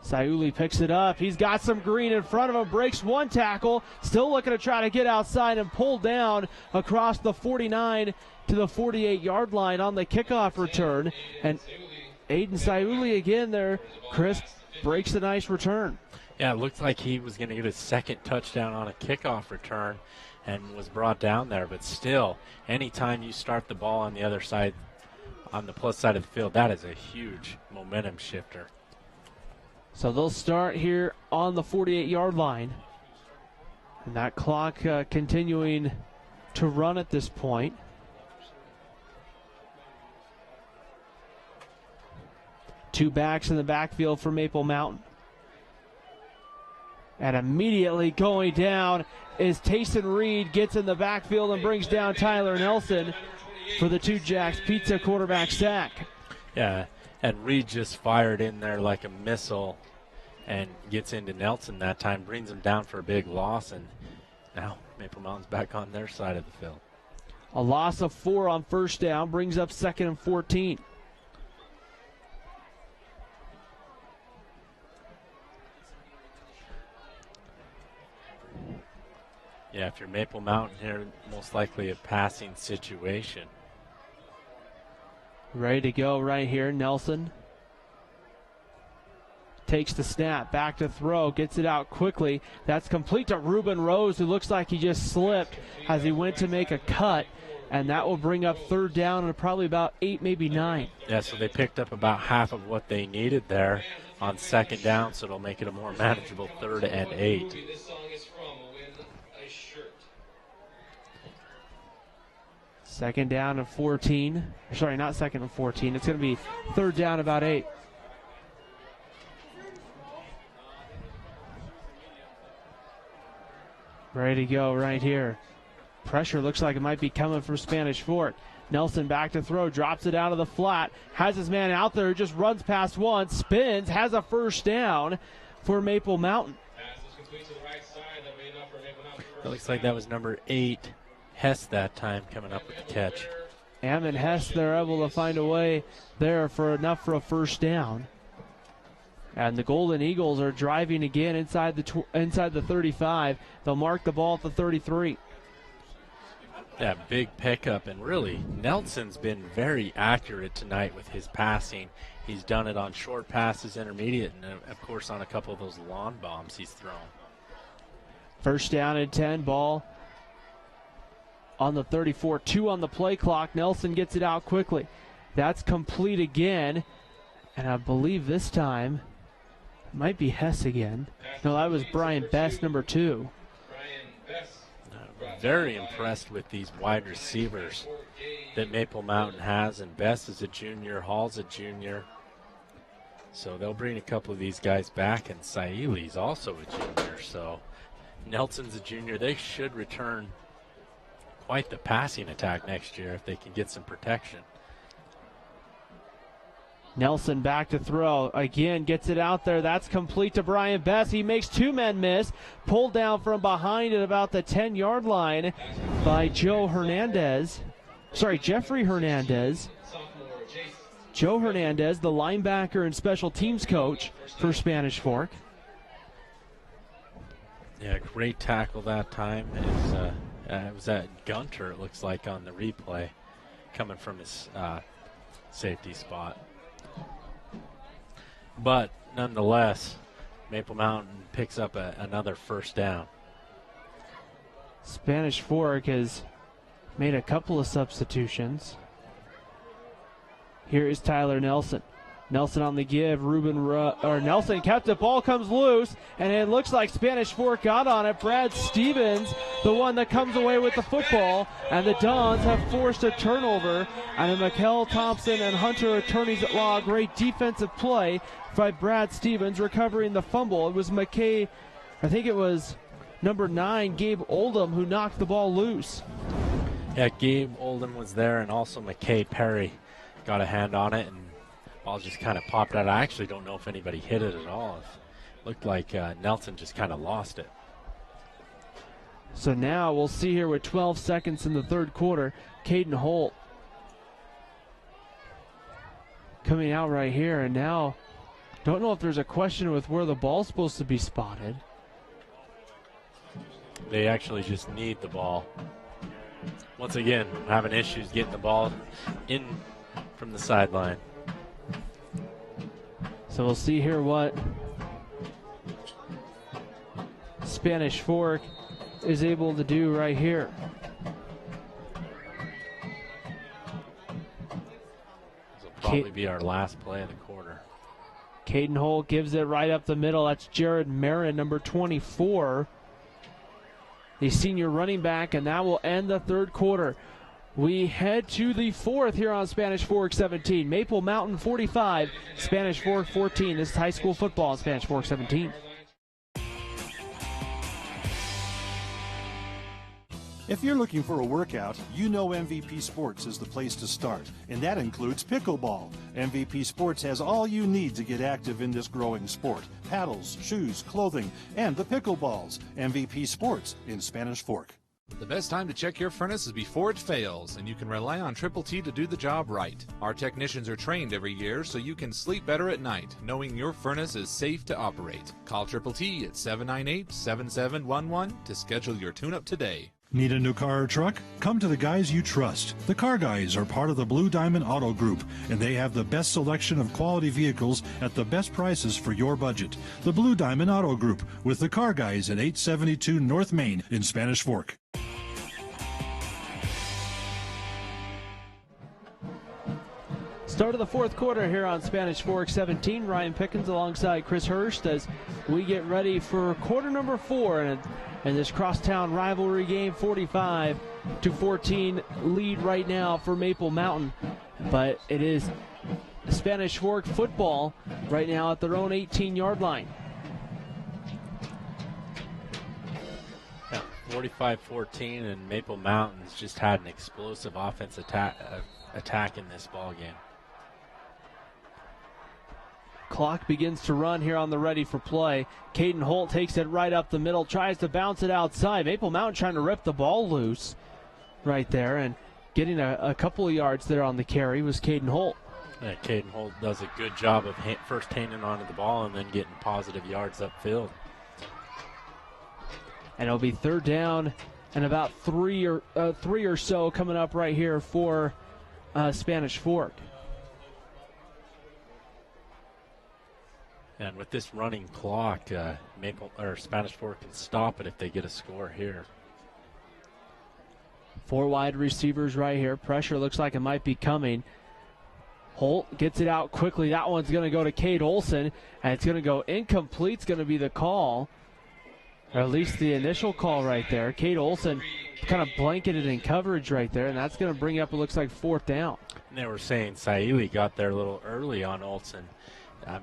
Sayuli picks it up. He's got some green in front of him, breaks one tackle, still looking to try to get outside and pull down across the 49 to the 48-yard line on the kickoff return. And Aiden Sayuli again there, Chris, breaks a nice return. Yeah, it looked like he was going to get his second touchdown on a kickoff return and was brought down there. But still, anytime you start the ball on the other side, on the plus side of the field, that is a huge momentum shifter. So they'll start here on the 48-yard line. And that clock continuing to run at this point. Two backs in the backfield for Maple Mountain. And immediately going down is Tayson Reed, gets in the backfield and brings down Tyler Nelson for the Two Jacks Pizza quarterback sack. Yeah, and Reed just fired in there like a missile and gets into Nelson that time, brings him down for a big loss, and now Maple Mountain's back on their side of the field. A loss of 4 on first down brings up 2nd and 14. Yeah, if you're Maple Mountain here, most likely a passing situation. Ready to go right here. Nelson takes the snap, back to throw, gets it out quickly. That's complete to Ruben Rose, who looks like he just slipped as he went to make a cut, and that will bring up 3rd down and probably about 8, maybe 9. Yeah, so they picked up about half of what they needed there on 2nd down, so it'll make it a more manageable 3rd and 8. Second down and 14. Sorry, not 2nd and 14. It's going to be 3rd down, about 8. Ready to go right here. Pressure looks like it might be coming from Spanish Fork. Nelson back to throw, drops it out of the flat, has his man out there, just runs past one, spins, has a 1st down for Maple Mountain. It looks like that was number 8, Hess, that time coming up with the catch. Ammon Hess, they're able to find a way there for enough for a 1st down. And the Golden Eagles are driving again inside the 35. They'll mark the ball at the 33. That big pickup, and really Nelson's been very accurate tonight with his passing. He's done it on short passes, intermediate, and of course on a couple of those lawn bombs he's thrown. 1st down and 10, ball on the 34, 2 on the play clock. Nelson gets it out quickly. That's complete again, and I believe this time it might be Hess again. No, that was Brian Best, number 2. Very impressed with these wide receivers that Maple Mountain has, and Best is a junior, Hall's a junior. So they'll bring a couple of these guys back, and Saili's also a junior. So Nelson's a junior. They should return quite the passing attack next year if they can get some protection. Nelson back to throw. Again, gets it out there. That's complete to Brian Best. He makes 2 men miss. Pulled down from behind at about the 10-yard line by Jeffrey Hernandez. Joe Hernandez, the linebacker and special teams coach for Spanish Fork. Yeah, great tackle that time. It was at Gunter, it looks like, on the replay, coming from his safety spot. But nonetheless, Maple Mountain picks up another first down. Spanish Fork has made a couple of substitutions. Here is Tyler Nelson. Nelson on the give. Nelson kept it. Ball comes loose, and it looks like Spanish Fork got on it. Brad Stevens, the one that comes away with the football, and the Dons have forced a turnover. And Mikel Thompson and Hunter attorneys at law. Great defensive play by Brad Stevens, recovering the fumble. It was I think it was number 9, Gabe Oldham, who knocked the ball loose. Yeah, Gabe Oldham was there, and also McKay Perry got a hand on it, and ball just kind of popped out. I actually don't know if anybody hit it at all. It looked like Nelson just kind of lost it. So now we'll see here with 12 seconds in the third quarter, Caden Holt coming out right here, and now don't know if there's a question with where the ball's supposed to be spotted. They actually just need the ball. Once again, having issues getting the ball in from the sideline. So we'll see here what Spanish Fork is able to do right here. This will probably be our last play of the quarter. Caden Holt gives it right up the middle. That's Jared Marin, number 24. The senior running back, and that will end the third quarter. We head to the fourth here on Spanish Fork 17. Maple Mountain 45, Spanish Fork 14. This is high school football on Spanish Fork 17. If you're looking for a workout, you know MVP Sports is the place to start, and that includes pickleball. MVP Sports has all you need to get active in this growing sport. Paddles, shoes, clothing, and the pickleballs. MVP Sports in Spanish Fork. The best time to check your furnace is before it fails, and you can rely on Triple T to do the job right. Our technicians are trained every year so you can sleep better at night, knowing your furnace is safe to operate. Call Triple T at 798-7711 to schedule your tune-up today. Need a new car or truck? Come to the guys you trust. The Car Guys are part of the Blue Diamond Auto Group, and they have the best selection of quality vehicles at the best prices for your budget. The Blue Diamond Auto Group with the Car Guys at 872 North Main in Spanish Fork. Start of the fourth quarter here on Spanish Fork 17. Ryan Pickens alongside Chris Hurst as we get ready for quarter number 4 and this crosstown rivalry game. 45-14 lead right now for Maple Mountain, but it is Spanish Fork football right now at their own 18-yard line. 45-14, and Maple Mountain's just had an explosive offense attack in this ball game. Clock begins to run here on the ready for play. Caden Holt takes it right up the middle, tries to bounce it outside. Maple Mountain trying to rip the ball loose right there, and getting a couple of yards there on the carry was Caden Holt. Yeah, Caden Holt does a good job of first hanging onto the ball and then getting positive yards upfield. And it'll be third down and about three or so coming up right here for Spanish Fork. And with this running clock, Spanish Fork can stop it if they get a score here. 4 wide receivers right here. Pressure looks like it might be coming. Holt gets it out quickly. That one's going to go to Cade Olson, and it's going to go incomplete. It's going to be the call, or at least the initial call right there. Cade Olson kind of blanketed in coverage right there, and that's going to bring up, it looks like, fourth down. And they were saying Saili got there a little early on Olson.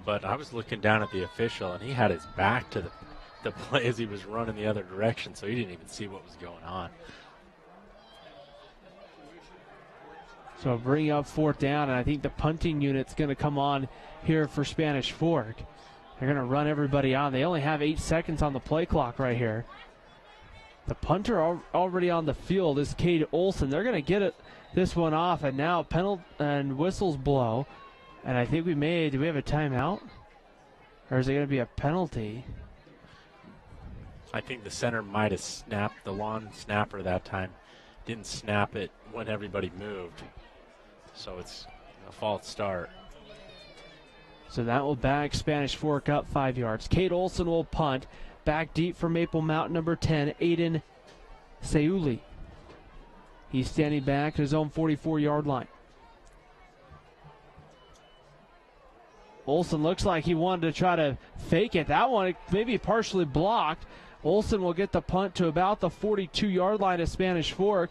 But I was looking down at the official, and he had his back to the play as he was running the other direction, so he didn't even see what was going on. So bring up fourth down, and I think the punting unit's going to come on here for Spanish Fork. They're going to run everybody on. They only have 8 seconds on the play clock right here. The punter already on the field is Cade Olson. They're going to get this one off, and now penalty and whistles blow. And I think do we have a timeout? Or is it going to be a penalty? I think the center might have snapped the lawn snapper that time. Didn't snap it when everybody moved. So it's a false start. So that will back Spanish Fork up 5 yards. Kate Olson will punt. Back deep for Maple Mountain, number 10, Aiden Seuli. He's standing back at his own 44-yard line. Olson looks like he wanted to try to fake it. That one maybe partially blocked. Olson will get the punt to about the 42-yard line of Spanish Fork.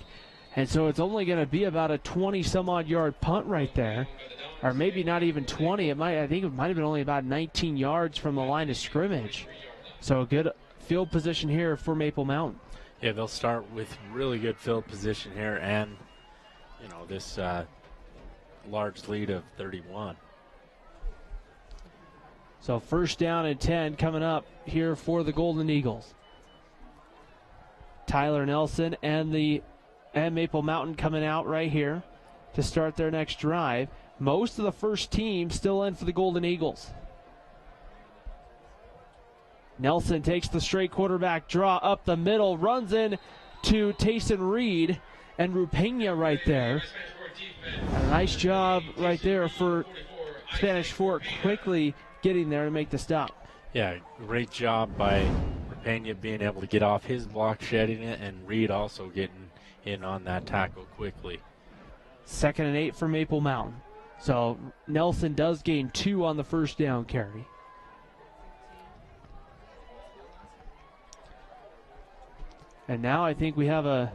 And so it's only going to be about a 20-some-odd yard punt right there. Or maybe not even 20. I think it might have been only about 19 yards from the line of scrimmage. So a good field position here for Maple Mountain. Yeah, they'll start with really good field position here and, this large lead of 31. So first down and 10 coming up here for the Golden Eagles. Tyler Nelson and Maple Mountain coming out right here to start their next drive. Most of the first team still in for the Golden Eagles. Nelson takes the straight quarterback draw up the middle, runs in to Tayson Reed and Rupena right there. A nice job right there for Spanish Fork quickly getting there to make the stop. Yeah, great job by Rupena being able to get off his block, shedding it, and Reed also getting in on that tackle quickly. 2nd and 8 for Maple Mountain. So Nelson does gain 2 on the first down carry. And now I think we have a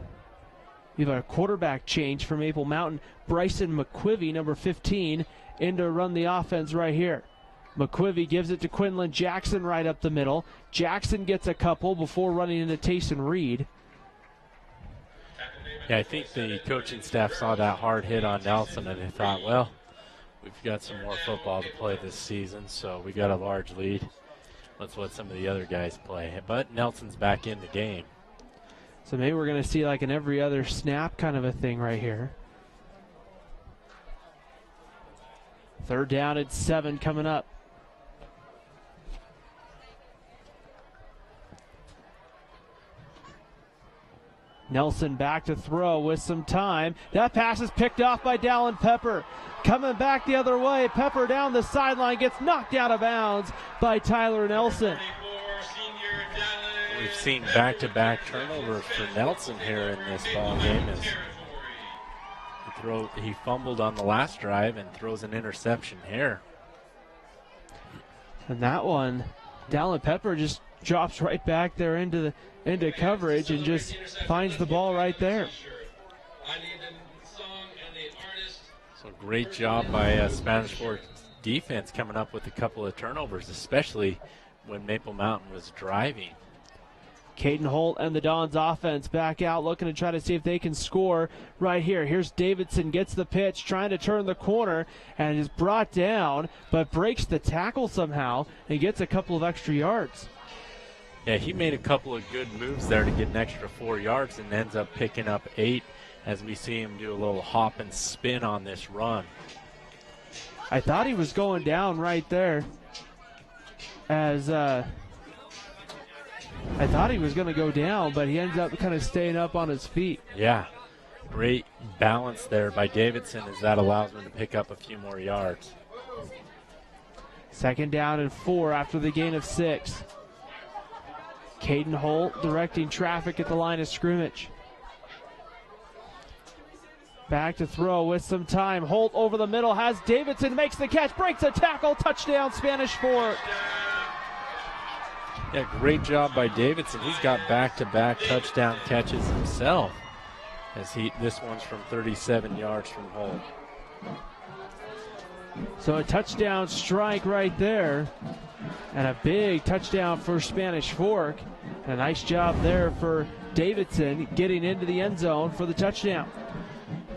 quarterback change for Maple Mountain. Bryson McQuivy, number 15, in to run the offense right here. McQuivy gives it to Quinlan Jackson right up the middle. Jackson gets a couple before running into Tayson Reed. Yeah, I think the coaching staff saw that hard hit on Nelson and they thought, well, we've got some more football to play this season, so we got a large lead. Let's let some of the other guys play. But Nelson's back in the game. So maybe we're going to see like an every other snap kind of a thing right here. 3rd down and 7 coming up. Nelson back to throw with some time. That pass is picked off by Dallin Pepper. Coming back the other way. Pepper down the sideline, gets knocked out of bounds by Tyler Nelson. We've seen back-to-back turnovers for Nelson here in this ball game. He fumbled on the last drive and throws an interception here. And that one, Dallin Pepper just drops right back there into coverage and just finds the ball right there. So great job by Spanish Fork defense coming up with a couple of turnovers, especially when Maple Mountain was driving. Caden Holt and the Dons offense back out looking to try to see if they can score right here. Here's Davidson, gets the pitch, trying to turn the corner, and is brought down, but breaks the tackle somehow and gets a couple of extra yards. Yeah, he made a couple of good moves there to get an extra 4 yards and ends up picking up 8 as we see him do a little hop and spin on this run. I thought he was going down right there as I thought he was going to go down, but he ends up kind of staying up on his feet. Yeah, great balance there by Davidson as that allows him to pick up a few more yards. 2nd down and 4 after the gain of 6. Caden Holt directing traffic at the line of scrimmage. Back to throw with some time. Holt over the middle, has Davidson, makes the catch, breaks a tackle, touchdown Spanish Fork. Yeah, great job by Davidson. He's got back-to-back touchdown catches himself. This one's from 37 yards from Holt. So a touchdown strike right there. And a big touchdown for Spanish Fork. And a nice job there for Davidson getting into the end zone for the touchdown.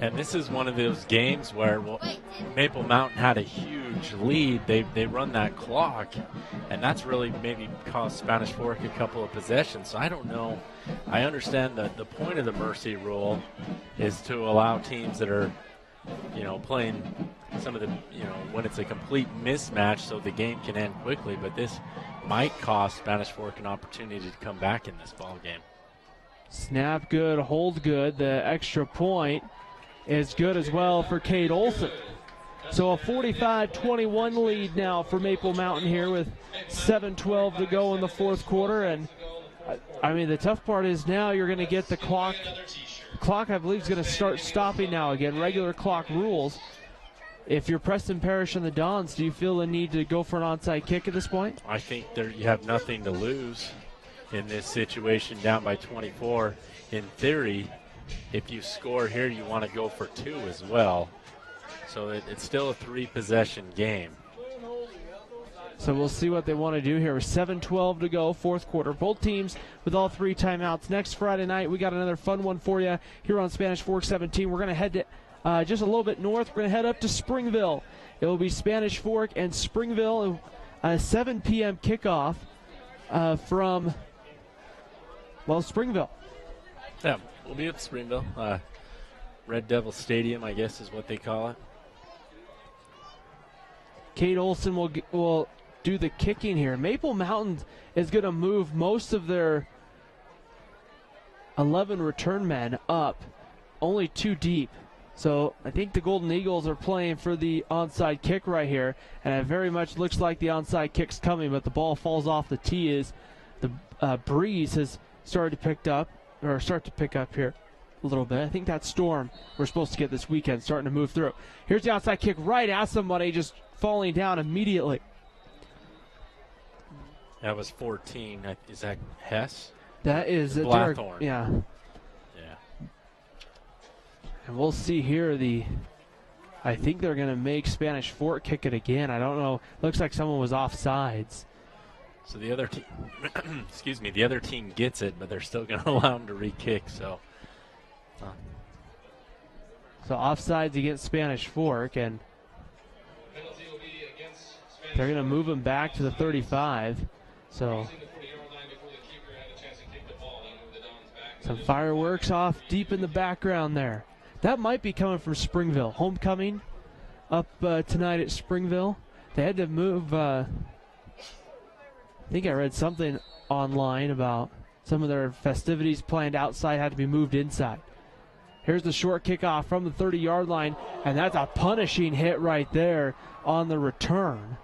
And this is one of those games where Maple Mountain had a huge lead. They run that clock, and that's really maybe cost Spanish Fork a couple of possessions. So I don't know. I understand that the point of the mercy rule is to allow teams that are, playing some of the, when it's a complete mismatch so the game can end quickly. But this might cost Spanish Fork an opportunity to come back in this ball game. Snap good, hold good. The extra point is good as well for Kate Olson. So a 45-21 lead now for Maple Mountain here with 7:12 to go in the fourth quarter. And I mean, the tough part is now you're going to get the clock. The clock, I believe, is going to start stopping now again. Regular clock rules. If you're Preston Parish and the Dons, do you feel the need to go for an onside kick at this point? I think you have nothing to lose in this situation, down by 24. In theory, if you score here, you want to go for 2 as well. So it's still a 3-possession game. So we'll see what they want to do here. With 7:12 to go, fourth quarter. Both teams with all 3 timeouts. Next Friday night, we got another fun one for you here on Spanish Fork 17. We're going to head to just a little bit north. We're going to head up to Springville. It will be Spanish Fork and Springville. A 7 p.m. kickoff from, Springville. Yeah, we'll be at Springville. Red Devil Stadium, I guess is what they call it. Kate Olson will do the kicking here. Maple Mountain is going to move most of their 11 return men up, only 2 deep. So I think the Golden Eagles are playing for the onside kick right here, and it very much looks like the onside kick's coming, but the ball falls off the tee as the breeze has started to pick up here a little bit. I think that storm we're supposed to get this weekend starting to move through. Here's the outside kick right at somebody, just falling down immediately. That was 14. Is that Hess? That is Blathorn. Yeah. And we'll see here I think they're going to make Spanish Fork kick it again. I don't know. Looks like someone was offsides. So the other team, the other team gets it, but they're still going to allow them to re-kick. So offsides against Spanish Fork, and they're going to move him back to the 35. So some fireworks off deep in the background there. That might be coming from Springville. Homecoming up tonight at Springville. They had to move, I think I read something online about some of their festivities planned outside had to be moved inside. Here's the short kickoff from the 30-yard line, and that's a punishing hit right there on the return.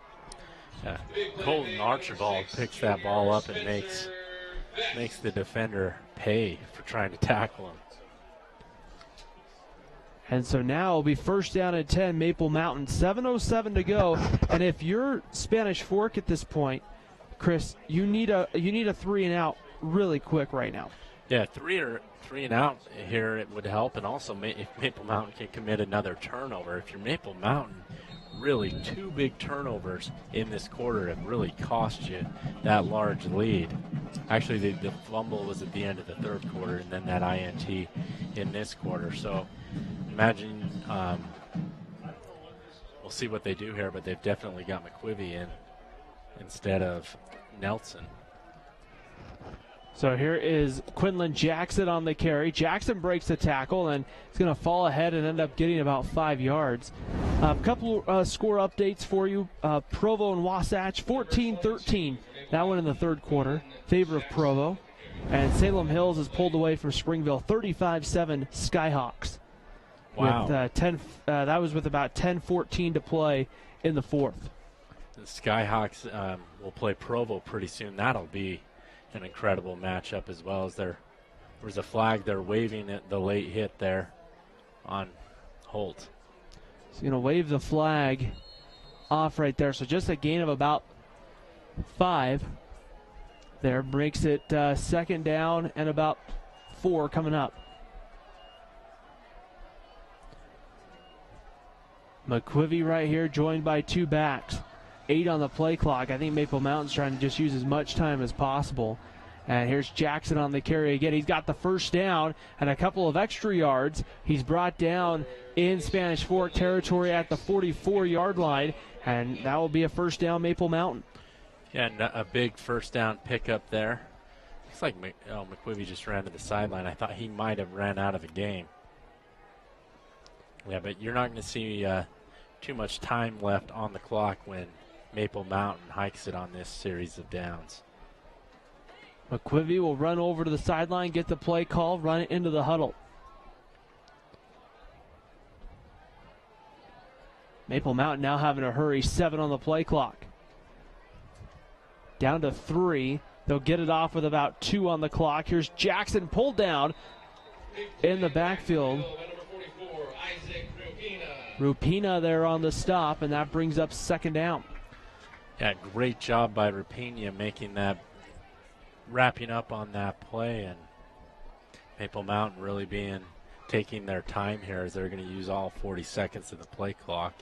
Yeah. Colton Archibald picks that ball up and makes the defender pay for trying to tackle him. And so now it'll be first down and 10, Maple Mountain. 7:07 to go. And if you're Spanish Fork at this point, Chris, you need a 3 and out really quick right now. Yeah, 3 and out here, it would help. And also, if Maple Mountain can commit another turnover, if you're Maple Mountain, really 2 big turnovers in this quarter have really cost you that large lead. Actually, the fumble was at the end of the third quarter, and then that INT in this quarter. So imagine, we'll see what they do here, but they've definitely got McQuivy in instead of Nelson. So here is Quinlan Jackson on the carry. Jackson breaks the tackle, and he's going to fall ahead and end up getting about 5 yards. A couple score updates for you. Provo and Wasatch, 14-13. That one in the third quarter, favor of Provo. And Salem Hills is pulled away from Springville, 35-7 Skyhawks. Wow. With that was with about 10:14 to play in the fourth. The Skyhawks will play Provo pretty soon. That'll be an incredible matchup as well. As there was a flag they're waving at the late hit there on Holt. He's going to wave the flag off right there. So just a gain of about 5 there. Makes it second down and about 4 coming up. McQuivy right here joined by 2 backs. 8 on the play clock. I think Maple Mountain's trying to just use as much time as possible. And here's Jackson on the carry again. He's got the first down and a couple of extra yards. He's brought down in Spanish Fork territory at the 44-yard line, and that will be a first down Maple Mountain. Yeah, and a big first down pickup there. Looks like McQuivy just ran to the sideline. I thought he might have ran out of the game. Yeah, but you're not going to see too much time left on the clock when Maple Mountain hikes it on this series of downs. McQuivy will run over to the sideline, get the play call, run it into the huddle. Maple Mountain now having to hurry, 7 on the play clock. Down to 3. They'll get it off with about 2 on the clock. Here's Jackson pulled down in the backfield. Rupina there on the stop, and that brings up second down. Yeah, great job by Rupina making that, wrapping up on that play, and Maple Mountain really taking their time here as they're going to use all 40 seconds of the play clock.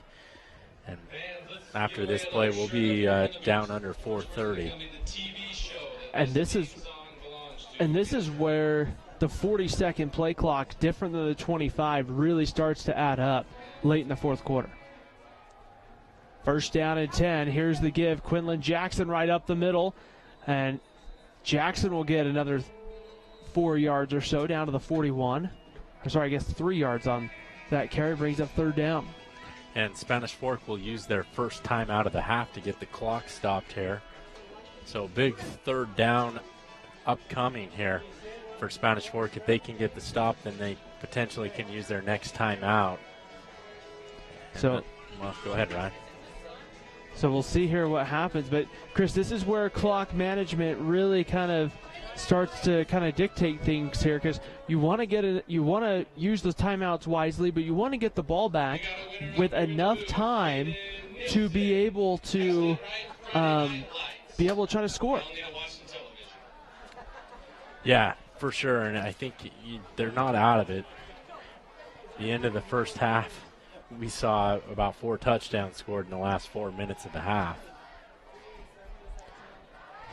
And after this play, we'll be down under 4:30. And this is where the 40-second play clock, different than the 25, really starts to add up late in the fourth quarter. First down and 10. Here's the give. Quinlan Jackson right up the middle, and Jackson will get another 4 yards or so down to the 41. Or sorry, I guess 3 yards on that carry, brings up third down. And Spanish Fork will use their first time out of the half to get the clock stopped here. So big third down upcoming here for Spanish Fork. If they can get the stop, then they potentially can use their next time out. So, well, go ahead, Ryan. So we'll see here what happens. But, Chris, this is where clock management really kind of starts to kind of dictate things here, because you want to use those timeouts wisely, but you want to get the ball back with enough time to be able to try to score. Yeah, for sure, and I think they're not out of it. The end of the first half, we saw about 4 touchdowns scored in the last 4 minutes of the half.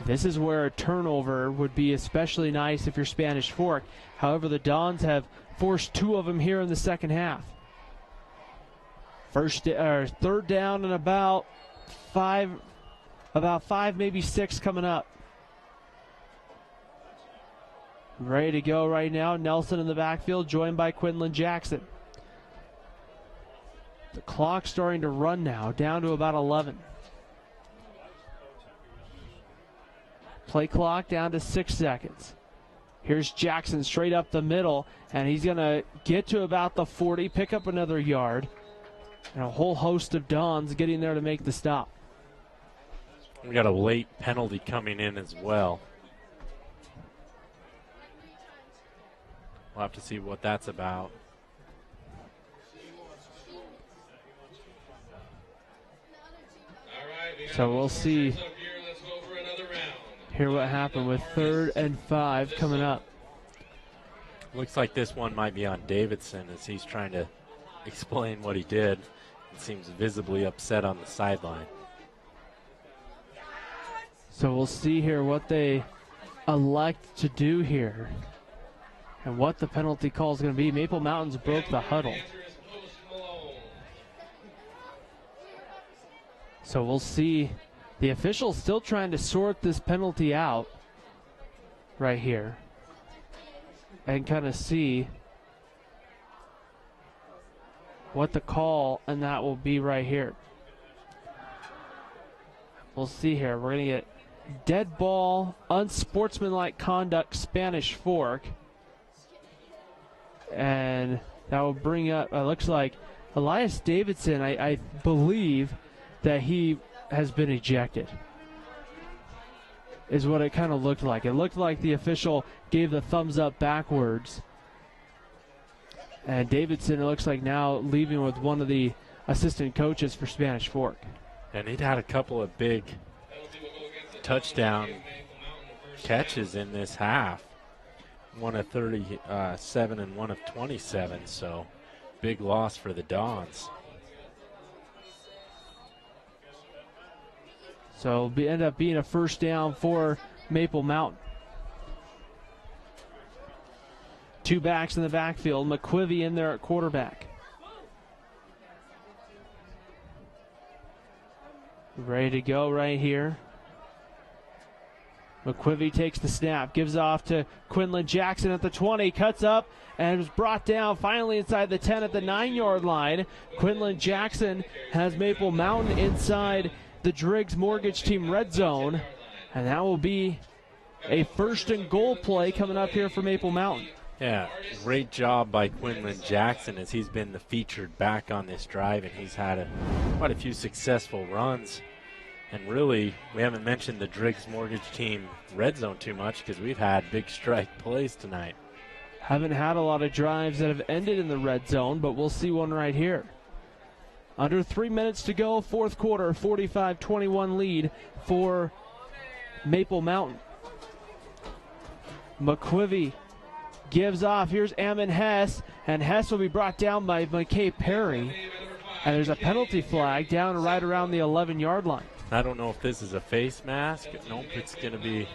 This is where a turnover would be especially nice if you're Spanish Fork. However, the Dons have forced 2 of them here in the second half. Third down and about 5, maybe 6 coming up. Ready to go right now. Nelson in the backfield, joined by Quinlan Jackson. The clock's starting to run now, down to about 11. Play clock down to 6 seconds. Here's Jackson straight up the middle, and he's going to get to about the 40, pick up another yard, and a whole host of Dons getting there to make the stop. We got a late penalty coming in as well. We'll have to see what that's about. So we'll see here what happened with 3rd and 5 coming up. Looks like this one might be on Davidson as he's trying to explain what he did. He seems visibly upset on the sideline. So we'll see here what they elect to do here and what the penalty call is going to be. Maple Mountains broke the huddle. So we'll see. The official's still trying to sort this penalty out right here and kind of see what the call and that will be right here. We'll see here. We're going to get dead ball, unsportsmanlike conduct, Spanish Fork. And that will bring up, looks like Elias Davidson, I believe that he has been ejected, is what it kind of looked like. It looked like the official gave the thumbs up backwards. And Davidson, it looks like now leaving with one of the assistant coaches for Spanish Fork. And he'd had a couple of big touchdown catches in this half. One of 37 and one of 27, so big loss for the Dons. So it'll end up being a first down for Maple Mountain. 2 backs in the backfield. McQuivy in there at quarterback. Ready to go right here. McQuivy takes the snap, gives off to Quinlan Jackson at the 20, cuts up, and is brought down finally inside the 10 at the 9-yard line. Quinlan Jackson has Maple Mountain inside the Driggs Mortgage Team red zone, and that will be a 1st and goal play coming up here for Maple Mountain. Yeah, great job by Quinlan Jackson as he's been the featured back on this drive, and he's had quite a few successful runs. And really, we haven't mentioned the Driggs Mortgage team red zone too much because we've had big strike plays tonight. Haven't had a lot of drives that have ended in the red zone, but we'll see one right here. Under 3 minutes to go, fourth quarter, 45-21 lead for Maple Mountain. McQuivy gives off. Here's Ammon Hess, and Hess will be brought down by McKay Perry. And there's a penalty flag down right around the 11-yard line. I don't know if this is a face mask. Nope, it's going to be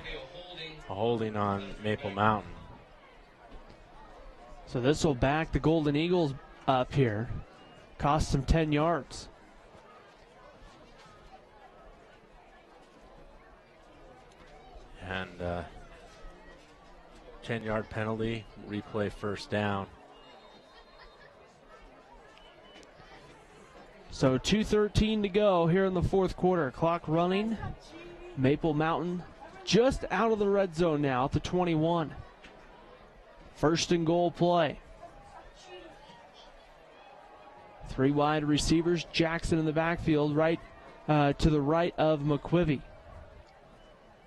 a holding on Maple Mountain. So this will back the Golden Eagles up here. Cost them 10 yards. And 10-yard penalty, replay first down. So 2:13 to go here in the fourth quarter. Clock running. Maple Mountain just out of the red zone now at the 21. First and goal play. Three wide receivers. Jackson in the backfield right to the right of McQuivy.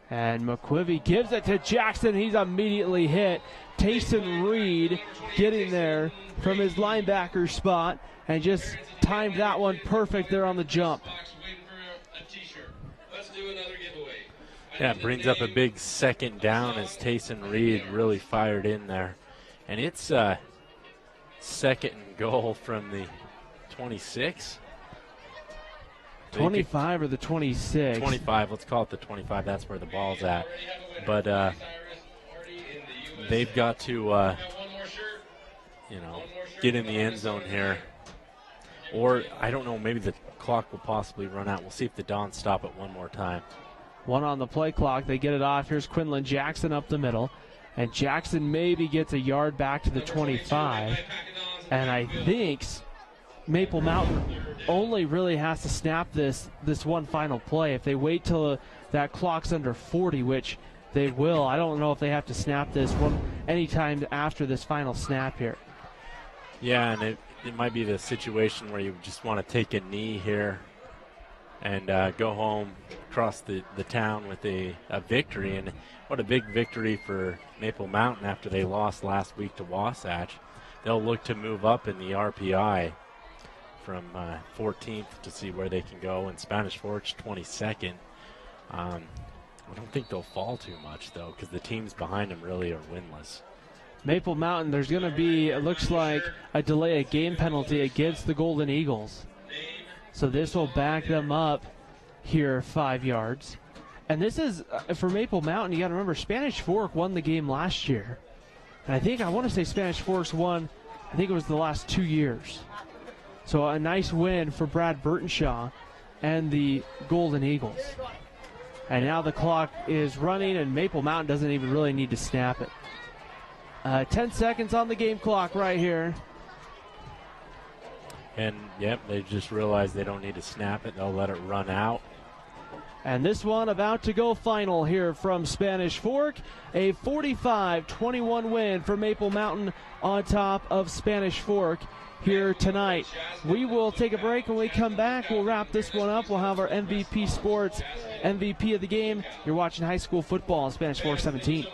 And McQuivy gives it to Jackson. He's immediately hit. Tayson Reed getting there from his linebacker spot and just timed that one perfect there on the jump. Yeah, it brings up a big second down as Tayson Reed really fired in there. And it's second and goal from the 26. 25 or the 26? 25, let's call it the 25. That's where the ball's at. But they've got to, get in the end zone here. Or, I don't know, maybe the clock will possibly run out. We'll see if the Dons stop it one more time. One on the play clock. They get it off. Here's Quinlan Jackson up the middle. And Jackson maybe gets a yard back to the 25. And I think Maple Mountain only really has to snap this one final play. If they wait till that clock's under 40, which they will, I don't know if they have to snap this one anytime after this final snap here. Yeah, and it might be the situation where you just want to take a knee here and go home across the town with a victory. And what a big victory for Maple Mountain after they lost last week to Wasatch. They'll look to move up in the RPI from 14th to see where they can go, and Spanish Fork's 22nd. I don't think they'll fall too much, though, because the teams behind them really are winless. Maple Mountain, there's going to be, it looks like, a delay of game penalty against the Golden Eagles. So this will back them up here 5 yards. And this is, for Maple Mountain, you got to remember, Spanish Fork won the game last year. And I want to say Spanish Fork's won, I think it was the last 2 years. So a nice win for Brad Burtonshaw and the Golden Eagles. And now the clock is running, and Maple Mountain doesn't even really need to snap it. 10 seconds on the game clock right here. And, yep, they just realized they don't need to snap it. They'll let it run out. And this one about to go final here from Spanish Fork. A 45-21 win for Maple Mountain on top of Spanish Fork here tonight. We will take a break. When we come back, we'll wrap this one up. We'll have our MVP Sports MVP of the game. You're watching high school football on Spanish Fork 17.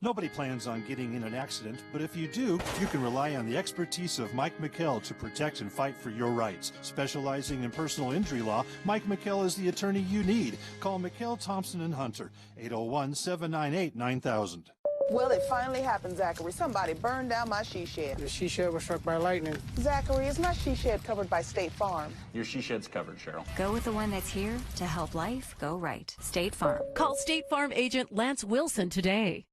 Nobody plans on getting in an accident, but if you do, you can rely on the expertise of Mike McKell to protect and fight for your rights. Specializing in personal injury law, Mike McKell is the attorney you need. Call McKell, Thompson, and Hunter, 801-798-9000. Well, it finally happened, Zachary. Somebody burned down my she shed. The she shed was struck by lightning. Zachary, is my she shed covered by State Farm? Your she shed's covered, Cheryl. Go with the one that's here to help life go right. State Farm. Call State Farm agent Lance Wilson today.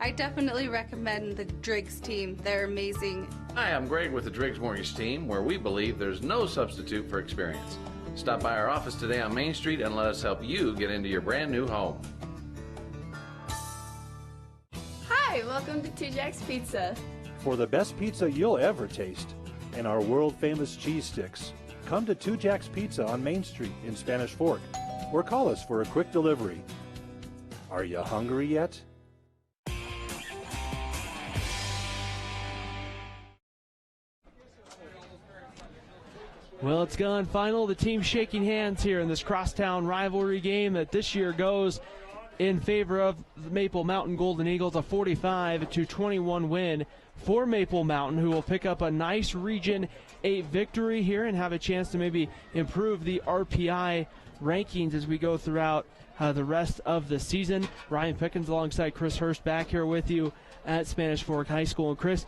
I definitely recommend the Driggs team. They're amazing. Hi, I'm Greg with the Driggs Mortgage team, where we believe there's no substitute for experience. Stop by our office today on Main Street and let us help you get into your brand new home. Hi, welcome to Two Jack's Pizza. For the best pizza you'll ever taste and our world-famous cheese sticks, come to Two Jack's Pizza on Main Street in Spanish Fork or call us for a quick delivery. Are you hungry yet? Well, it's gone final. The team shaking hands here in this crosstown rivalry game that this year goes in favor of the Maple Mountain Golden Eagles, a 45-21 win for Maple Mountain, who will pick up a nice Region 8 victory here and have a chance to maybe improve the RPI rankings as we go throughout the rest of the season. Ryan Pickens alongside Chris Hurst back here with you at Spanish Fork High School. And Chris,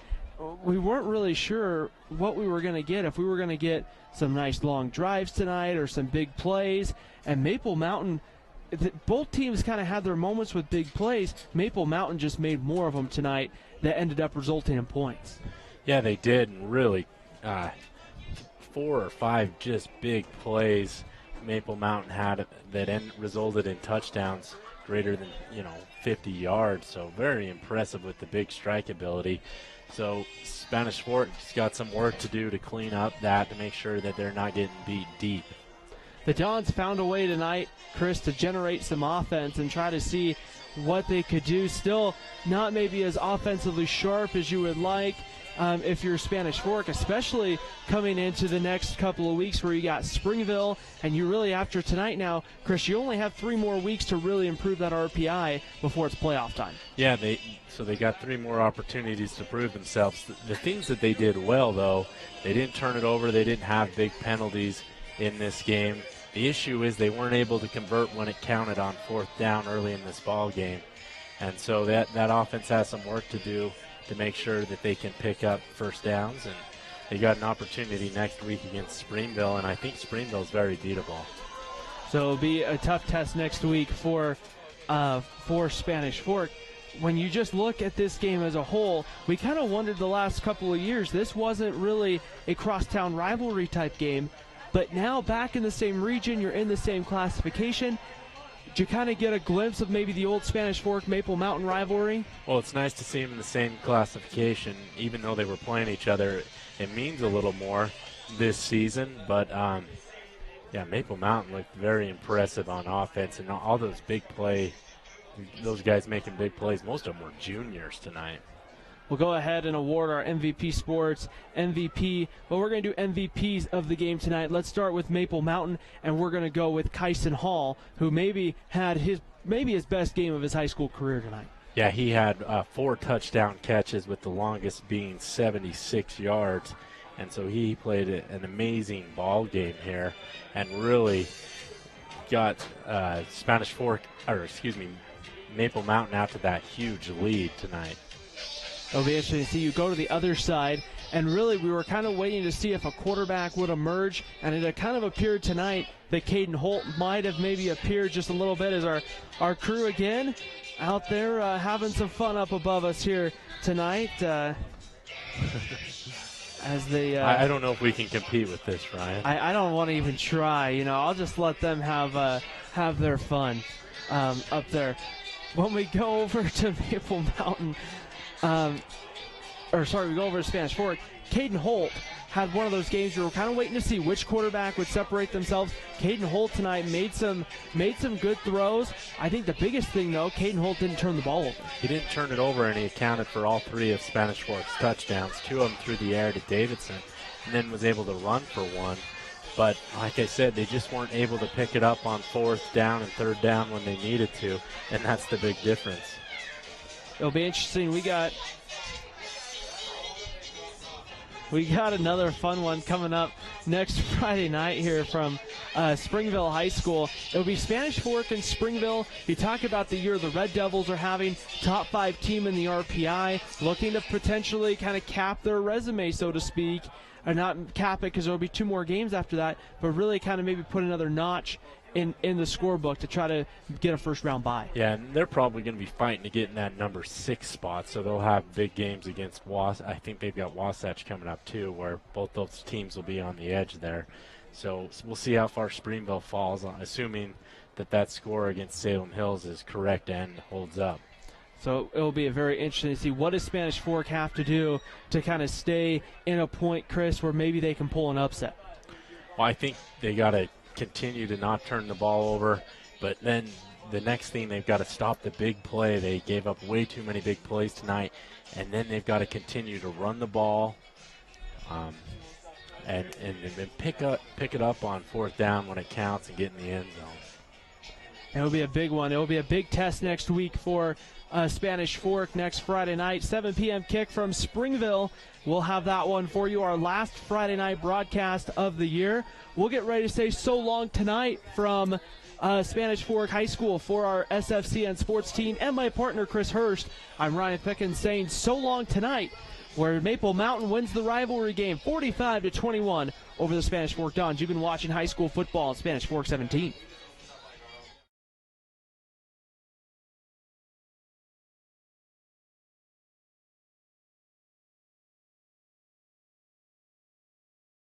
we weren't really sure what we were going to get, if we were going to get some nice long drives tonight or some big plays. And Maple Mountain, both teams kind of had their moments with big plays. Maple Mountain just made more of them tonight that ended up resulting in points. Yeah, they did, and really 4 or 5 just big plays Maple Mountain had that resulted in touchdowns greater than 50 yards. So very impressive with the big strike ability. So Spanish Fork's got some work to do to clean up that, to make sure that they're not getting beat deep. The Dons found a way tonight, Chris, to generate some offense and try to see what they could do. Still not maybe as offensively sharp as you would like if you're Spanish Fork, especially coming into the next couple of weeks where you got Springville, and you really, after tonight now, Chris, you only have 3 more weeks to really improve that RPI before it's playoff time. Yeah, so they got 3 more opportunities to prove themselves. The things that they did well, though, they didn't turn it over. They didn't have big penalties in this game. The issue is they weren't able to convert when it counted on 4th down early in this ball game. And so that offense has some work to do to make sure that they can pick up first downs. And they got an opportunity next week against Springville, and I think Springville's very beatable. So it'll be a tough test next week for Spanish Fork. When you just look at this game as a whole, we kind of wondered the last couple of years, this wasn't really a crosstown rivalry type game. But now back in the same region, you're in the same classification. Did you kind of get a glimpse of maybe the old Spanish Fork Maple Mountain rivalry? Well, it's nice to see them in the same classification. Even though they were playing each other, it means a little more this season. But, yeah, Maple Mountain looked very impressive on offense. And all those big those guys making big plays, most of them were juniors tonight. We'll go ahead and award our MVP Sports MVP, but we're going to do MVPs of the game tonight. Let's start with Maple Mountain, and we're going to go with Kyson Hall, who maybe had his best game of his high school career tonight. Yeah, he had 4 touchdown catches, with the longest being 76 yards, and so he played an amazing ball game here, and really got Maple Mountain out to that huge lead tonight. It'll be interesting to see you go to the other side, and really we were kind of waiting to see if a quarterback would emerge, and it had kind of appeared tonight that Caden Holt might have maybe appeared just a little bit as our crew again out there having some fun up above us here tonight. As they, I don't know if we can compete with this, Ryan. I don't want to even try. I'll just let them have their fun up there. When we go over to Maple Mountain, we go over to Spanish Fork, Caden Holt had one of those games where we're kind of waiting to see which quarterback would separate themselves. Caden Holt tonight made some good throws. I think the biggest thing, though, Caden Holt didn't turn the ball over. He didn't turn it over, and he accounted for all 3 of Spanish Fork's touchdowns, 2 of them through the air to Davidson, and then was able to run for 1. But like I said, they just weren't able to pick it up on 4th down and 3rd down when they needed to, and that's the big difference. It'll be interesting. We got another fun one coming up next Friday night here from Springville High School. It'll be Spanish Fork and Springville. You talk about the year the Red Devils are having, top 5 team in the RPI, looking to potentially kind of cap their resume, so to speak. Or not cap it, because there will be 2 more games after that, but really kind of maybe put another notch in the scorebook to try to get a first-round bye. Yeah, and they're probably going to be fighting to get in that number 6 spot, so they'll have big games against I think they've got Wasatch coming up too, where both those teams will be on the edge there. So we'll see how far Springville falls, assuming that score against Salem Hills is correct and holds up. So it'll be very interesting to see what does Spanish Fork have to do to kind of stay in a point, Chris, where maybe they can pull an upset. Well, I think they got to continue to not turn the ball over, but then the next thing, they've got to stop the big play. They gave up way too many big plays tonight, and then they've got to continue to run the ball and pick it up on fourth down when it counts and get in the end zone. It'll be a big one. It'll be a big test next week for Spanish Fork next Friday night. 7 p.m. kick from Springville. We'll have that one for you, our last Friday night broadcast of the year. We'll get ready to say so long tonight from Spanish Fork High School for our SFCN sports team and my partner Chris Hurst. I'm Ryan Pickens saying so long tonight, where Maple Mountain wins the rivalry game 45-21 over the Spanish Fork Dons. You've been watching high school football on Spanish Fork 17.